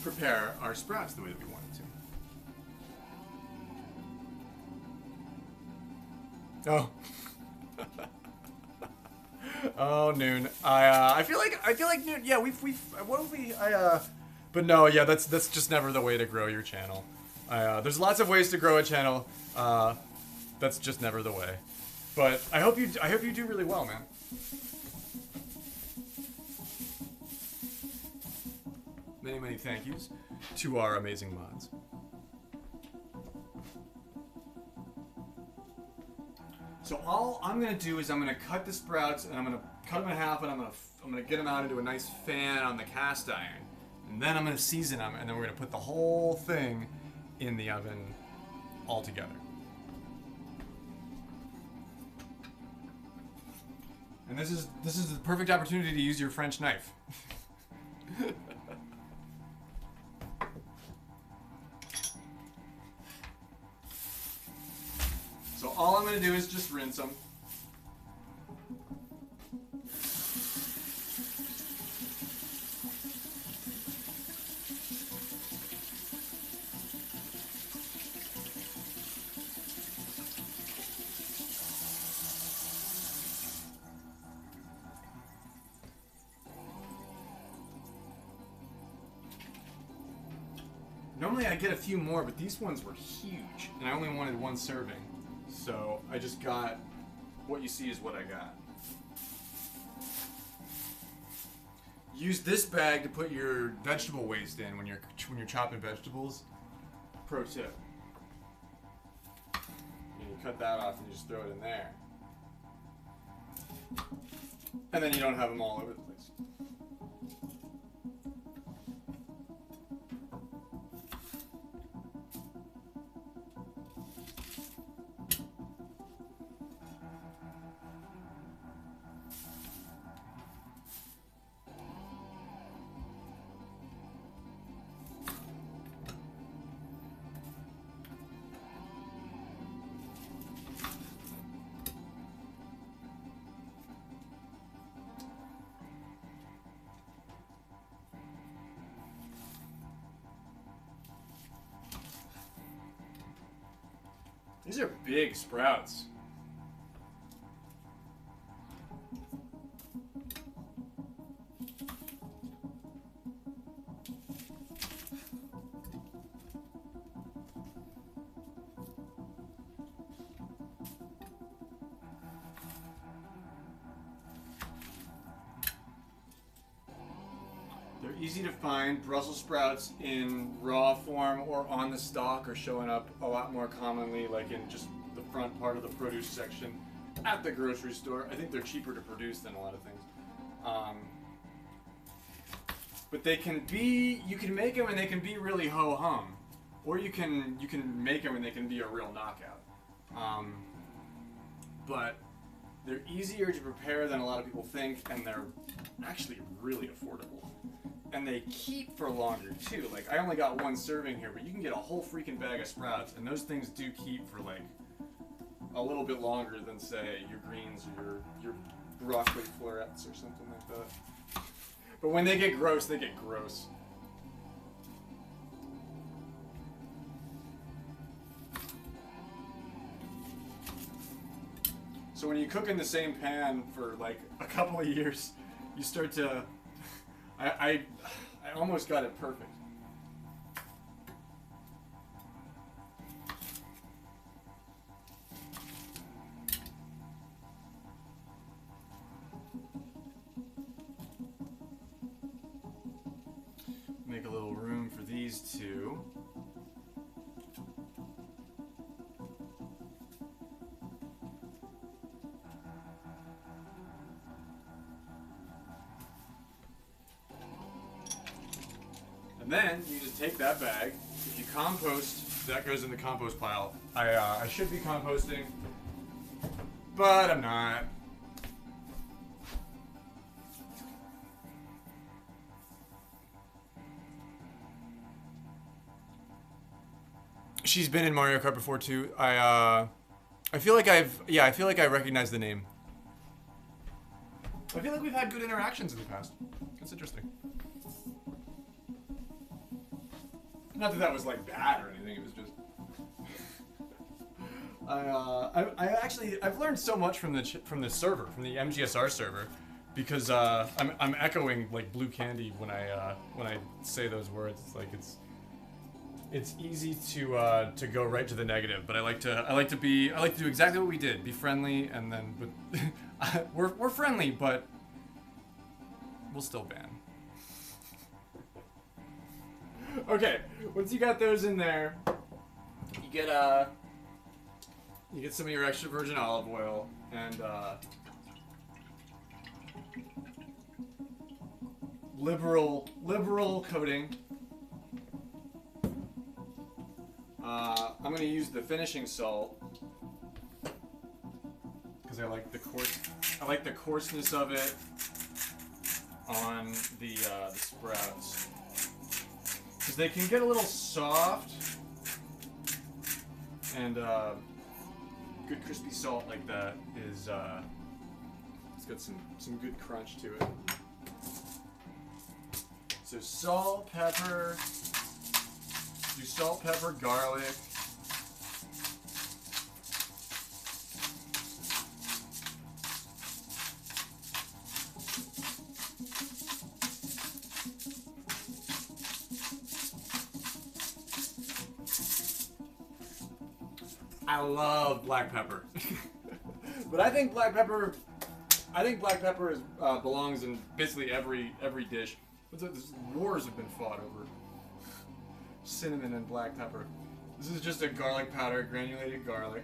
prepare our sprouts the way that we want it to. Oh. Oh, Noon. I feel like Noon. Yeah, what have we? But no, yeah, that's just never the way to grow your channel. There's lots of ways to grow a channel. That's just never the way. But I hope you do really well, man. Many thank yous to our amazing mods. So all I'm gonna do is I'm gonna cut the sprouts and I'm gonna cut them in half and I'm gonna get them out into a nice fan on the cast iron, and then I'm gonna season them, and then we're gonna put the whole thing in the oven all together. And this is the perfect opportunity to use your French knife. So all I'm going to do is just rinse them. Normally I get a few more, but these ones were huge, and I only wanted one serving. So I just got, what you see is what I got. Use this bag to put your vegetable waste in when you're chopping vegetables. Pro tip. And you cut that off and you just throw it in there. And then you don't have them all over the place. These are big sprouts. They're easy to find. Brussels sprouts in raw form or on the stalk are showing up a lot more commonly, like in just the front part of the produce section at the grocery store. I think they're cheaper to produce than a lot of things. But they can be, you can make them and they can be really ho-hum. Or you can make them and they can be a real knockout. But they're easier to prepare than a lot of people think, and they're actually really affordable. And they keep for longer too. Like, I only got one serving here, but you can get a whole freaking bag of sprouts, and those things do keep for like a little bit longer than, say, your greens or your broccoli florets or something like that. But when they get gross, they get gross. So when you cook in the same pan for like a couple of years, you start to... I almost got it perfect. Make a little room for these two. And then you just take that bag. If you compost, that goes in the compost pile. I should be composting, but I'm not. She's been in Mario Kart before too. I feel like I recognize the name. I feel like we've had good interactions in the past. That's interesting. Not that that was like bad or anything. It was just. I've learned so much from the server, from the MGSR server, because I'm echoing like Blue Candy when I say those words. It's like it's easy to go right to the negative, but I like to do exactly what we did, be friendly, and then we're friendly, but we'll still ban. Okay, once you got those in there, you get some of your extra virgin olive oil and liberal coating. I'm gonna use the finishing salt because I like the coarseness of it on the sprouts. Because they can get a little soft, and good crispy salt like that is it's got some good crunch to it. So salt, pepper, do salt, pepper, garlic. I love black pepper, but I think black pepper is, belongs in basically every dish. Wars have been fought over cinnamon and black pepper. This is just a garlic powder, granulated garlic.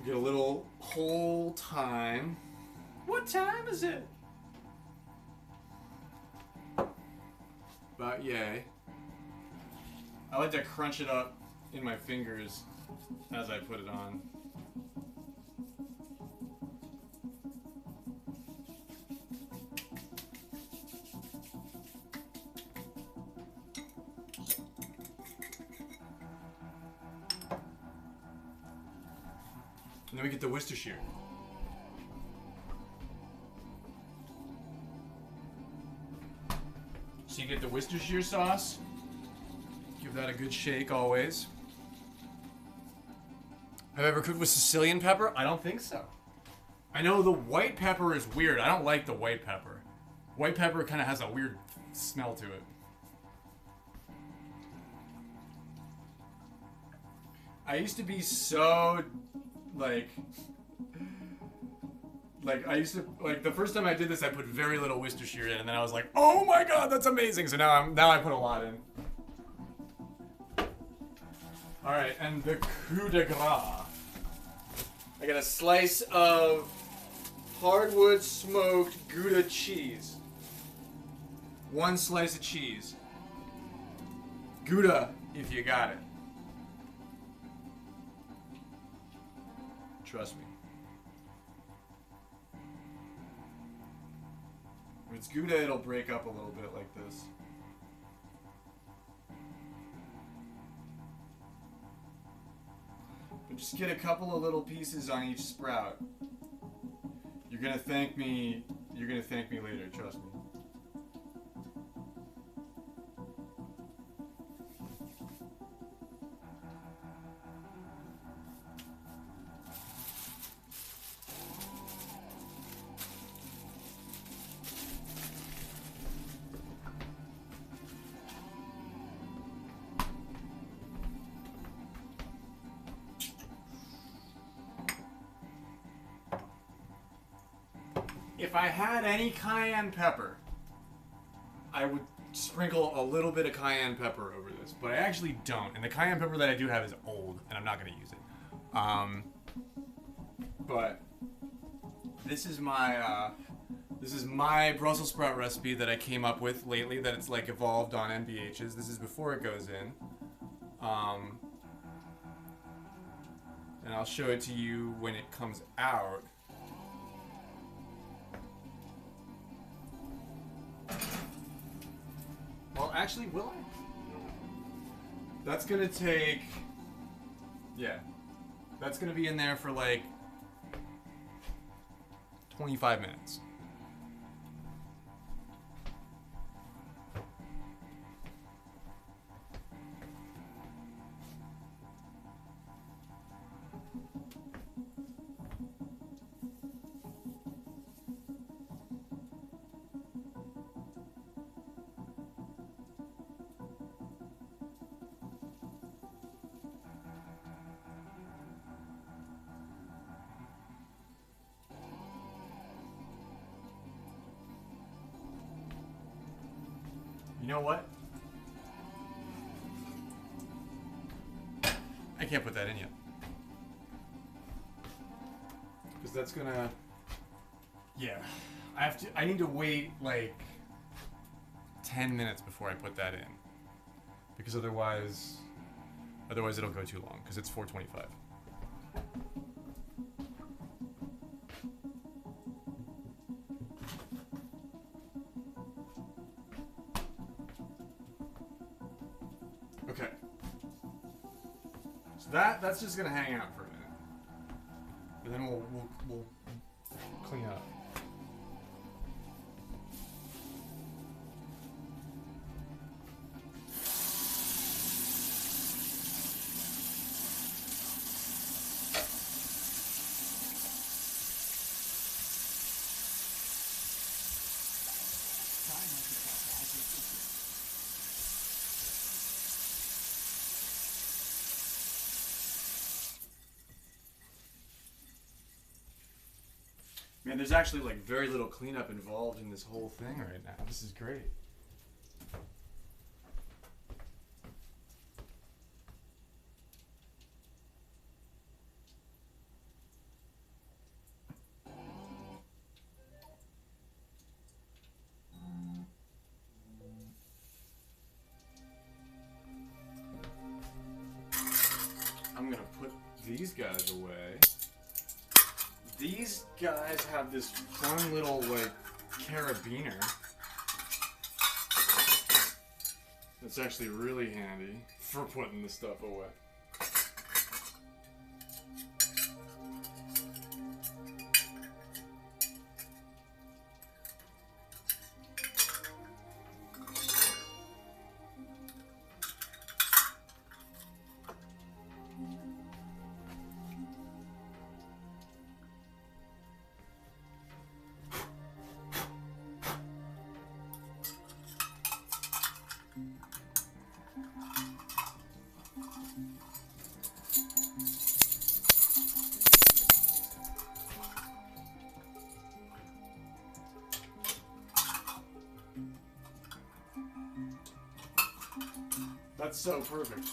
Get a little whole thyme. What time is it? About yay. I like to crunch it up in my fingers as I put it on. And then we get the Worcestershire. So you get the Worcestershire sauce. Give that a good shake always. Have I ever cooked with Sicilian pepper? I don't think so. I know the white pepper is weird. I don't like the white pepper. White pepper kind of has a weird smell to it. I used to be so like the first time I did this, I put very little Worcestershire in, and then I was like, oh my god, that's amazing. So now I put a lot in. All right, and the coup de grace. I got a slice of hardwood smoked Gouda cheese. One slice of cheese. Gouda, if you got it. Trust me. If it's Gouda, it'll break up a little bit like this. Just get a couple of little pieces on each sprout. You're gonna thank me. You're gonna thank me later. Trust me. If I had any cayenne pepper, I would sprinkle a little bit of cayenne pepper over this, but I actually don't. And the cayenne pepper that I do have is old, and I'm not going to use it. But this is my Brussels sprout recipe that I came up with lately. That it's like evolved on NBH's. This is before it goes in. And I'll show it to you when it comes out. Well, actually, will I? That's gonna take... Yeah. That's gonna be in there for like 25 minutes. You know what? I can't put that in yet. Because that's gonna... Yeah. I need to wait like 10 minutes before I put that in. Because otherwise it'll go too long. Because it's 4:25. Okay. So that's just gonna hang out for a minute, and then we'll clean up. Man, there's actually like very little cleanup involved in this whole thing right now. This is great. I'm gonna put these guys away. These guys have this fun little, like, carabiner. That's actually really handy for putting the stuff away. That's so perfect.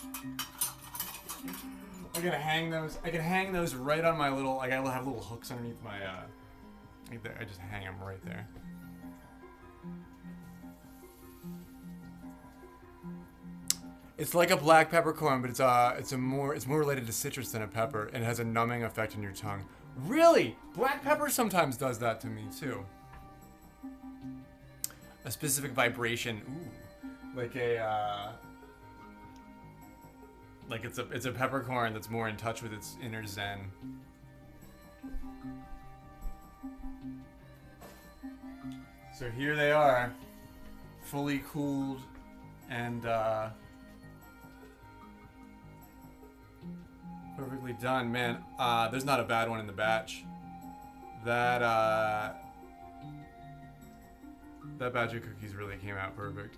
I can hang those right on my little, like I have little hooks underneath my, I just hang them right there. It's like a black peppercorn, but it's more related to citrus than a pepper, and it has a numbing effect on your tongue. Really? Black pepper sometimes does that to me too. A specific vibration, ooh, like a Like it's a peppercorn that's more in touch with its inner zen. So here they are, fully cooled and perfectly done. Man, there's not a bad one in the batch. That batch of cookies really came out perfect.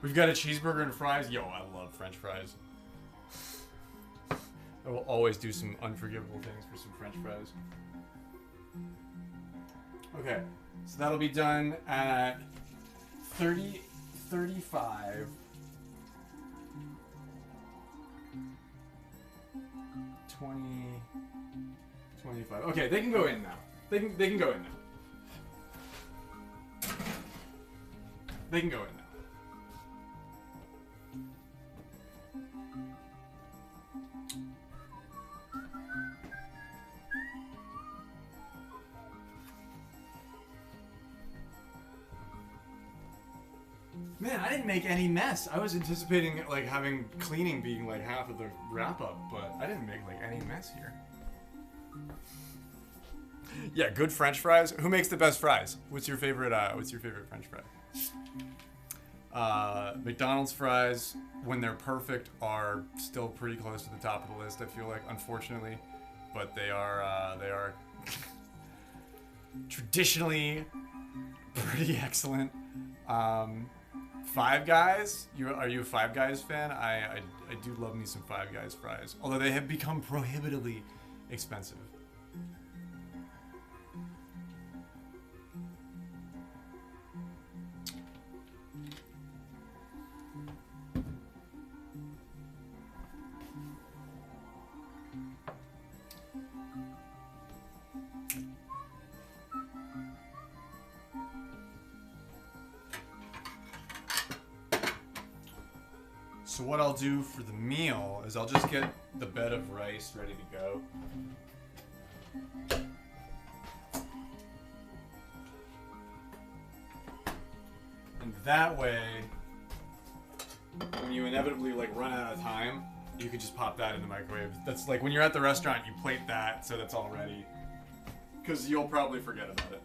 We've got a cheeseburger and fries. Yo, I love French fries. I will always do some unforgivable things for some French fries. Okay, so that'll be done at 35. 20, 25. Okay, they can go in now. They can go in now. They can go in now. Man, I didn't make any mess. I was anticipating like having cleaning being like half of the wrap up, but I didn't make like any mess here. Yeah, good French fries. Who makes the best fries? What's your favorite French fry? McDonald's fries, when they're perfect, are still pretty close to the top of the list, I feel like, unfortunately. But they are traditionally pretty excellent. Five Guys? Are you a Five Guys fan? I do love me some Five Guys fries, although they have become prohibitively expensive. So what I'll do for the meal is I'll just get the bed of rice ready to go. And that way, when you inevitably like run out of time, you can just pop that in the microwave. That's like when you're at the restaurant, you plate that so that's all ready. Because you'll probably forget about it.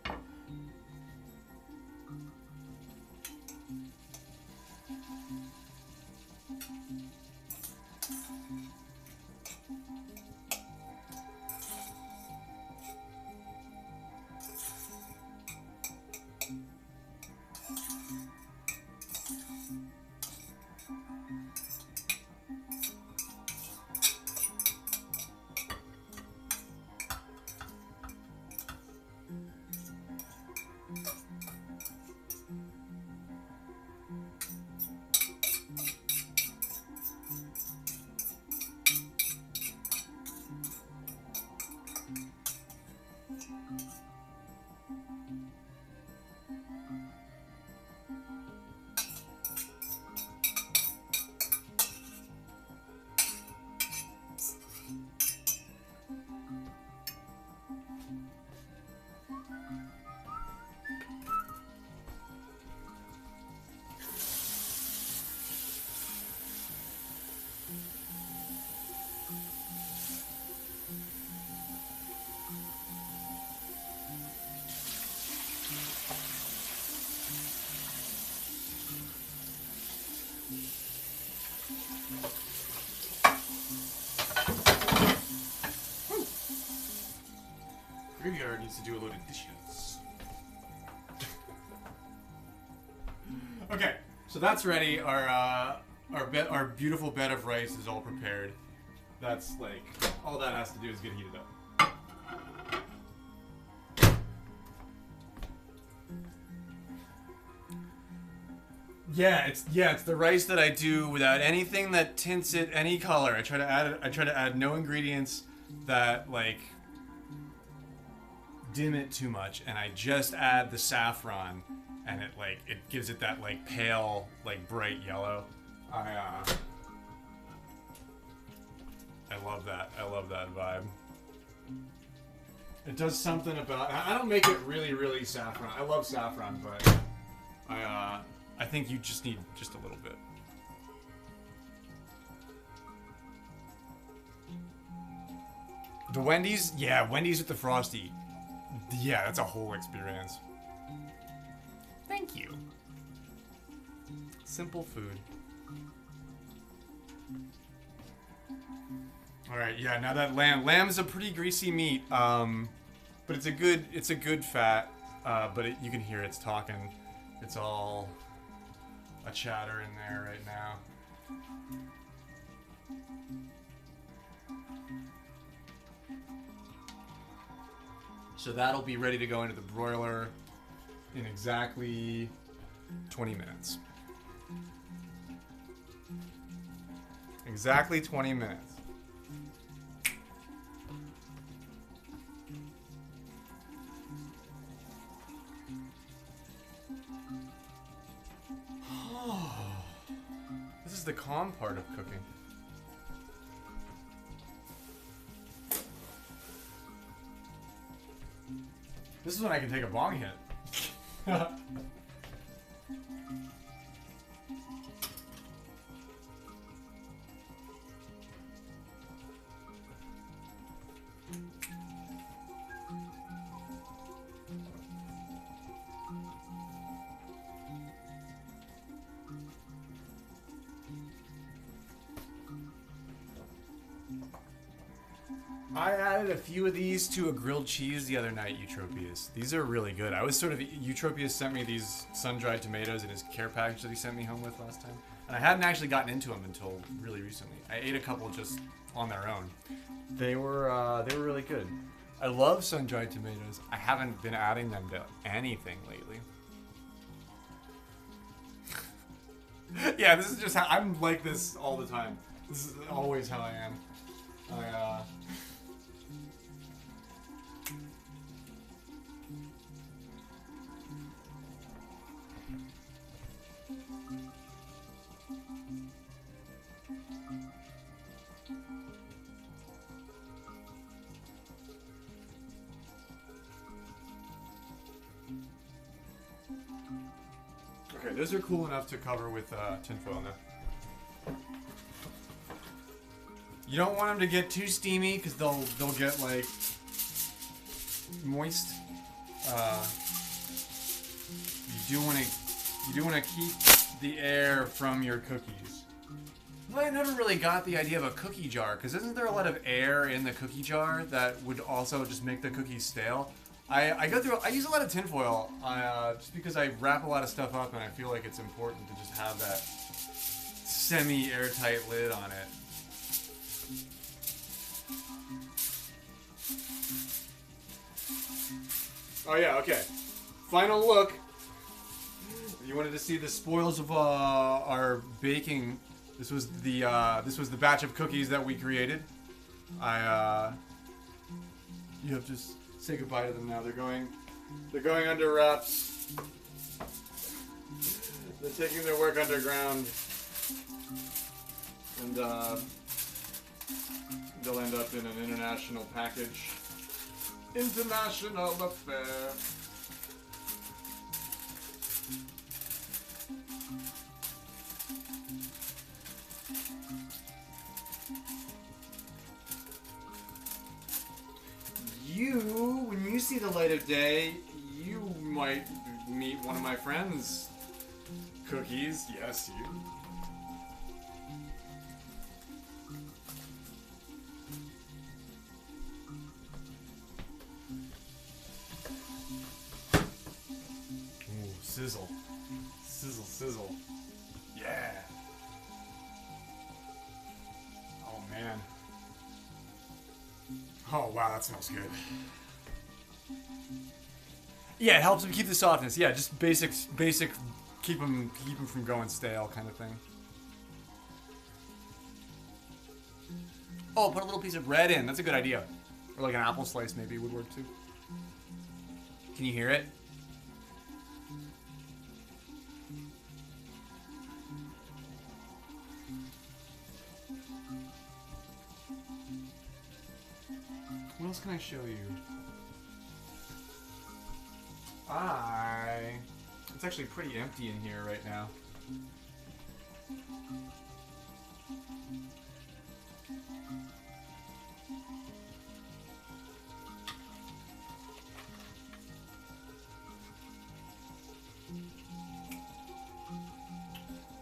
Graveyard needs to do a load of dishes. Okay, so that's ready. Our beautiful bed of rice is all prepared. That's like all that has to do is get heated up. Yeah, it's the rice that I do without anything that tints it any color. I try to add no ingredients that like dim it too much, and I just add the saffron, and it gives it that like pale, like bright yellow. I love that. I love that vibe. It does something about. I don't make it really saffron. I love saffron, but I think you just need just a little bit. The Wendy's, yeah, Wendy's with the Frosty. Yeah, that's a whole experience. Thank you. Simple food. All right, yeah. Now that lamb's a pretty greasy meat, but it's a good fat. But you can hear it's talking. It's all a chatter in there right now. So that'll be ready to go into the broiler in exactly 20 minutes. Exactly 20 minutes. This is the calm part of cooking. This is when I can take a bong hit. I added a few of these to a grilled cheese the other night, Eutropius. These are really good. Eutropius sent me these sun-dried tomatoes in his care package that he sent me home with last time. And I hadn't actually gotten into them until really recently. I ate a couple just on their own. They were really good. I love sun-dried tomatoes. I haven't been adding them to anything lately. Yeah, this is just how I'm like this all the time. This is always how I am. Okay, those are cool enough to cover with tinfoil now. You don't want them to get too steamy because they'll get like moist. You do want to keep the air from your cookies. Well, I never really got the idea of a cookie jar because isn't there a lot of air in the cookie jar that would also just make the cookies stale? I use a lot of tinfoil just because I wrap a lot of stuff up and I feel like it's important to just have that semi-airtight lid on it. Oh yeah, okay. Final look. You wanted to see the spoils of our baking. This was the batch of cookies that we created. You have to just say goodbye to them now. They're going under wraps. They're taking their work underground, and they'll end up in an international package. International affair. When you see the light of day, you might meet one of my friends' cookies. Yes, you. Ooh, sizzle. Sizzle, sizzle. Yeah. Oh, man. Oh, wow, that smells good. Yeah, it helps them keep the softness. Yeah, just basic, keep them from going stale kind of thing. Oh, put a little piece of bread in. That's a good idea. Or like an apple slice maybe would work too. Can you hear it? What else can I show you? It's actually pretty empty in here right now.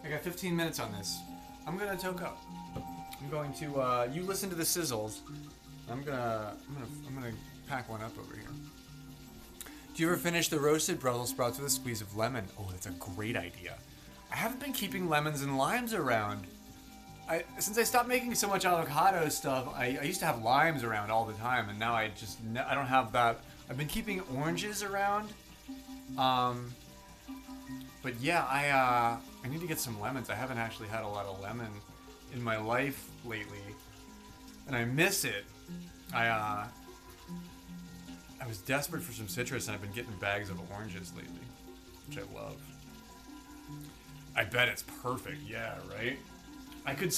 I got 15 minutes on this. I'm gonna toke up. I'm going to, you listen to the sizzles. I'm gonna pack one up over here. Do you ever finish the roasted Brussels sprouts with a squeeze of lemon? Oh, that's a great idea. I haven't been keeping lemons and limes around. Since I stopped making so much avocado stuff, I used to have limes around all the time, and now I don't have that. I've been keeping oranges around. But yeah, I need to get some lemons. I haven't actually had a lot of lemon in my life lately, and I miss it. I was desperate for some citrus, and I've been getting bags of oranges lately, which I love. I bet it's perfect. Yeah, right? I could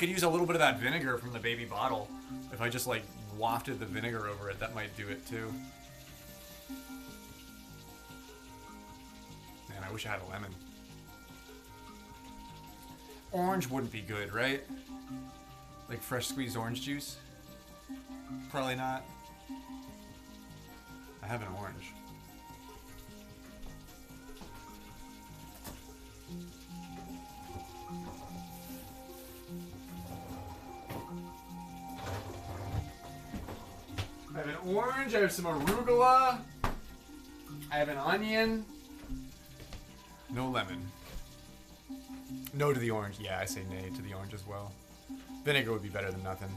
use a little bit of that vinegar from the baby bottle. If I just like wafted the vinegar over it, that might do it too. Man, I wish I had a lemon. Orange wouldn't be good, right? Like fresh squeezed orange juice? Probably not. I have an orange. I have an orange, I have some arugula, I have an onion. No lemon. No to the orange. Yeah, I say nay to the orange as well. Vinegar would be better than nothing.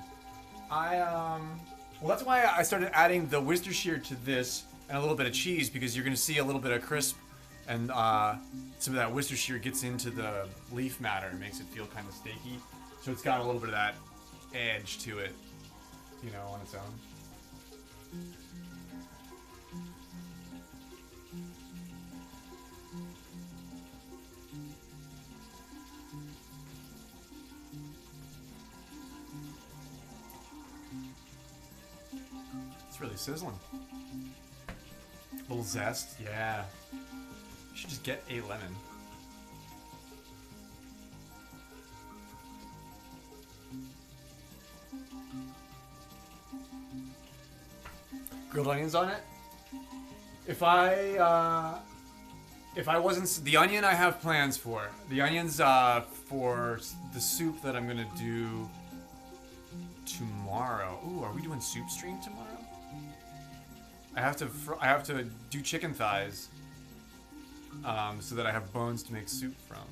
Well, that's why I started adding the Worcestershire to this and a little bit of cheese, because you're going to see a little bit of crisp, and some of that Worcestershire gets into the leaf matter and makes it feel kind of steaky. So it's got a little bit of that edge to it, you know, on its own. It's really sizzling. A little zest, yeah. You should just get a lemon. Grilled onions on it. If I wasn't the onion, I have plans for the onions for the soup that I'm gonna do tomorrow. Ooh, are we doing soup stream tomorrow? I have to do chicken thighs, so that I have bones to make soup from,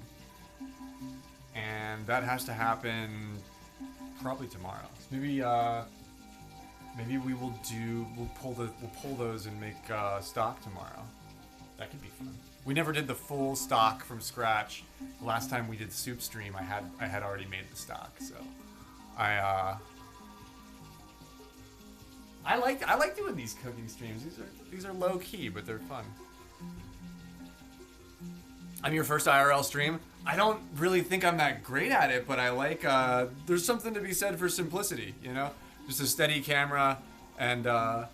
and that has to happen probably tomorrow. So maybe we'll pull those and make stock tomorrow. That could be fun. We never did the full stock from scratch. The last time we did soup stream, I had already made the stock, so I like doing these cooking streams. These are low key, but they're fun. I'm your first IRL stream. I don't really think I'm that great at it, but I like. There's something to be said for simplicity, you know, just a steady camera and a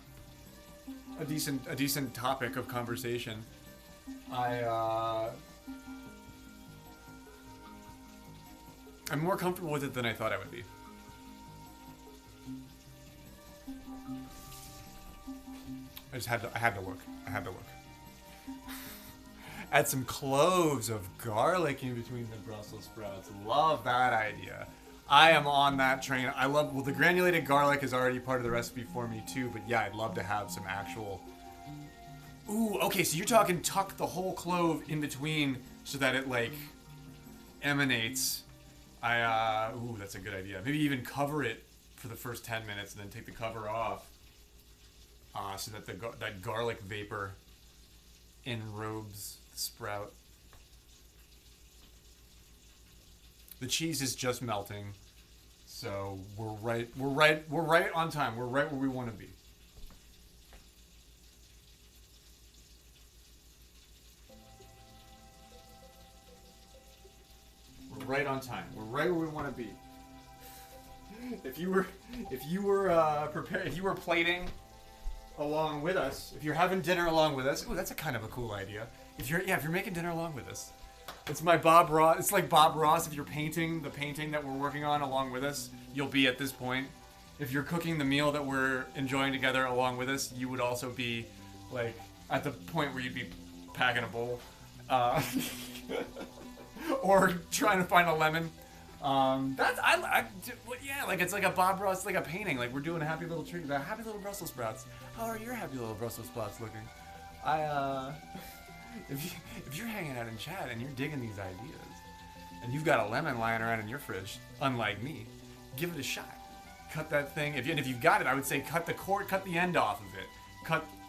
decent topic of conversation. I'm more comfortable with it than I thought I would be. I had to look. Add some cloves of garlic in between the Brussels sprouts. Love that idea. I am on that train. Well, the granulated garlic is already part of the recipe for me too, but yeah, I'd love to have some actual... Ooh, okay, so you're talking tuck the whole clove in between so that it, like, emanates. Ooh, that's a good idea. Maybe even cover it for the first 10 minutes and then take the cover off. So that that garlic vapor enrobes the sprout. The cheese is just melting, so we're right on time. We're right where we want to be. time. We're right where we want to be. If you were prepared, if you were plating along with us, if you're having dinner along with us, ooh, that's a kind of a cool idea. If you're making dinner along with us, it's my Bob Ross. It's like Bob Ross. If you're painting the painting that we're working on along with us, you'll be at this point. If you're cooking the meal that we're enjoying together along with us, you would also be like at the point where you'd be packing a bowl, or trying to find a lemon. Yeah, like it's like a Bob Ross, like a painting. Like we're doing a happy little treat, the happy little Brussels sprouts. How are your happy little Brussels sprouts looking? If you're hanging out in chat and you're digging these ideas, and you've got a lemon lying around in your fridge, unlike me, give it a shot. Cut that thing. If you've got it, I would say cut the end off of it.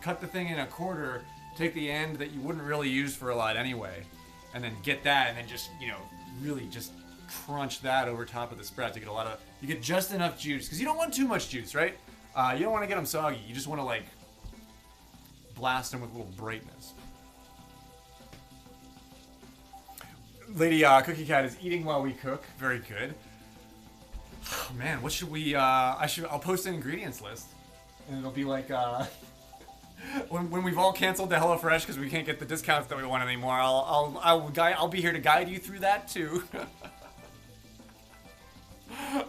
Cut the thing in a quarter. Take the end that you wouldn't really use for a lot anyway, and then get that, and then just really just crunch that over top of the sprouts. You get just enough juice, because you don't want too much juice, right? You don't want to get them soggy. You just want to like blast them with a little brightness. Lady Cookie Cat is eating while we cook. Very good. Oh, man, what should we? I'll post an ingredients list, and it'll be like when we've all canceled the HelloFresh because we can't get the discounts that we want anymore. I'll be here to guide you through that too.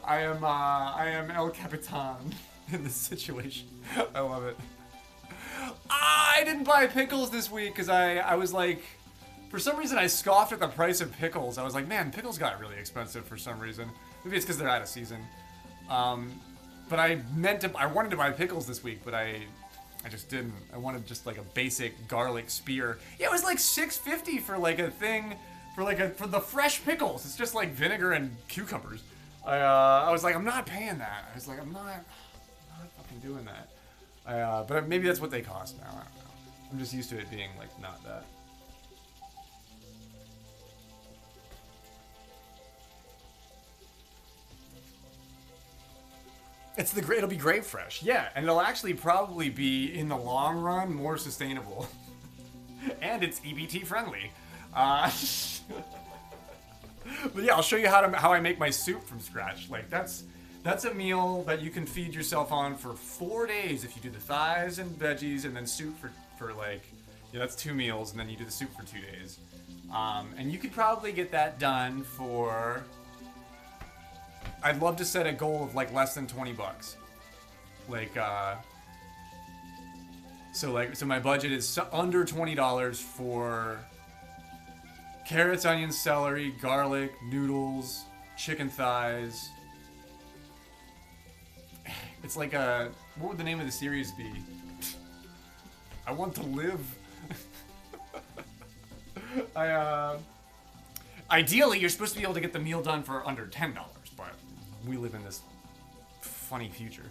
I am El Capitan in this situation. I love it. I didn't buy pickles this week because I was like, for some reason I scoffed at the price of pickles. I was like, man, pickles got really expensive for some reason. Maybe it's because they're out of season. But I wanted to buy pickles this week, but I just didn't. I wanted just like a basic garlic spear. Yeah, it was like $6.50 for like a thing, for the fresh pickles. It's just like vinegar and cucumbers. I was like, I'm not paying that. I was like, I'm not fucking doing that. But maybe that's what they cost now. I don't know. I'm just used to it being like not that. It'll be grape fresh, yeah, and it'll actually probably be in the long run more sustainable, and it's EBT friendly. But yeah, I'll show you how I make my soup from scratch. Like that's a meal that you can feed yourself on for 4 days if you do the thighs and veggies and then soup for like, yeah, that's 2 meals, and then you do the soup for 2 days, and you could probably get that done for. I'd love to set a goal of like less than $20. Like, so my budget is under $20 for carrots, onions, celery, garlic, noodles, chicken thighs. It's like what would the name of the series be? I want to live. Ideally, you're supposed to be able to get the meal done for under $10, but we live in this funny future.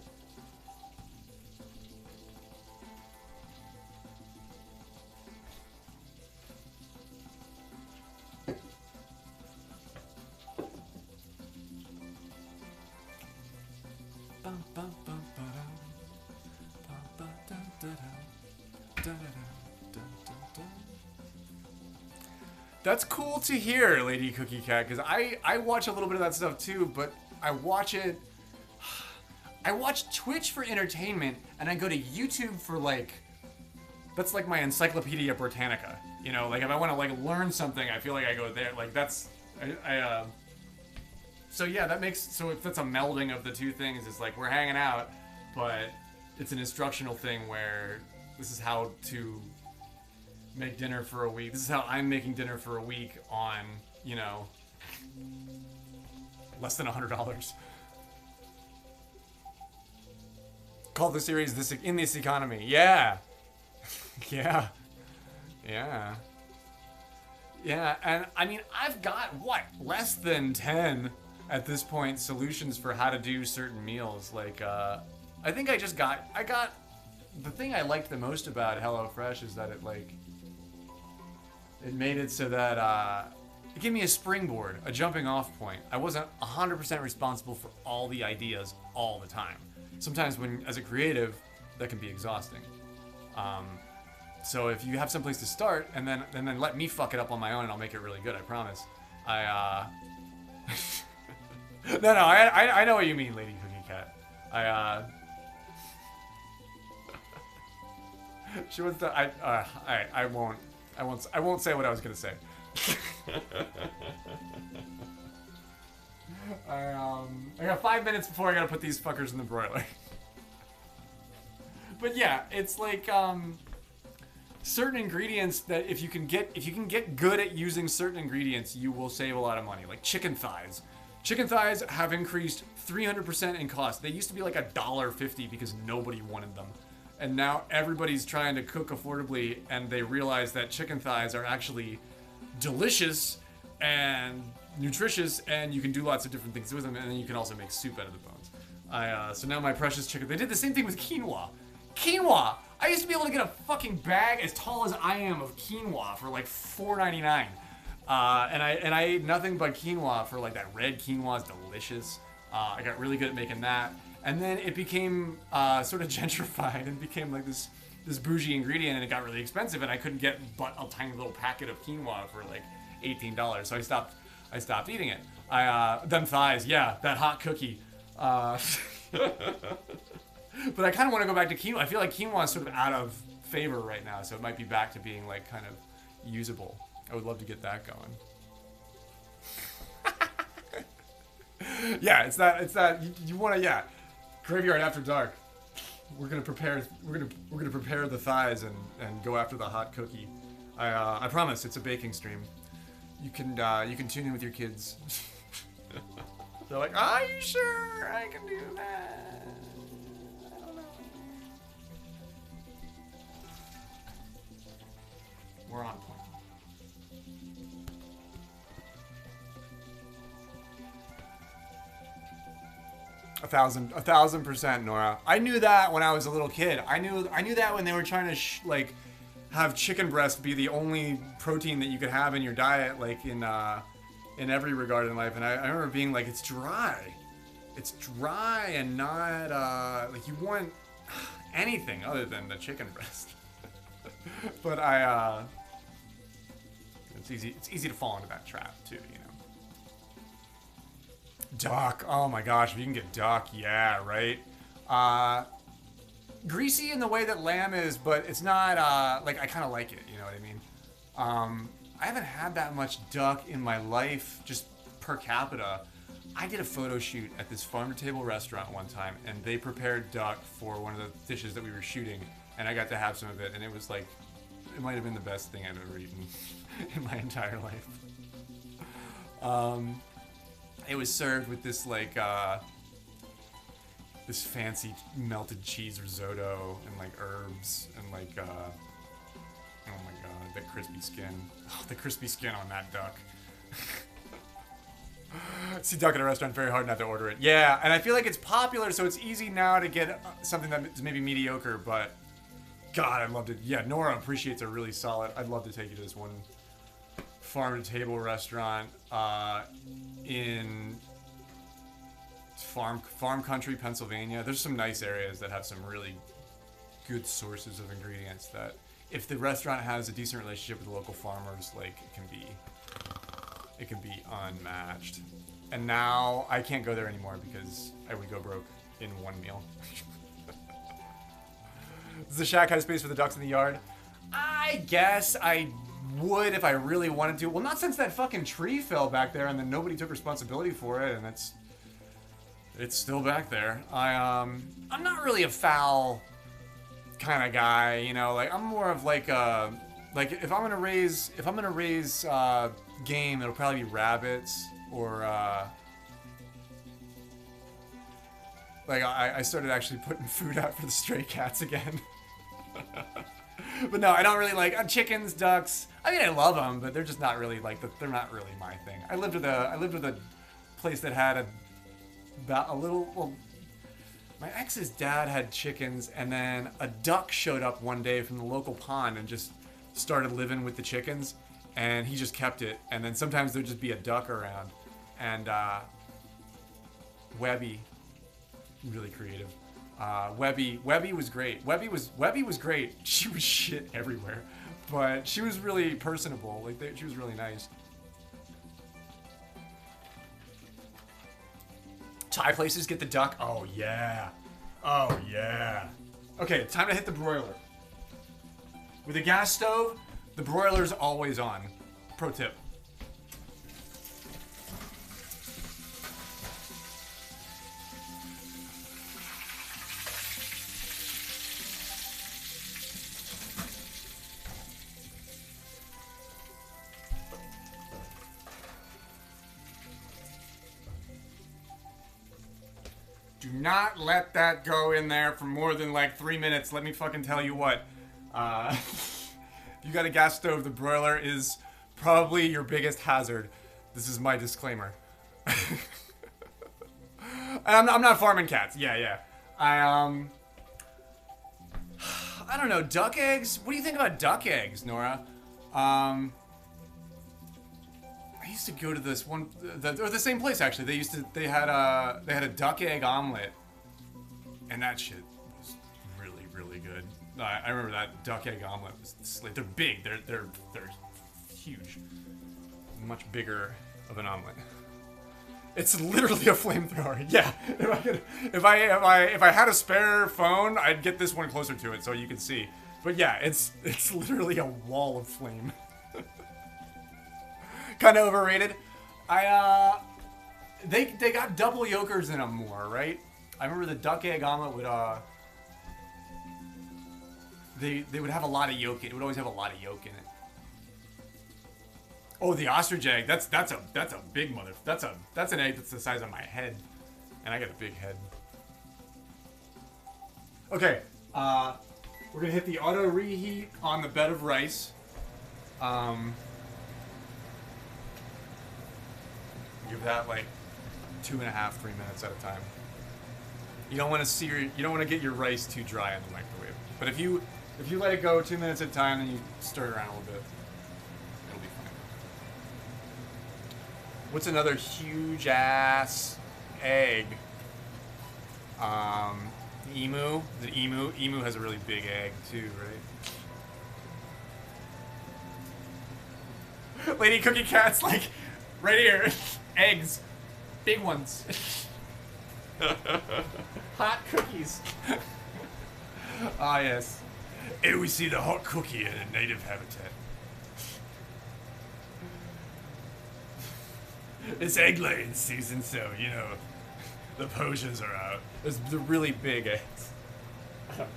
That's cool to hear, Lady Cookie Cat, because I watch a little bit of that stuff too, but I watch Twitch for entertainment, and I go to YouTube for like, that's like my Encyclopedia Britannica, you know, like if I want to like learn something, I feel like I go there, like that's, so yeah, so if that's a melding of the two things, it's like we're hanging out, but it's an instructional thing where this is how to make dinner for a week. This is how I'm making dinner for a week on, you know, less than $100. Call the series In This Economy. Yeah. Yeah. Yeah. Yeah, and I mean, I've got, less than 10 at this point solutions for how to do certain meals. Like, I think I got, the thing I liked the most about HelloFresh is that it made it so that, it gave me a springboard, a jumping off point. I wasn't 100% responsible for all the ideas all the time. Sometimes as a creative, that can be exhausting. So if you have someplace to start and then let me fuck it up on my own and I'll make it really good, I promise. No, I know what you mean, Lady Cookie Cat. She wants to. I won't say what I was gonna say. I got 5 minutes before I gotta put these fuckers in the broiler. But yeah, it's like certain ingredients that if you can get good at using certain ingredients, you will save a lot of money. Like chicken thighs. Chicken thighs have increased 300% in cost. They used to be like $1.50 because nobody wanted them. And now everybody's trying to cook affordably, and they realize that chicken thighs are actually delicious and nutritious, and you can do lots of different things with them, and then you can also make soup out of the bones. So now my precious chicken. They did the same thing with quinoa. Quinoa! I used to be able to get a fucking bag as tall as I am of quinoa for like $4.99. And I ate nothing but quinoa for like that red quinoa is delicious. I got really good at making that. And then it became sort of gentrified and became like this bougie ingredient, and it got really expensive, and I couldn't get but a tiny little packet of quinoa for like $18. So I stopped eating it. Them thighs, yeah, that hot cookie. But I kind of want to go back to quinoa. I feel like quinoa is sort of out of favor right now, so it might be back to being like kind of usable. I would love to get that going. Yeah, it's that you want to, yeah. Graveyard After Dark. We're gonna prepare the thighs and go after the hot cookie. I promise it's a baking stream. You can tune in with your kids. They're like, are you sure I can do that? I don't know. We're on point. 1,000%, Nora. I knew that when I was a little kid. I knew that when they were trying to like have chicken breast be the only protein that you could have in your diet, like in every regard in life. And I remember being like, it's dry and not like you want anything other than the chicken breast. But it's easy to fall into that trap too, you know. Duck. Oh my gosh, if you can get duck, yeah, right? Greasy in the way that lamb is, but it's not, like, I kind of like it, you know what I mean? I haven't had that much duck in my life, just per capita. I did a photo shoot at this farm-to-table restaurant one time, and they prepared duck for one of the dishes that we were shooting, and I got to have some of it, and it was like, it might have been the best thing I've ever eaten in my entire life. It was served with this like this fancy melted cheese risotto and like herbs and like oh my god, that crispy skin. Oh, the crispy skin on that duck. See duck at a restaurant, very hard not to order it. Yeah, and I feel like it's popular, so it's easy now to get something that's maybe mediocre, but God, I'd love to. Yeah, Nora appreciates a really solid. I'd love to take you to this one farm-to-table restaurant in farm country, Pennsylvania. There's some nice areas that have some really good sources of ingredients that, if the restaurant has a decent relationship with the local farmers, like it can be unmatched. And now I can't go there anymore because I would go broke in one meal. Does the shack have space for the ducks in the yard? I guess I would if I really wanted to. Well, not since that fucking tree fell back there and then nobody took responsibility for it, and it's still back there. I'm not really a foul kind of guy, you know. Like, I'm more of like if I'm gonna raise game, it'll probably be rabbits or like I started actually putting food out for the stray cats again. But no, I don't really like chickens, ducks. I mean, I love them, but they're just not really like they're not really my thing. I lived with a place that had well, my ex's dad had chickens, and then a duck showed up one day from the local pond and just started living with the chickens, and he just kept it. And then sometimes there'd just be a duck around, and Webby, really creative. Webby was great. Webby was great. She was shit everywhere, but she was really personable. Like she was really nice. Thai places get the duck. Oh yeah. Oh yeah. Okay, time to hit the broiler. With a gas stove, the broiler's always on. Pro tip. Do not let that go in there for more than like 3 minutes. Let me fucking tell you what. You got a gas stove, the broiler is probably your biggest hazard. This is my disclaimer. I'm not farming cats. Yeah. I don't know, duck eggs? What do you think about duck eggs, Nora? I used to go to this one, or the same place actually. They had a duck egg omelet, and that shit was really, really good. I remember that duck egg omelet was they're big, they're huge, much bigger of an omelet. It's literally a flamethrower. Yeah, if I had a spare phone, I'd get this one closer to it so you can see. But yeah, it's literally a wall of flame. Kind of overrated. They got double yolkers in them more, right? I remember the duck egg omelet would they would have a lot of yolk in it. It would always have a lot of yolk in it. Oh, the ostrich egg. That's a big mother. That's an egg that's the size of my head, and I got a big head. Okay, we're gonna hit the auto reheat on the bed of rice. Give that like 2.5, 3 minutes at a time. You don't want to get your rice too dry in the microwave. But if you let it go 2 minutes at a time, then you stir it around a little bit, it'll be fine. What's another huge ass egg? Emu. Is it emu? Emu has a really big egg too, right? Lady Cookie Cat's like right here. Eggs. Big ones. Hot cookies. Ah, yes. Here we see the hot cookie in a native habitat. It's egg laying season, so, you know, the potions are out. There's the really big eggs. I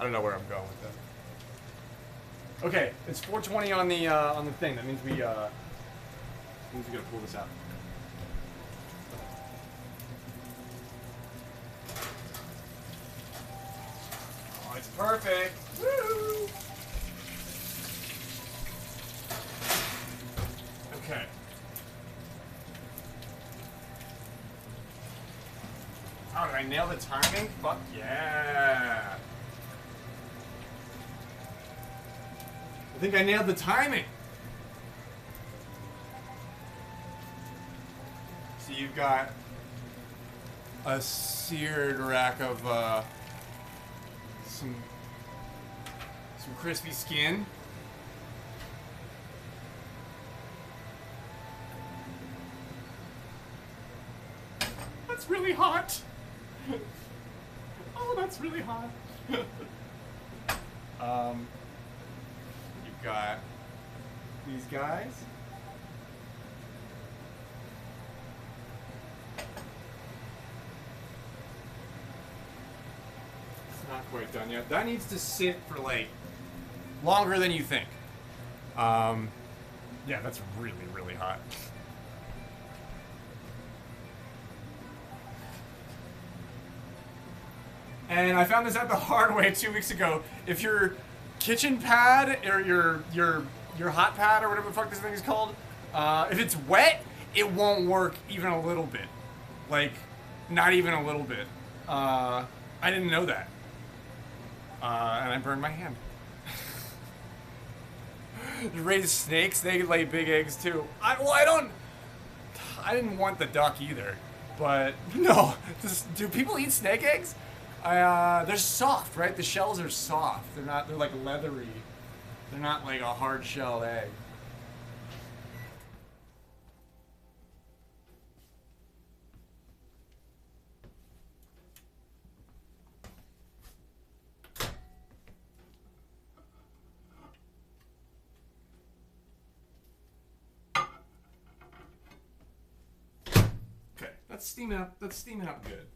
don't know where I'm going with that. Okay, it's 4:20 on the thing. That means we gotta pull this out. Oh, it's perfect. Woo! Okay. Oh, did I nail the timing? Fuck yeah. I think I nailed the timing. So you've got a seared rack of some crispy skin. That's really hot. Oh, that's really hot. You've got these guys. It's not quite done yet. That needs to sit for like longer than you think. Yeah, that's really, really hot. And I found this out the hard way 2 weeks ago. If your kitchen pad or your hot pad or whatever the fuck this thing is called, if it's wet, it won't work even a little bit. Like, not even a little bit. I didn't know that. And I burned my hand. Raise snakes, they lay big eggs too. I didn't want the duck either. But, no. Do people eat snake eggs? They're soft, right? The shells are soft. They're like leathery. They're not like a hard shell egg. That's steaming up. That's steaming up good.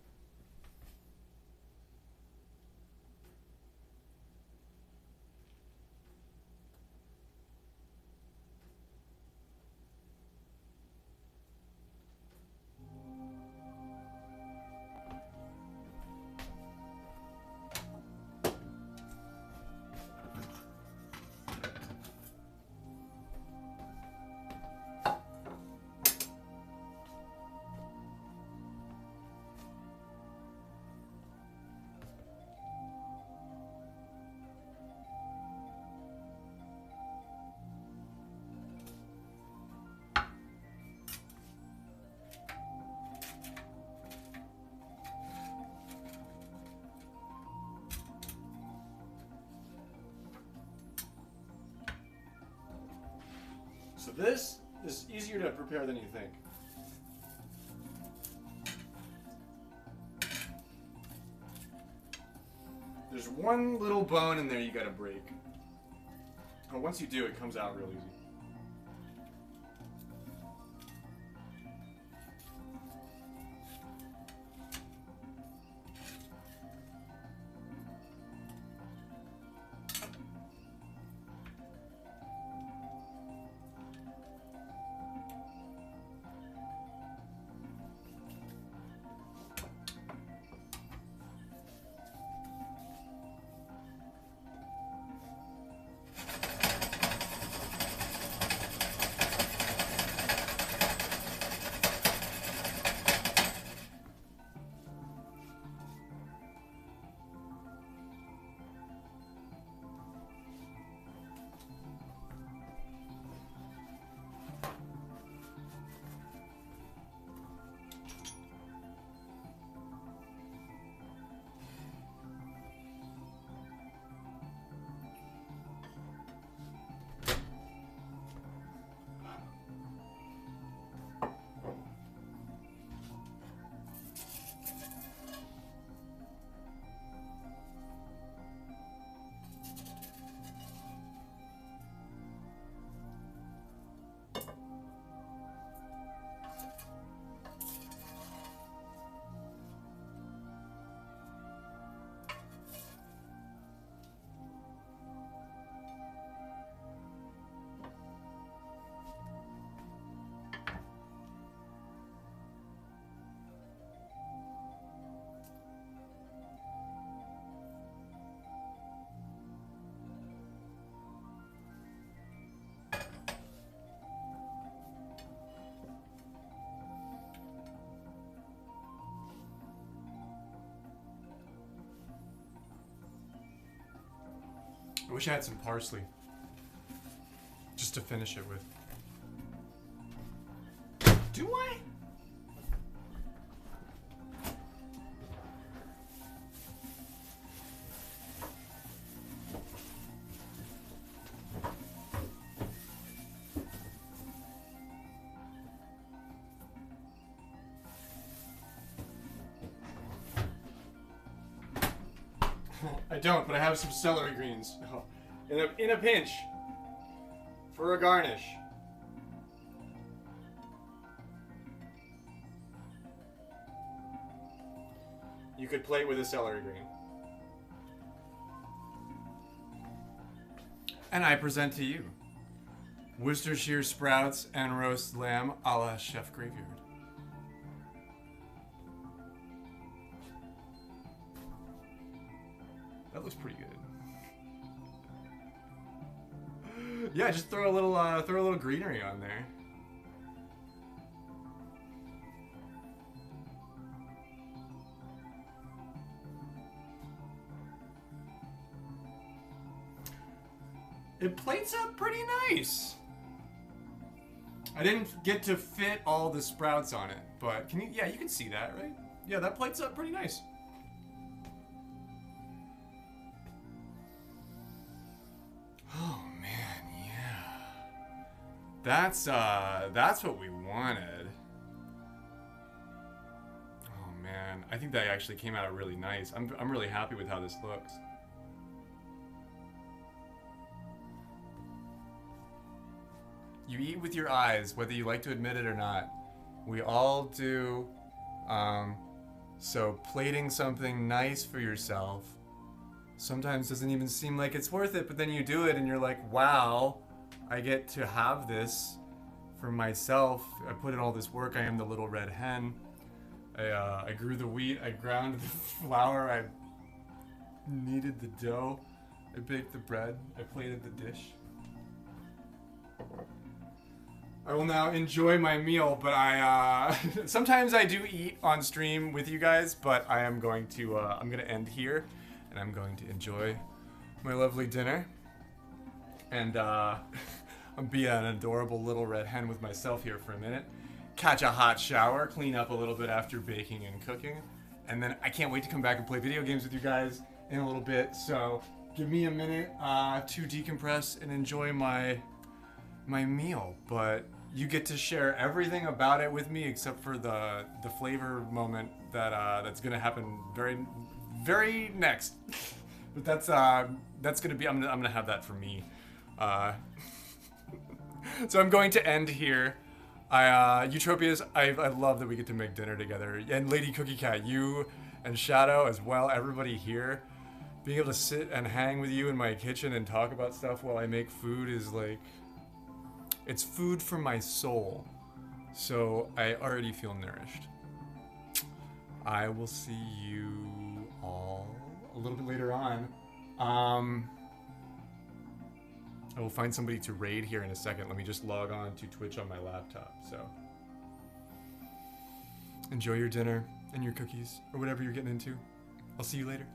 So this is easier to prepare than you think. There's one little bone in there you gotta break. And once you do, it comes out real easy. I wish I had some parsley. Just to finish it with. Do I? I don't, but I have some celery greens. In a pinch. For a garnish. You could plate with a celery green. And I present to you Worcestershire sprouts and roast lamb a la Chef Graveyard. That looks pretty good. Yeah, just throw a little greenery on there. It plates up pretty nice. I didn't get to fit all the sprouts on it, but can you? Yeah, you can see that, right? Yeah, that plates up pretty nice. Oh man, yeah. That's what we wanted. Oh man, I think that actually came out really nice. I'm really happy with how this looks. You eat with your eyes, whether you like to admit it or not. We all do So plating something nice for yourself sometimes doesn't even seem like it's worth it, but then you do it and you're like, wow, I get to have this for myself. I put in all this work. I am the little red hen. I grew the wheat. I ground the flour. I kneaded the dough. I baked the bread. I plated the dish. I will now enjoy my meal, but sometimes I do eat on stream with you guys, but I am going to, I'm going to end here, and I'm going to enjoy my lovely dinner, and I'll be an adorable little red hen with myself here for a minute, catch a hot shower, clean up a little bit after baking and cooking, and then I can't wait to come back and play video games with you guys in a little bit, so give me a minute to decompress and enjoy my meal, but you get to share everything about it with me except for the flavor moment that's gonna happen very next. But that's gonna be I'm gonna have that for me. So I'm going to end here. Eutropias, I love that we get to make dinner together, and Lady Cookie Cat, you and Shadow as well, everybody here. Being able to sit and hang with you in my kitchen and talk about stuff while I make food is like, it's food for my soul. So I already feel nourished. I will see you all a little bit later on. I will find somebody to raid here in a second. Let me just log on to Twitch on my laptop. So enjoy your dinner and your cookies or whatever you're getting into. I'll see you later.